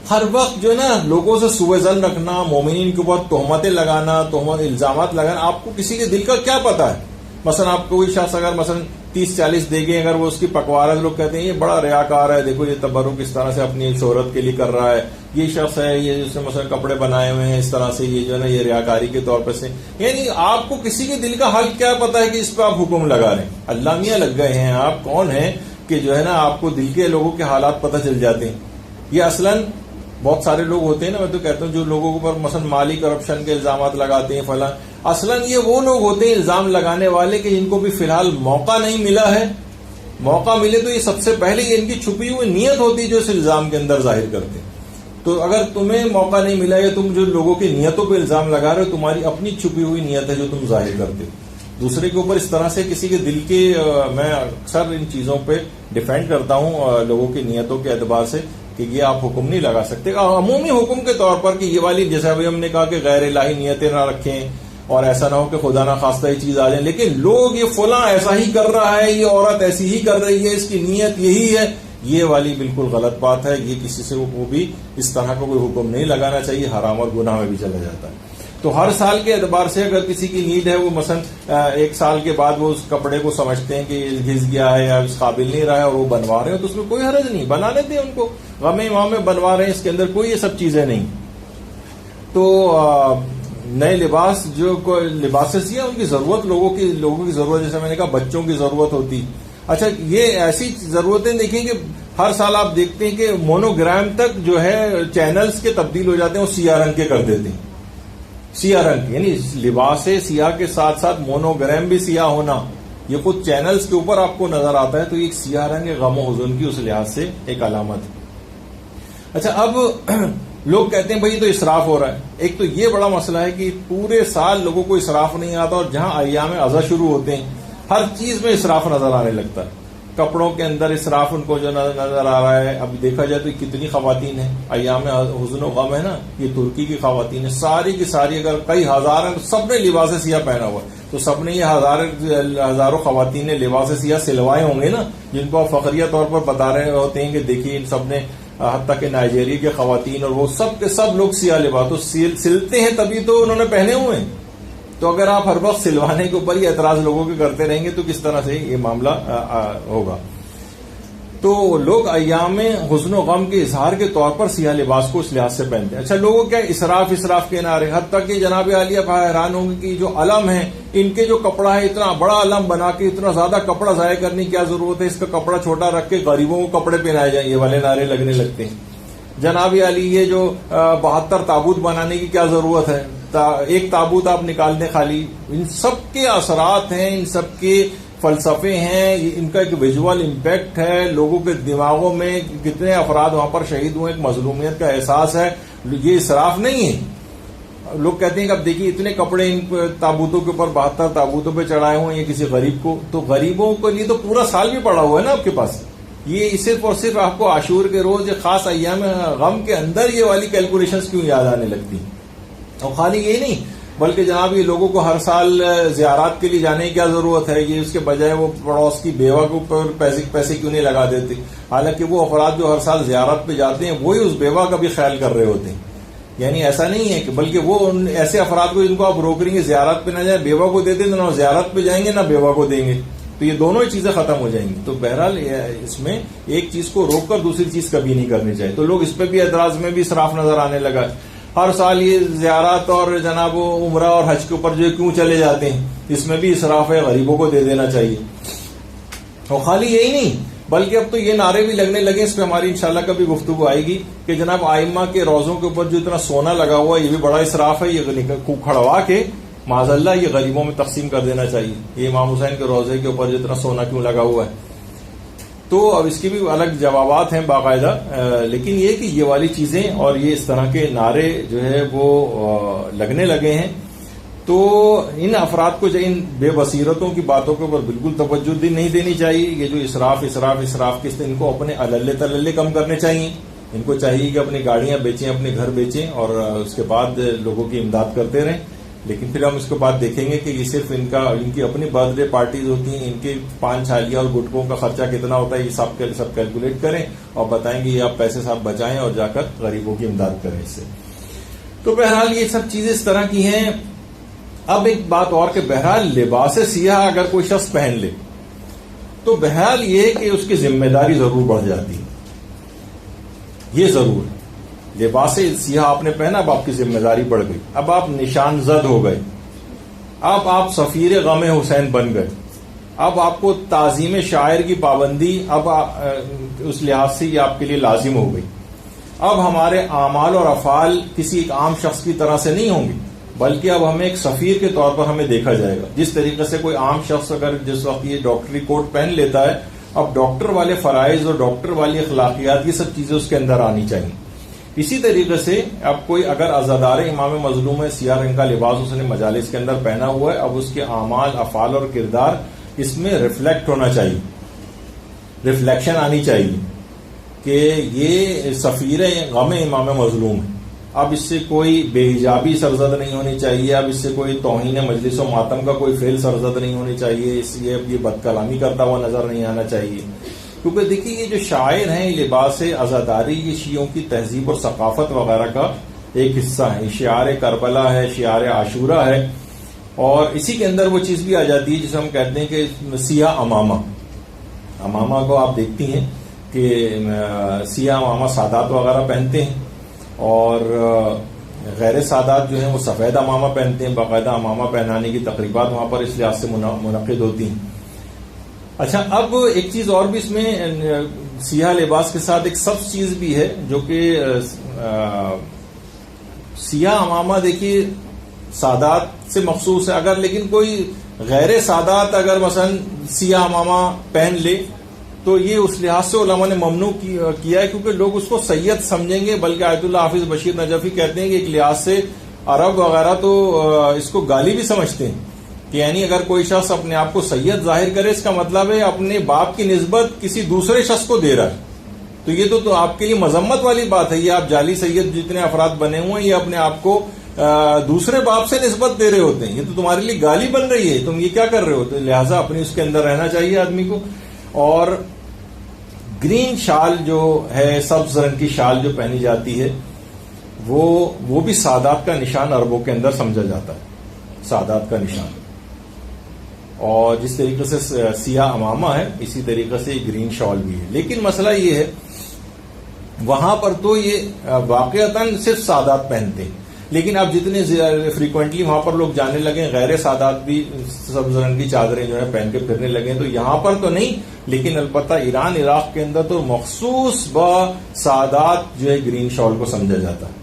ہر وقت جو ہے نا لوگوں سے سوء ظن رکھنا، مومنین کے اوپر تہمتیں لگانا، الزامات لگانا. آپ کو کسی کے دل کا کیا پتا ہے؟ مثلا آپ کو کوئی شخص اگر مثلا 30-40 دے گے، اگر وہ اس کی پکوارت، لوگ کہتے ہیں یہ بڑا ریاکار ہے، دیکھو یہ تبرک کس طرح سے اپنی شہرت کے لیے کر رہا ہے، یہ شخص ہے یہ جس نے مثلا کپڑے بنائے ہوئے ہیں اس طرح سے، یہ جو ہے نا یہ ریاکاری کے طور پر سے. یعنی آپ کو کسی کے دل کا حال کیا پتا ہے کہ اس پہ آپ حکم لگا رہے ہیں؟ اللہ میاں لگ گئے ہیں، آپ کون ہیں کہ جو ہے نا آپ کو دل کے لوگوں کے حالات پتہ چل جاتے ہیں. یہ اصلاً بہت سارے لوگ ہوتے ہیں نا، میں تو کہتا ہوں جو لوگوں کے اوپر مثلا مالی کرپشن کے الزامات لگاتے ہیں فلاں، اصلاً یہ وہ لوگ ہوتے ہیں الزام لگانے والے کہ جن کو بھی فی الحال موقع نہیں ملا ہے. موقع ملے تو یہ سب سے پہلے یہ ان کی چھپی ہوئی نیت ہوتی ہے جو اس الزام کے اندر ظاہر کرتے ہیں. تو اگر تمہیں موقع نہیں ملا یا تم جو لوگوں کی نیتوں پہ الزام لگا رہے ہو، تمہاری اپنی چھپی ہوئی نیت ہے جو تم ظاہر کرتے ہو. دوسرے کے اوپر اس طرح سے کسی کے دل کے، میں اکثر ان چیزوں پہ ڈیفینڈ کرتا ہوں لوگوں کی نیتوں کے اعتبار سے کہ یہ آپ حکم نہیں لگا سکتے. عمومی حکم کے طور پر کہ یہ والی، جیسے ابھی ہم نے کہا کہ غیر الہی نیتیں نہ رکھیں اور ایسا نہ ہو کہ خدا نہ خواستہ یہ چیز آ جائے، لیکن لوگ یہ فلاں ایسا ہی کر رہا ہے، یہ عورت ایسی ہی کر رہی ہے، اس کی نیت یہی ہے، یہ والی بالکل غلط بات ہے. یہ کسی سے وہ بھی اس طرح کا کوئی حکم نہیں لگانا چاہیے، حرام اور گناہ میں بھی چلا جاتا ہے. تو ہر سال کے اعتبار سے اگر کسی کی نیڈ ہے، وہ مثلا 1 سال کے بعد وہ اس کپڑے کو سمجھتے ہیں کہ یہ گھس گیا ہے یا اس قابل نہیں رہا ہے اور وہ بنوا رہے ہیں، تو اس میں کوئی حرج نہیں، بنانے دیں ان کو. غم امام میں بنوا رہے ہیں، اس کے اندر کوئی یہ سب چیزیں نہیں. تو نئے لباس، جو لباس سیاہ، ان کی ضرورت لوگوں کی ضرورت، جیسے میں نے کہا بچوں کی ضرورت ہوتی. اچھا، یہ ایسی ضرورتیں دیکھیں کہ ہر سال آپ دیکھتے ہیں کہ مونوگرام تک جو ہے چینلز کے تبدیل ہو جاتے ہیں، وہ سیاہ رنگ کے کر دیتے ہیں. سیاہ رنگ، یعنی لباس سیاہ کے ساتھ ساتھ مونوگرام بھی سیاہ ہونا، یہ خود چینلز کے اوپر آپ کو نظر آتا ہے. تو یہ ایک سیاہ رنگ غم و حزن کی اس لحاظ سے ایک علامت ہے. اچھا، اب لوگ کہتے ہیں بھائی تو اسراف ہو رہا ہے. ایک تو یہ بڑا مسئلہ ہے کہ پورے سال لوگوں کو اسراف نہیں آتا، اور جہاں ایام اضحیٰ شروع ہوتے ہیں ہر چیز میں اسراف نظر آنے لگتا ہے. کپڑوں کے اندر اسراف ان کو جو نظر آ رہا ہے. اب دیکھا جائے تو کتنی خواتین ہیں ایام حزن و غم ہے نا، یہ ترکی کی خواتین ہیں، ساری کی ساری اگر کئی ہزار ہیں، سب نے لباس سیاہ پہنا ہوا ہے. تو سب نے یہ ہزاروں خواتین نے لباس سیاہ سلوائے ہوں گے نا، جن کو آپ فخریہ طور پر بتا رہے ہوتے ہیں کہ دیکھیے ان سب نے حتیٰ کہ نائجیریا کے خواتین اور وہ سب کے سب لوگ سیاہ لباس تو سلتے ہیں تبھی تو انہوں نے پہنے ہوئے ہیں. تو اگر آپ ہر وقت سلوانے کے اوپر ہی اعتراض لوگوں کے کرتے رہیں گے تو کس طرح سے یہ معاملہ ہوگا. تو لوگ ایام حزن و غم کے اظہار کے طور پر سیاہ لباس کو اس لحاظ سے پہنتے ہیں. اچھا لوگوں کیا اسراف کے نعرے, حتیٰ کہ جناب عالیہ حیران ہوں گے کہ جو علم ہے ان کے جو کپڑا ہے اتنا بڑا علم بنا کے اتنا زیادہ کپڑا ضائع کرنے کی کیا ضرورت ہے, اس کا کپڑا چھوٹا رکھ کے غریبوں کو کپڑے پہنائے جائیں, یہ والے نعرے لگنے لگتے ہیں. جناب علی یہ جو 72 تابوت بنانے کی کیا ضرورت ہے, ایک تابوت آپ نکال دیں خالی. ان سب کے اثرات ہیں, ان سب کے فلسفے ہیں, ان کا ایک ویژول امپیکٹ ہے لوگوں کے دماغوں میں. کتنے افراد وہاں پر شہید ہوئے, ایک مظلومیت کا احساس ہے. یہ اسراف نہیں ہے. لوگ کہتے ہیں کہ اب دیکھیے اتنے کپڑے ان تابوتوں کے اوپر 72 تابوتوں پہ چڑھائے ہوئے ہیں کسی غریب کو, تو غریبوں کے لیے تو پورا سال بھی پڑا ہوا ہے نا آپ کے پاس. یہ صرف اور صرف آپ کو عاشور کے روز خاص ایام غم کے اندر یہ والی کیلکولیشنز کیوں یاد آنے لگتی ہیں. اور خالی یہ نہیں بلکہ جناب یہ لوگوں کو ہر سال زیارات کے لیے جانے کی کیا ضرورت ہے, یہ اس کے بجائے وہ پڑوس کی بیوہ کے اوپر پیسے کیوں نہیں لگا دیتے. حالانکہ وہ افراد جو ہر سال زیارت پہ جاتے ہیں وہی اس بیوہ کا بھی خیال کر رہے ہوتے ہیں. یعنی ایسا نہیں ہے کہ بلکہ وہ ان ایسے افراد کو جن کو آپ روک رہی ہیں زیارت پہ نہ جائیں, بیوہ کو دے دیں تو نہ زیارت پہ جائیں گے نہ بیوہ کو دیں گے, تو یہ دونوں ہی چیزیں ختم ہو جائیں گی. تو بہرحال اس میں ایک چیز کو روک کر دوسری چیز کبھی نہیں کرنی چاہیے. تو لوگ اس پہ بھی اعتراض میں بھی اسراف نظر آنے لگا. ہر سال یہ زیارات اور جناب عمرہ اور حج کے اوپر جو کیوں چلے جاتے ہیں, اس میں بھی اسراف ہے, غریبوں کو دے دینا چاہیے. اور خالی یہی نہیں بلکہ اب تو یہ نعرے بھی لگنے لگے, اس پہ ہماری انشاءاللہ کبھی گفتگو آئے گی کہ جناب آئمہ کے روزوں کے اوپر جو اتنا سونا لگا ہوا ہے یہ بھی بڑا اسراف ہے, یہ کھڑوا کے معاذ اللہ یہ غریبوں میں تقسیم کر دینا چاہیے. یہ امام حسین کے روزے کے اوپر جو اتنا سونا کیوں لگا ہوا ہے. تو اب اس کی بھی الگ جوابات ہیں باقاعدہ, لیکن یہ کہ یہ والی چیزیں اور یہ اس طرح کے نعرے جو ہے وہ لگنے لگے ہیں. تو ان افراد کو ان بے بصیرتوں کی باتوں کے اوپر بالکل توجہ نہیں دینی چاہیے. یہ جو اسراف کس ان کو اپنے عللے تللے کم کرنے چاہیے. ان کو چاہیے کہ اپنی گاڑیاں بیچیں, اپنے گھر بیچیں اور اس کے بعد لوگوں کی امداد کرتے رہیں. لیکن پھر ہم اس کے بعد دیکھیں گے کہ یہ صرف ان کی اپنی برتھ ڈے پارٹیز ہوتی ہیں, ان کے پان چھالیاں اور گٹکوں کا خرچہ کتنا ہوتا ہے یہ سب کیلکولیٹ کریں اور بتائیں گے یہ آپ پیسے صاحب بچائیں اور جا کر غریبوں کی امداد کریں اس سے. تو بہرحال یہ سب چیزیں اس طرح کی ہیں. اب ایک بات اور کہ بہرحال لباس سیاہ اگر کوئی شخص پہن لے تو بہرحال یہ کہ اس کی ذمہ داری ضرور بڑھ جاتی ہے. یہ ضرور لباس سیاہ آپ نے پہنا, اب آپ کی ذمہ داری بڑھ گئی. اب آپ نشان زد ہو گئے, اب آپ سفیر غم حسین بن گئے. اب آپ کو تعظیم شاعر کی پابندی اب اس لحاظ سے یہ آپ کے لیے لازم ہو گئی. اب ہمارے اعمال اور افعال کسی ایک عام شخص کی طرح سے نہیں ہوں گے بلکہ اب ہمیں ایک سفیر کے طور پر ہمیں دیکھا جائے گا. جس طریقے سے کوئی عام شخص اگر جس وقت یہ ڈاکٹری کوٹ پہن لیتا ہے, اب ڈاکٹر والے فرائض اور ڈاکٹر والی اخلاقیات یہ سب چیزیں اس کے اندر آنی چاہیے. اسی طریقے سے اب کوئی اگر عزادار امام مظلوم ہے, سیاہ رنگ کا لباس اس نے مجالس کے اندر پہنا ہوا ہے, اب اس کے اعمال افعال اور کردار اس میں ریفلیکٹ ہونا چاہیے, ریفلیکشن آنی چاہیے کہ یہ سفیر غم امام مظلوم ہے. اب اس سے کوئی بے حجابی سرزد نہیں ہونی چاہیے, اب اس سے کوئی توہین مجلس و ماتم کا کوئی فعل سرزد نہیں ہونی چاہیے, اس لیے اب یہ بد کلامی کرتا ہوا نظر نہیں آنا چاہیے. کیونکہ دیکھیے یہ جو شاعر ہیں لباس عزاداری یہ شیعوں کی تہذیب اور ثقافت وغیرہ کا ایک حصہ ہے. شعار کربلا ہے, شعار عاشورہ ہے, اور اسی کے اندر وہ چیز بھی آ جاتی ہے جسے ہم کہتے ہیں کہ سیاہ امامہ کو آپ دیکھتی ہیں کہ سیاہ امامہ سادات وغیرہ پہنتے ہیں اور غیر سادات جو ہیں وہ سفید امامہ پہنتے ہیں. باقاعدہ امامہ پہنانے کی تقریبات وہاں پر اس لحاظ سے منعقد ہوتی ہیں. اچھا اب ایک چیز اور بھی اس میں سیاہ لباس کے ساتھ ایک سب چیز بھی ہے جو کہ سیاہ امامہ دیکھیے سادات سے مخصوص ہے. اگر لیکن کوئی غیر سادات اگر مثلا سیاہ امامہ پہن لے تو یہ اس لحاظ سے علماء نے ممنوع کیا ہے کیونکہ لوگ اس کو سید سمجھیں گے. بلکہ آیت اللہ حافظ بشیر نجفی کہتے ہیں کہ ایک لحاظ سے عرب وغیرہ تو اس کو گالی بھی سمجھتے ہیں کہ یعنی اگر کوئی شخص اپنے آپ کو سید ظاہر کرے اس کا مطلب ہے اپنے باپ کی نسبت کسی دوسرے شخص کو دے رہا ہے. تو یہ تو آپ کے لیے مذمت والی بات ہے. یہ آپ جعلی سید جتنے افراد بنے ہوئے ہیں یہ اپنے آپ کو دوسرے باپ سے نسبت دے رہے ہوتے ہیں. یہ تو تمہارے لیے گالی بن رہی ہے, تم یہ کیا کر رہے ہو. تو لہٰذا اپنی اس کے اندر رہنا چاہیے آدمی کو. اور گرین شال جو ہے، سبز رنگ کی شال جو پہنی جاتی ہے، وہ بھی سعادت کا نشان عربوں کے اندر سمجھا جاتا ہے، سعادت کا نشان. اور جس طریقے سے سیاہ امامہ ہے، اسی طریقے سے گرین شال بھی ہے. لیکن مسئلہ یہ ہے وہاں پر تو یہ واقعتاً صرف سعادت پہنتے ہیں، لیکن اب جتنے فریکوینٹلی وہاں پر لوگ جانے لگے، غیر سعادت بھی سبز رنگ کی چادریں جو ہے پہن کے پھرنے لگے. تو یہاں پر تو نہیں، لیکن البتہ ایران عراق کے اندر تو مخصوص با سعادت جو ہے گرین شال کو سمجھا جاتا ہے.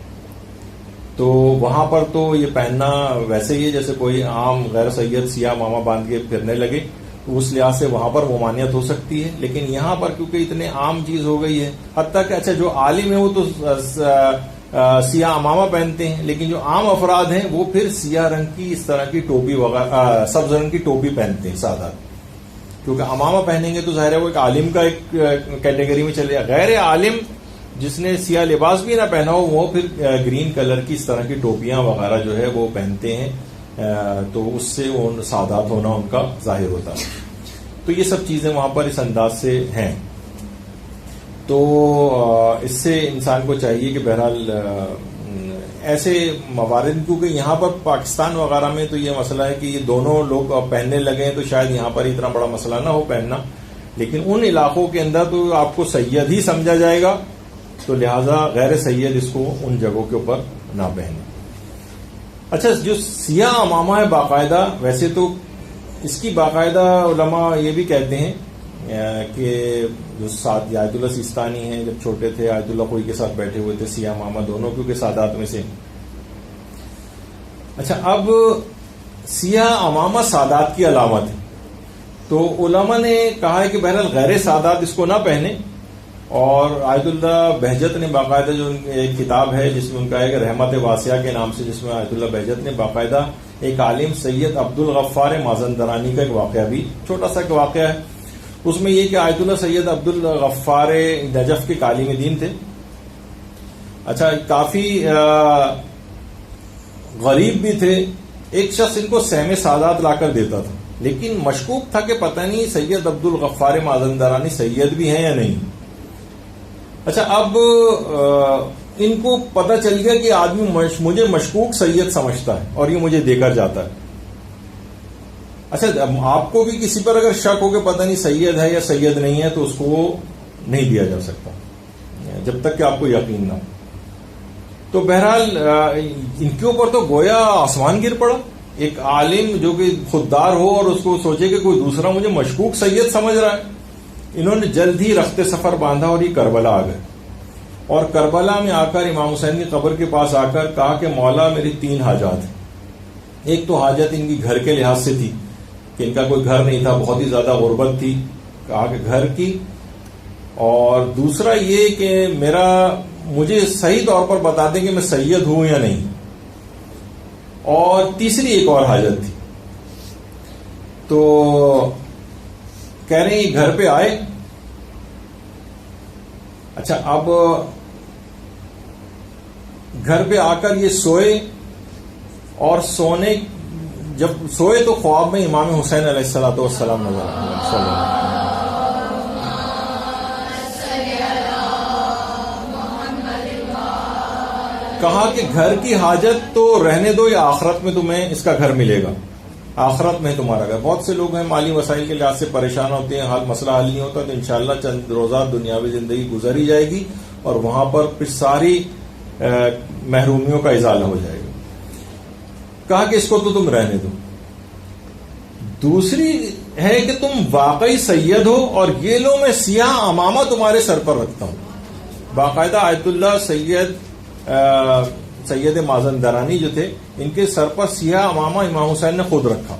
تو وہاں پر تو یہ پہننا ویسے ہی ہے جیسے کوئی عام غیر سید سیاہ امامہ باندھ کے پھرنے لگے، تو اس لحاظ سے وہاں پر ممانعت ہو سکتی ہے. لیکن یہاں پر کیونکہ اتنے عام چیز ہو گئی ہے، حتیٰ کہ اچھا جو عالم ہے وہ تو سیاہ امامہ پہنتے ہیں، لیکن جو عام افراد ہیں وہ پھر سیاہ رنگ کی اس طرح کی ٹوپی وغیرہ، سبز رنگ کی ٹوپی پہنتے ہیں سادہ. کیونکہ امامہ پہنیں گے تو ظاہر ہے وہ ایک عالم کا ایک کیٹیگری میں چلے گا. غیر عالم جس نے سیاہ لباس بھی نہ پہنا ہو وہ پھر گرین کلر کی اس طرح کی ٹوپیاں وغیرہ جو ہے وہ پہنتے ہیں، تو اس سے وہ سعادت ہونا ان کا ظاہر ہوتا ہے. تو یہ سب چیزیں وہاں پر اس انداز سے ہیں. تو اس سے انسان کو چاہیے کہ بہرحال ایسے موارد، کیونکہ یہاں پر پاکستان وغیرہ میں تو یہ مسئلہ ہے کہ یہ دونوں لوگ پہننے لگے ہیں، تو شاید یہاں پر اتنا بڑا مسئلہ نہ ہو پہننا، لیکن ان علاقوں کے اندر تو آپ کو سید ہی سمجھا جائے گا، تو لہذا غیر سید اس کو ان جگہوں کے اوپر نہ پہنے. اچھا، جو سیاہ امامہ ہے باقاعدہ، ویسے تو اس کی باقاعدہ علماء یہ بھی کہتے ہیں کہ جو ساتھ آیت اللہ سیستانی ہیں، جب چھوٹے تھے آیت اللہ کوئی کے ساتھ بیٹھے ہوئے تھے، سیاہ امامہ دونوں کیونکہ سادات میں سے. اچھا، اب سیاہ امامہ سادات کی علامت ہے، تو علماء نے کہا ہے کہ بہرحال غیر سادات اس کو نہ پہنے. اور آیت اللہ بہجت نے باقاعدہ جو ایک کتاب ہے جس میں ان کا ایک رحمت واسعہ کے نام سے، جس میں آیت اللہ بہجت نے باقاعدہ ایک عالم سید عبد الغفار مازندرانی کا ایک واقعہ، بھی چھوٹا سا ایک واقعہ ہے. اس میں یہ کہ آیت اللہ سید عبد الغفار نجف کے عالم دین تھے. اچھا، کافی غریب بھی تھے. ایک شخص ان کو سہم سعادت لا کر دیتا تھا، لیکن مشکوک تھا کہ پتہ نہیں سید عبد الغفار مازندرانی سید بھی ہیں یا نہیں. اچھا، اب ان کو پتہ چل گیا کہ آدمی مجھے مشکوک سید سمجھتا ہے اور یہ مجھے دے کر جاتا ہے. اچھا، آپ کو بھی کسی پر اگر شک ہو کہ پتہ نہیں سید ہے یا سید نہیں ہے تو اس کو نہیں دیا جا سکتا جب تک کہ آپ کو یقین نہ ہو. تو بہرحال ان کے اوپر تو گویا آسمان گر پڑا. ایک عالم جو کہ خوددار ہو اور اس کو سوچے کہ کوئی دوسرا مجھے مشکوک سید سمجھ رہا ہے. انہوں نے جلد ہی رخت سفر باندھا اور یہ کربلا آ گئے. اور کربلا میں آ کر امام حسین کی قبر کے پاس آ کر کہا کہ مولا میری 3 حاجات ہیں. ایک تو حاجت ان کی گھر کے لحاظ سے تھی کہ ان کا کوئی گھر نہیں تھا، بہت ہی زیادہ غربت تھی، کہا کہ گھر کی. اور دوسرا یہ کہ مجھے صحیح طور پر بتا دیں کہ میں سید ہوں یا نہیں. اور تیسری ایک اور حاجت تھی. تو کہہ رہے ہیں یہ گھر پہ آئے. اچھا، اب گھر پہ آ کر یہ سوئے، اور جب سوئے تو خواب میں امام حسین علیہ الصلوۃ والسلام نظر آئے. کہا کہ گھر کی حاجت تو رہنے دو، یا آخرت میں تمہیں اس کا گھر ملے گا، آخرت میں تمہارا گھر. بہت سے لوگ ہیں مالی وسائل کے لحاظ سے پریشان ہوتے ہیں، مسئلہ حل نہیں ہوتا، تو انشاءاللہ چند روزہ دنیاوی زندگی گزر ہی جائے گی اور وہاں پر پھر ساری محرومیوں کا ازالہ ہو جائے گا. کہا کہ اس کو تو تم رہنے دو. دوسری ہے کہ تم واقعی سید ہو اور یہ لو میں سیاہ امامہ تمہارے سر پر رکھتا ہوں. باقاعدہ آیت اللہ سید مازندرانی جو تھے، ان کے سر پر سیاہ امامہ امام حسین نے خود رکھا.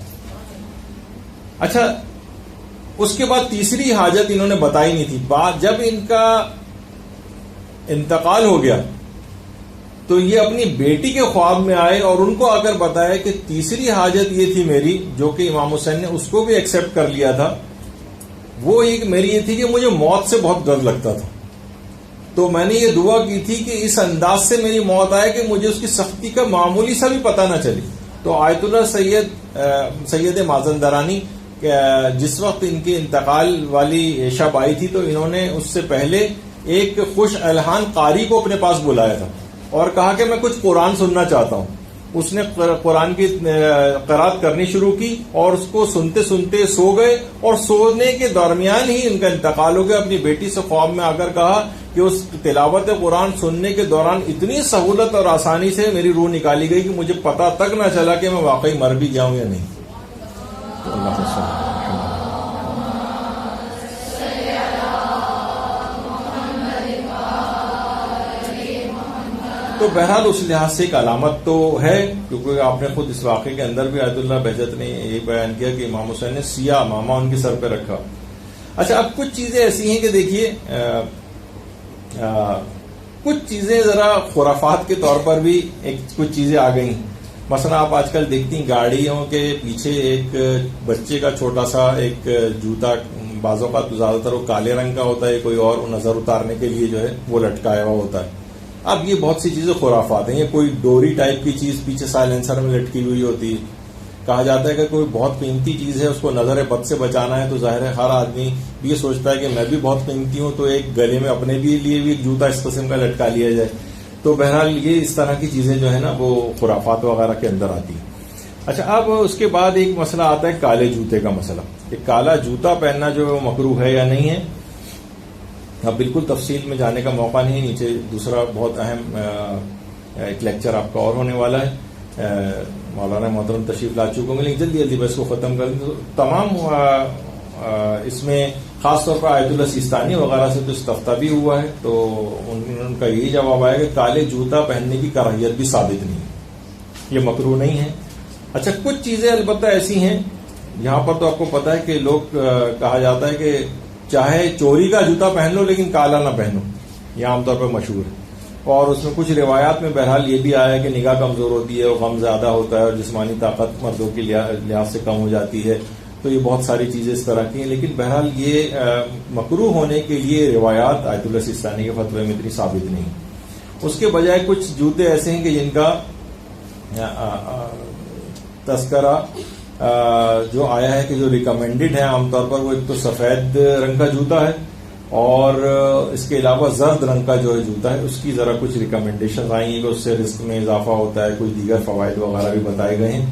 اچھا، اس کے بعد تیسری حاجت انہوں نے بتائی نہیں تھی. جب ان کا انتقال ہو گیا تو یہ اپنی بیٹی کے خواب میں آئے اور ان کو آ کر بتایا کہ تیسری حاجت یہ تھی میری، جو کہ امام حسین نے اس کو بھی ایکسپٹ کر لیا تھا. وہ میری یہ تھی کہ مجھے موت سے بہت ڈر لگتا تھا، تو میں نے یہ دعا کی تھی کہ اس انداز سے میری موت آئے کہ مجھے اس کی سختی کا معمولی سا بھی پتہ نہ چلی. تو آیت اللہ سید مازندرانی جس وقت ان کے انتقال والی شب آئی تھی تو انہوں نے اس سے پہلے ایک خوش الحان قاری کو اپنے پاس بلایا تھا اور کہا کہ میں کچھ قرآن سننا چاہتا ہوں. اس نے قرآن کی قرات کرنی شروع کی اور اس کو سنتے سنتے سو گئے اور سونے کے درمیان ہی ان کا انتقال ہو گیا. اپنی بیٹی سے خواب میں آ کر کہا کہ اس تلاوت قرآن سننے کے دوران اتنی سہولت اور آسانی سے میری روح نکالی گئی کہ مجھے پتہ تک نہ چلا کہ میں واقعی مر بھی جاؤں یا نہیں. تو اللہ کا تو بہرحال اس لحاظ سے ایک علامت تو ہے، کیونکہ آپ نے خود اس واقعے کے اندر بھی آیت اللہ بہجت نے یہ بیان کیا کہ امام حسین نے سیاہ امامہ ان کے سر پہ رکھا. اچھا، اب کچھ چیزیں ایسی ہیں کہ دیکھیے کچھ چیزیں ذرا خرافات کے طور پر بھی کچھ چیزیں آ گئی. مثلا آپ آج کل دیکھتی ہیں گاڑیوں کے پیچھے ایک بچے کا چھوٹا سا ایک جوتا، بعض اوقات زیادہ تر وہ کالے رنگ کا ہوتا ہے، کوئی اور نظر اتارنے کے لیے جو ہے وہ لٹکایا ہوا ہوتا ہے. اب یہ بہت سی چیزیں خرافات ہیں. یہ کوئی ڈوری ٹائپ کی چیز پیچھے سائلنسر میں لٹکی ہوئی ہوتی ہے. کہا جاتا ہے کہ کوئی بہت قیمتی چیز ہے، اس کو نظر بد سے بچانا ہے تو ظاہر ہے ہر آدمی بھی یہ سوچتا ہے کہ میں بھی بہت قیمتی ہوں تو ایک گلے میں اپنے بھی لیے بھی ایک جوتا اس قسم کا لٹکا لیا جائے. تو بہرحال یہ اس طرح کی چیزیں جو ہے نا وہ خرافات وغیرہ کے اندر آتی ہیں. اچھا، اب اس کے بعد ایک مسئلہ آتا ہے کالے جوتے کا مسئلہ. کہ کالا جوتا پہننا جو مکروہ ہے یا نہیں ہے. اب بالکل تفصیل میں جانے کا موقع نہیں، نیچے دوسرا بہت اہم ایک لیکچر آپ کا اور ہونے والا ہے. مولانا محترم تشریف لا چکے ہوں، لیکن جلدی جلدی بس کو ختم کر دیں. تمام اس میں خاص طور پر آیت اللہ سیستانی وغیرہ سے تو استفتاء بھی ہوا ہے، تو ان کا یہی جواب آیا کہ کالے جوتا پہننے کی کراہیت بھی ثابت نہیں ہے، یہ مکروہ نہیں ہے. اچھا، کچھ چیزیں البتہ ایسی ہیں یہاں پر تو آپ کو پتا ہے کہ لوگ کہا جاتا ہے کہ چاہے چوری کا جوتا پہن لو لیکن کالا نہ پہنو، یہ عام طور پر مشہور ہے. اور اس میں کچھ روایات میں بہرحال یہ بھی آیا کہ نگاہ کمزور ہوتی ہے اور غم زیادہ ہوتا ہے اور جسمانی طاقت مردوں کی لحاظ سے کم ہو جاتی ہے. تو یہ بہت ساری چیزیں اس طرح کی ہیں، لیکن بہرحال یہ مکروہ ہونے کے لیے روایات آیت اللہ سیستانی کے فتوے میں اتنی ثابت نہیں. اس کے بجائے کچھ جوتے ایسے ہیں کہ جن کا تذکرہ جو آیا ہے کہ جو ریکمینڈڈ ہے عام طور پر وہ ایک تو سفید رنگ کا جوتا ہے اور اس کے علاوہ زرد رنگ کا جو ہے جوتا ہے، اس کی ذرا کچھ ریکمینڈیشن آئی ہیں کہ اس سے رزق میں اضافہ ہوتا ہے، کوئی دیگر فوائد وغیرہ بھی بتائے گئے ہیں.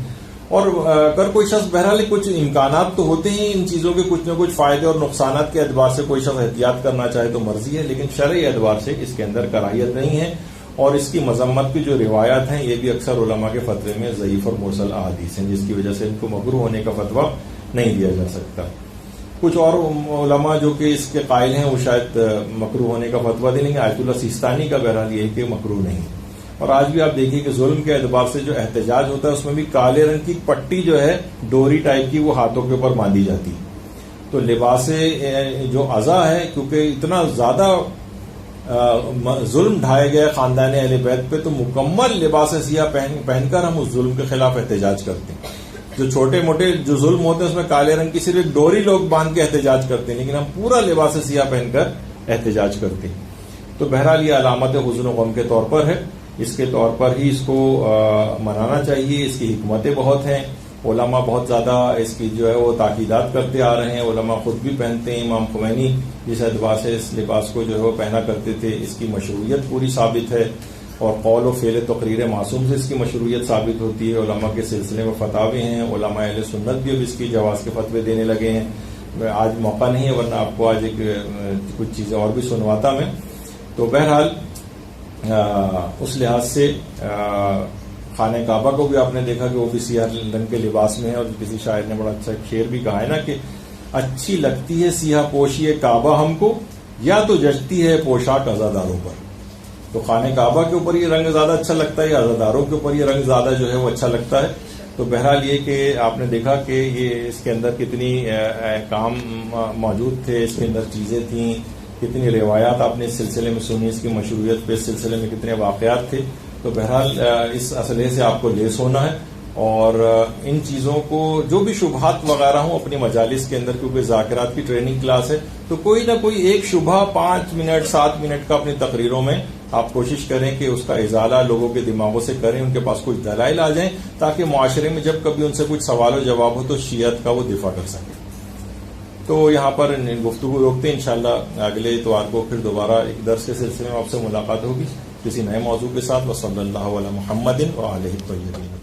اور اگر کوئی شخص بہرحال کچھ امکانات تو ہوتے ہیں ان چیزوں کے کچھ نہ کچھ فائدے اور نقصانات کے اعتبار سے کوئی شخص احتیاط کرنا چاہے تو مرضی ہے، لیکن شرعی اعتبار سے اس کے اندر کراہیت نہیں ہے. اور اس کی مذمت کی جو روایات ہیں یہ بھی اکثر علماء کے فتوے میں ضعیف اور مرسل احادیث ہیں، جس کی وجہ سے ان کو مکروہ ہونے کا فتویٰ نہیں دیا جا سکتا. کچھ اور علماء جو کہ اس کے قائل ہیں وہ شاید مکروہ ہونے کا فتویٰ دیں گے. آیت اللہ سیستانی کا بہرحال یہ ہے کہ مکروہ نہیں. اور آج بھی آپ دیکھیے کہ ظلم کے اعتبار سے جو احتجاج ہوتا ہے اس میں بھی کالے رنگ کی پٹی جو ہے ڈوری ٹائپ کی وہ ہاتھوں کے اوپر باندھی جاتی. تو لباس جو عزا ہے، کیونکہ اتنا زیادہ ظلم ڈھائے گئے خاندان اہل بیت پہ، تو مکمل لباس سیاہ پہن کر ہم اس ظلم کے خلاف احتجاج کرتے ہیں. جو چھوٹے موٹے جو ظلم ہوتے ہیں اس میں کالے رنگ کی صرف ایک ڈوری لوگ باندھ کے احتجاج کرتے ہیں، لیکن ہم پورا لباس سیاہ پہن کر احتجاج کرتے ہیں. تو بہرحال یہ علامت حزن و غم کے طور پر ہے، اس کے طور پر ہی اس کو منانا چاہیے. اس کی حکمتیں بہت ہیں، علماء بہت زیادہ اس کی جو ہے وہ تاکیدات کرتے آ رہے ہیں. علماء خود بھی پہنتے ہیں. امام خمینی جس اعتبار سے اس لباس کو جو ہے وہ پہنا کرتے تھے، اس کی مشروعیت پوری ثابت ہے. اور قول و فعل تقریر معصوم سے اس کی مشروعیت ثابت ہوتی ہے. علماء کے سلسلے میں فتاوی ہیں، علماء اہل سنت بھی اب اس کی جواز کے فتوے دینے لگے ہیں. آج موقع نہیں ہے ورنہ آپ کو آج کچھ چیزیں اور بھی سنواتا میں. تو بہرحال اس لحاظ سے خانہ کعبہ کو بھی آپ نے دیکھا کہ وہ بھی سیاہ رنگ کے لباس میں ہے. اور کسی شاعر نے بڑا اچھا شعر بھی کہا ہے نا کہ اچھی لگتی ہے سیاہ پوشی کعبہ ہم کو، یا تو جچتی ہے پوشاک عزاداروں پر. تو خانہ کعبہ کے اوپر یہ رنگ زیادہ اچھا لگتا ہے یا عزاداروں کے اوپر یہ رنگ زیادہ جو ہے وہ اچھا لگتا ہے. تو بہرحال یہ کہ آپ نے دیکھا کہ یہ اس کے اندر کتنی احکام موجود تھے، اس کے اندر چیزیں تھیں، کتنی روایات آپ نے اس سلسلے میں سنی، اس کی مشروعیت پہ اس سلسلے میں کتنے واقعات تھے. تو بہرحال اس اسلحے سے آپ کو لیس ہونا ہے اور ان چیزوں کو جو بھی شبہات وغیرہ ہوں اپنی مجالس کے اندر، کیونکہ ذاکرات کی ٹریننگ کلاس ہے، تو کوئی نہ کوئی ایک شبہ 5 منٹ 7 منٹ کا اپنی تقریروں میں آپ کوشش کریں کہ اس کا ازالہ لوگوں کے دماغوں سے کریں، ان کے پاس کچھ دلائل آ جائیں تاکہ معاشرے میں جب کبھی ان سے کچھ سوال و جواب ہو تو شیعت کا وہ دفاع کر سکیں. تو یہاں پر گفتگو روکتے ہیں، انشاءاللہ اگلے اتوار کو پھر دوبارہ ایک درس کے سلسلے میں آپ سے ملاقات ہوگی کسی نئے موضوع کے ساتھ. وصلی اللہ علی محمد وآلہ الطیبین.